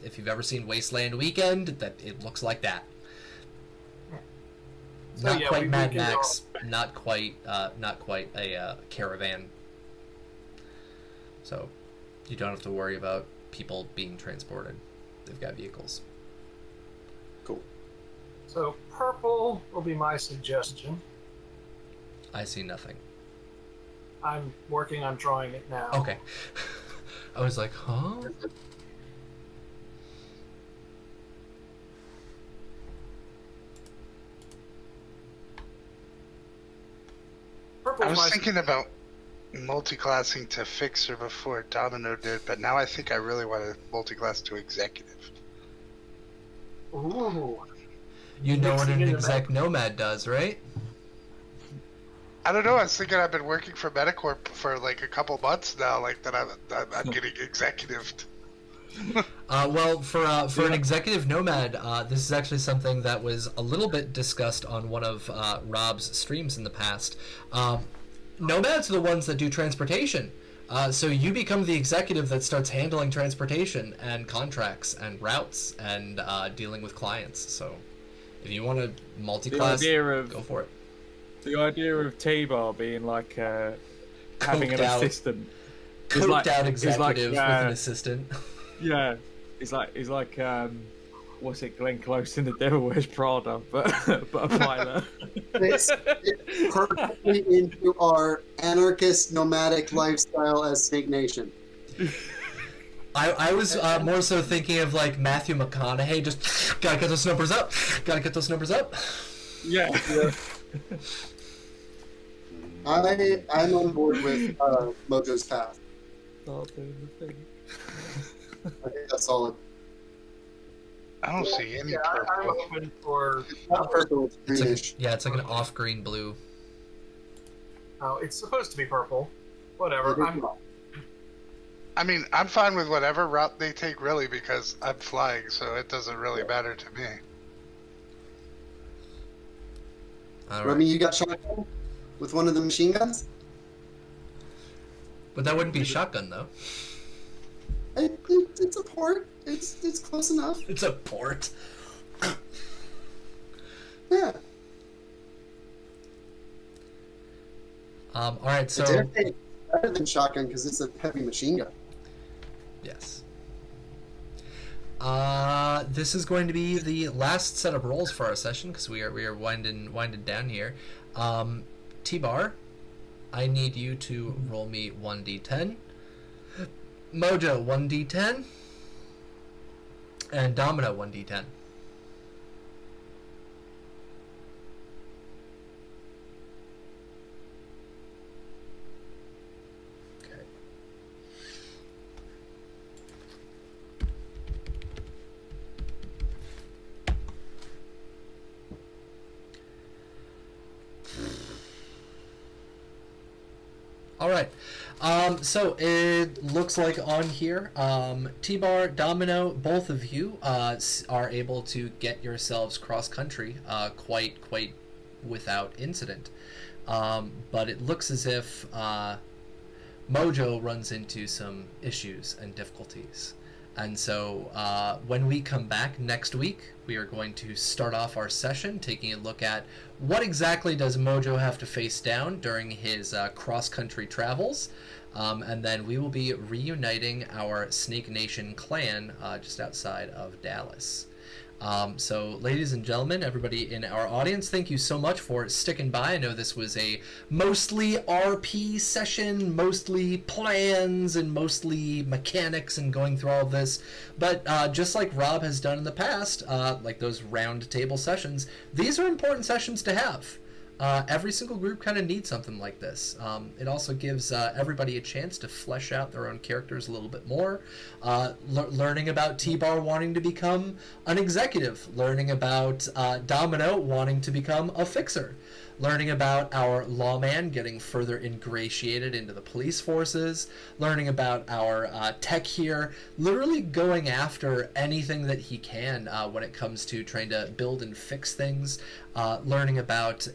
If you've ever seen Wasteland Weekend, that it looks like that. So, Not yeah, quite we Mad can Max. Not quite a caravan. So you don't have to worry about people being transported. They've got vehicles. Cool. So purple will be my suggestion. I see nothing. I'm working on drawing it now. Okay. I was like, huh? Purple I is was my thinking about multi-classing to fixer before Domino did, but now I think I really want to multi-class to executive. Ooh. You know what Mixing an in the exec nomad does, right? I don't know. I was thinking I've been working for Medicorp for like a couple months now. Like that, I'm getting executived. Well, for an executive nomad, this is actually something that was a little bit discussed on one of Rob's streams in the past. Nomads are the ones that do transportation. So you become the executive that starts handling transportation and contracts and routes and dealing with clients. So if you want to multi-class, go for it. The idea of T-Bar being like having an assistant. Coked out executive with an assistant. Yeah, he's like what's it, Glenn Close in The Devil Wears Prada, but a pilot. It's perfectly into our anarchist nomadic lifestyle as Snake Nation. I was more so thinking of like Matthew McConaughey, just gotta get those numbers up, gotta get those numbers up. Yeah. I'm on board with Mojo's path. Start doing the thing. I think that's solid. I don't see any I'm purple. open for. It's not purple, it's greenish. It's like an off-green blue. Oh, it's supposed to be purple. Whatever. I mean, I'm fine with whatever route they take, really, because I'm flying, so it doesn't really matter to me. All right. Remy, you got shotgun with one of the machine guns? But that wouldn't be shotgun though. It's a port. It's close enough. It's a port. Yeah. All right, so It's better than shotgun because it's a heavy machine gun. yes. This is going to be the last set of rolls for our session because we are winding down here. T-Bar, I need you to roll me 1d10. Mojo 1d10. And Domino 1d10. Okay. All right. So it looks like on here, T-Bar, Domino, both of you are able to get yourselves cross-country quite without incident. But it looks as if Mojo runs into some issues and difficulties. And so when we come back next week, we are going to start off our session taking a look at what exactly does Mojo have to face down during his cross-country travels. And then we will be reuniting our Snake Nation clan just outside of Dallas. So, ladies and gentlemen, everybody in our audience, thank you so much for sticking by. I know this was a mostly RP session, mostly plans, and mostly mechanics and going through all of this. But just like Rob has done in the past, like those round table sessions, these are important sessions to have. Every single group kind of needs something like this. It also gives everybody a chance to flesh out their own characters a little bit more. Learning about T-Bar wanting to become an executive. Learning about Domino wanting to become a fixer. Learning about our lawman getting further ingratiated into the police forces. Learning about our tech here, literally going after anything that he can when it comes to trying to build and fix things. Learning about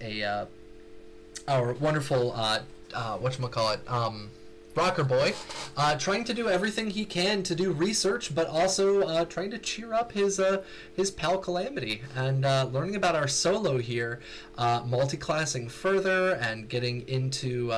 our wonderful Rocker Boy, trying to do everything he can to do research, but also trying to cheer up his pal Calamity, and learning about our solo here, multi-classing further and getting into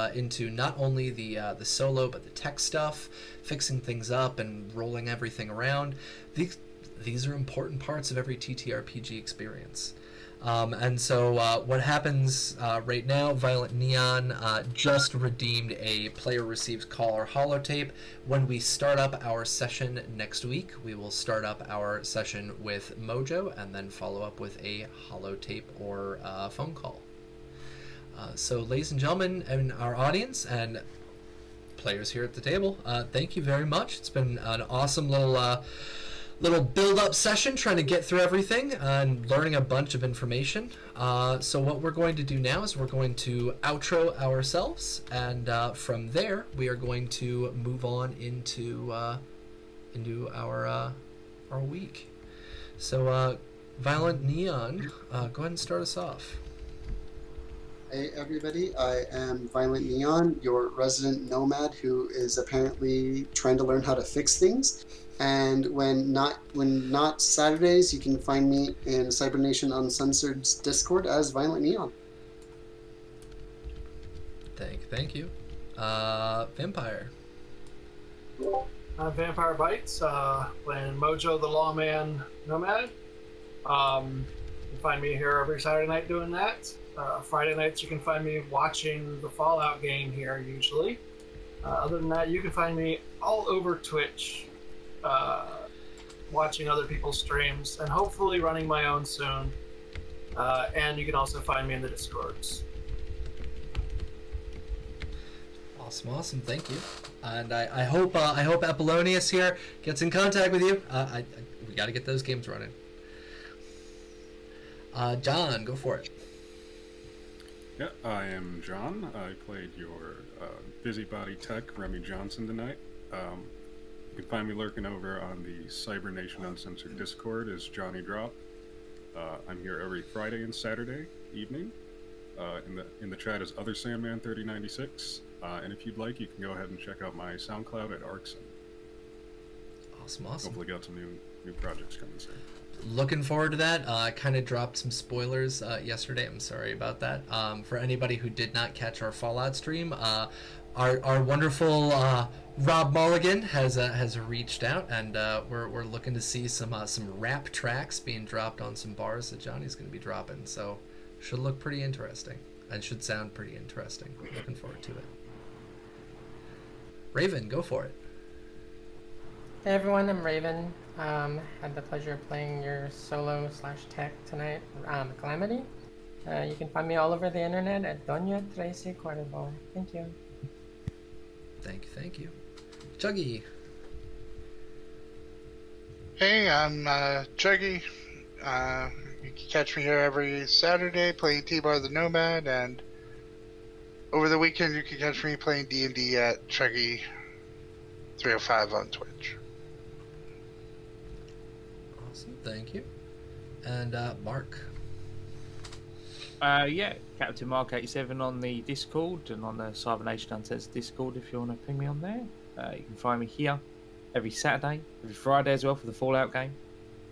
not only the solo but the tech stuff, fixing things up and rolling everything around. These are important parts of every TTRPG experience. And so what happens right now, Violent Neon just redeemed a player receives call or holotape. When we start up our session next week, we will start up our session with Mojo and then follow up with a holotape or phone call. So ladies and gentlemen in our audience and players here at the table, thank you very much. It's been an awesome little build-up session trying to get through everything and learning a bunch of information. So what we're going to do now is we're going to outro ourselves, and from there we are going to move on into our week. So Violent Neon, go ahead and start us off. Hey everybody, I am Violent Neon, your resident nomad who is apparently trying to learn how to fix things. And when not Saturdays, you can find me in Cybernation Uncensored's Discord as Violent Neon. Thank you. Vampire. Vampire Bites, playing Mojo the Lawman Nomad. You can find me here every Saturday night doing that. Friday nights you can find me watching the Fallout game here usually. Other than that, you can find me all over Twitch. Watching other people's streams and hopefully running my own soon, and you can also find me in the Discords. Awesome, thank you. And I hope Apollonius here gets in contact with you. We got to get those games running. John, go for it. Yeah, I am John. I played your busybody tech Remy Johnson tonight. You can find me lurking over on the Cybernation Uncensored Discord as Johnny Drop. I'm here every Friday and Saturday evening. In the chat is Other Sandman 3096. And if you'd like, you can go ahead and check out my SoundCloud at Arxon. Awesome. Hopefully got some new projects coming soon. Looking forward to that. I kind of dropped some spoilers yesterday. I'm sorry about that. For anybody who did not catch our Fallout stream, our wonderful Rob Mulligan has reached out, and we're looking to see some rap tracks being dropped on some bars that Johnny's going to be dropping. So should look pretty interesting and should sound pretty interesting. Looking forward to it. Raven, go for it. Hey everyone, I'm Raven. Had the pleasure of playing your solo / tech tonight, Calamity. You can find me all over the internet at Doña Tracy Cuervo. Thank you. Thank you. Chuggy. Hey, I'm Chuggy. You can catch me here every Saturday playing T-Bar the Nomad, and over the weekend you can catch me playing D&D at Chuggy305 on Twitch. Awesome, thank you. And Mark. Yeah, Captain Mark 87 on the Discord and on the Cybernation Uncensored Discord if you want to ping me on there. You can find me here every Saturday, every Friday as well for the Fallout game,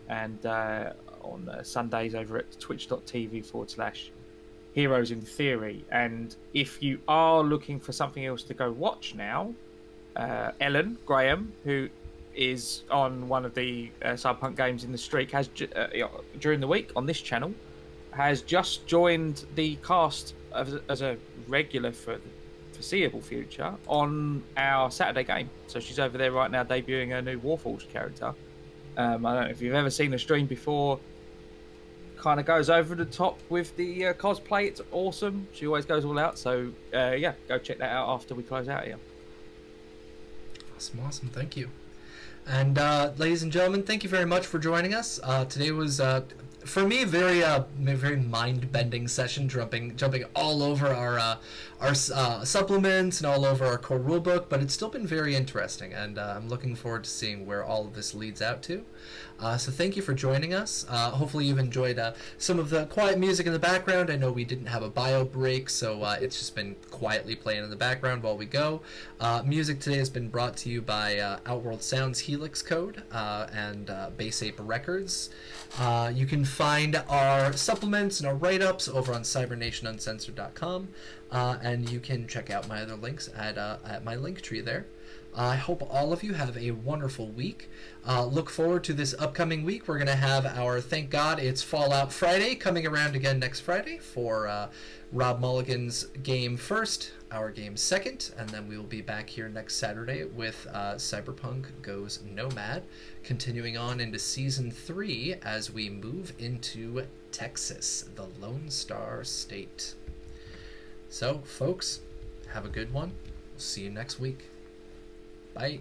and on Sundays over at twitch.tv/Heroes in Theory. And if you are looking for something else to go watch now, Ellen Graham, who is on one of the Cyberpunk games in the streak, has during the week on this channel has just joined the cast as a regular for the foreseeable future on our Saturday game. So she's over there right now debuting her new Warforged character. I don't know if you've ever seen her stream before. Kind of goes over the top with the cosplay. It's awesome. She always goes all out. So yeah, go check that out after we close out here. Awesome. Thank you. And ladies and gentlemen, thank you very much for joining us. Today was, for me, very mind-bending session, jumping all over our supplements and all over our core rulebook, but it's still been very interesting, and I'm looking forward to seeing where all of this leads out to. So thank you for joining us. Hopefully you've enjoyed some of the quiet music in the background. I know we didn't have a bio break, so it's just been quietly playing in the background while we go. Music today has been brought to you by Outworld Sounds Helix Code and Base Ape Records. You can find our supplements and our write-ups over on cybernationuncensored.com, and you can check out my other links at my link tree there. I hope all of you have a wonderful week. Look forward to this upcoming week. We're going to have our Thank God It's Fallout Friday coming around again next Friday for Rob Mulligan's game first, our game second, and then we will be back here next Saturday with Cyberpunk Goes Nomad, continuing on into Season 3 as we move into Texas, the Lone Star State. So, folks, have a good one. We'll see you next week. Bye.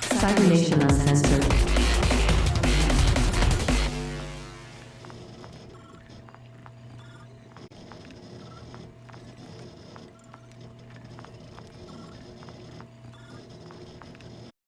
Cybernation Uncensored.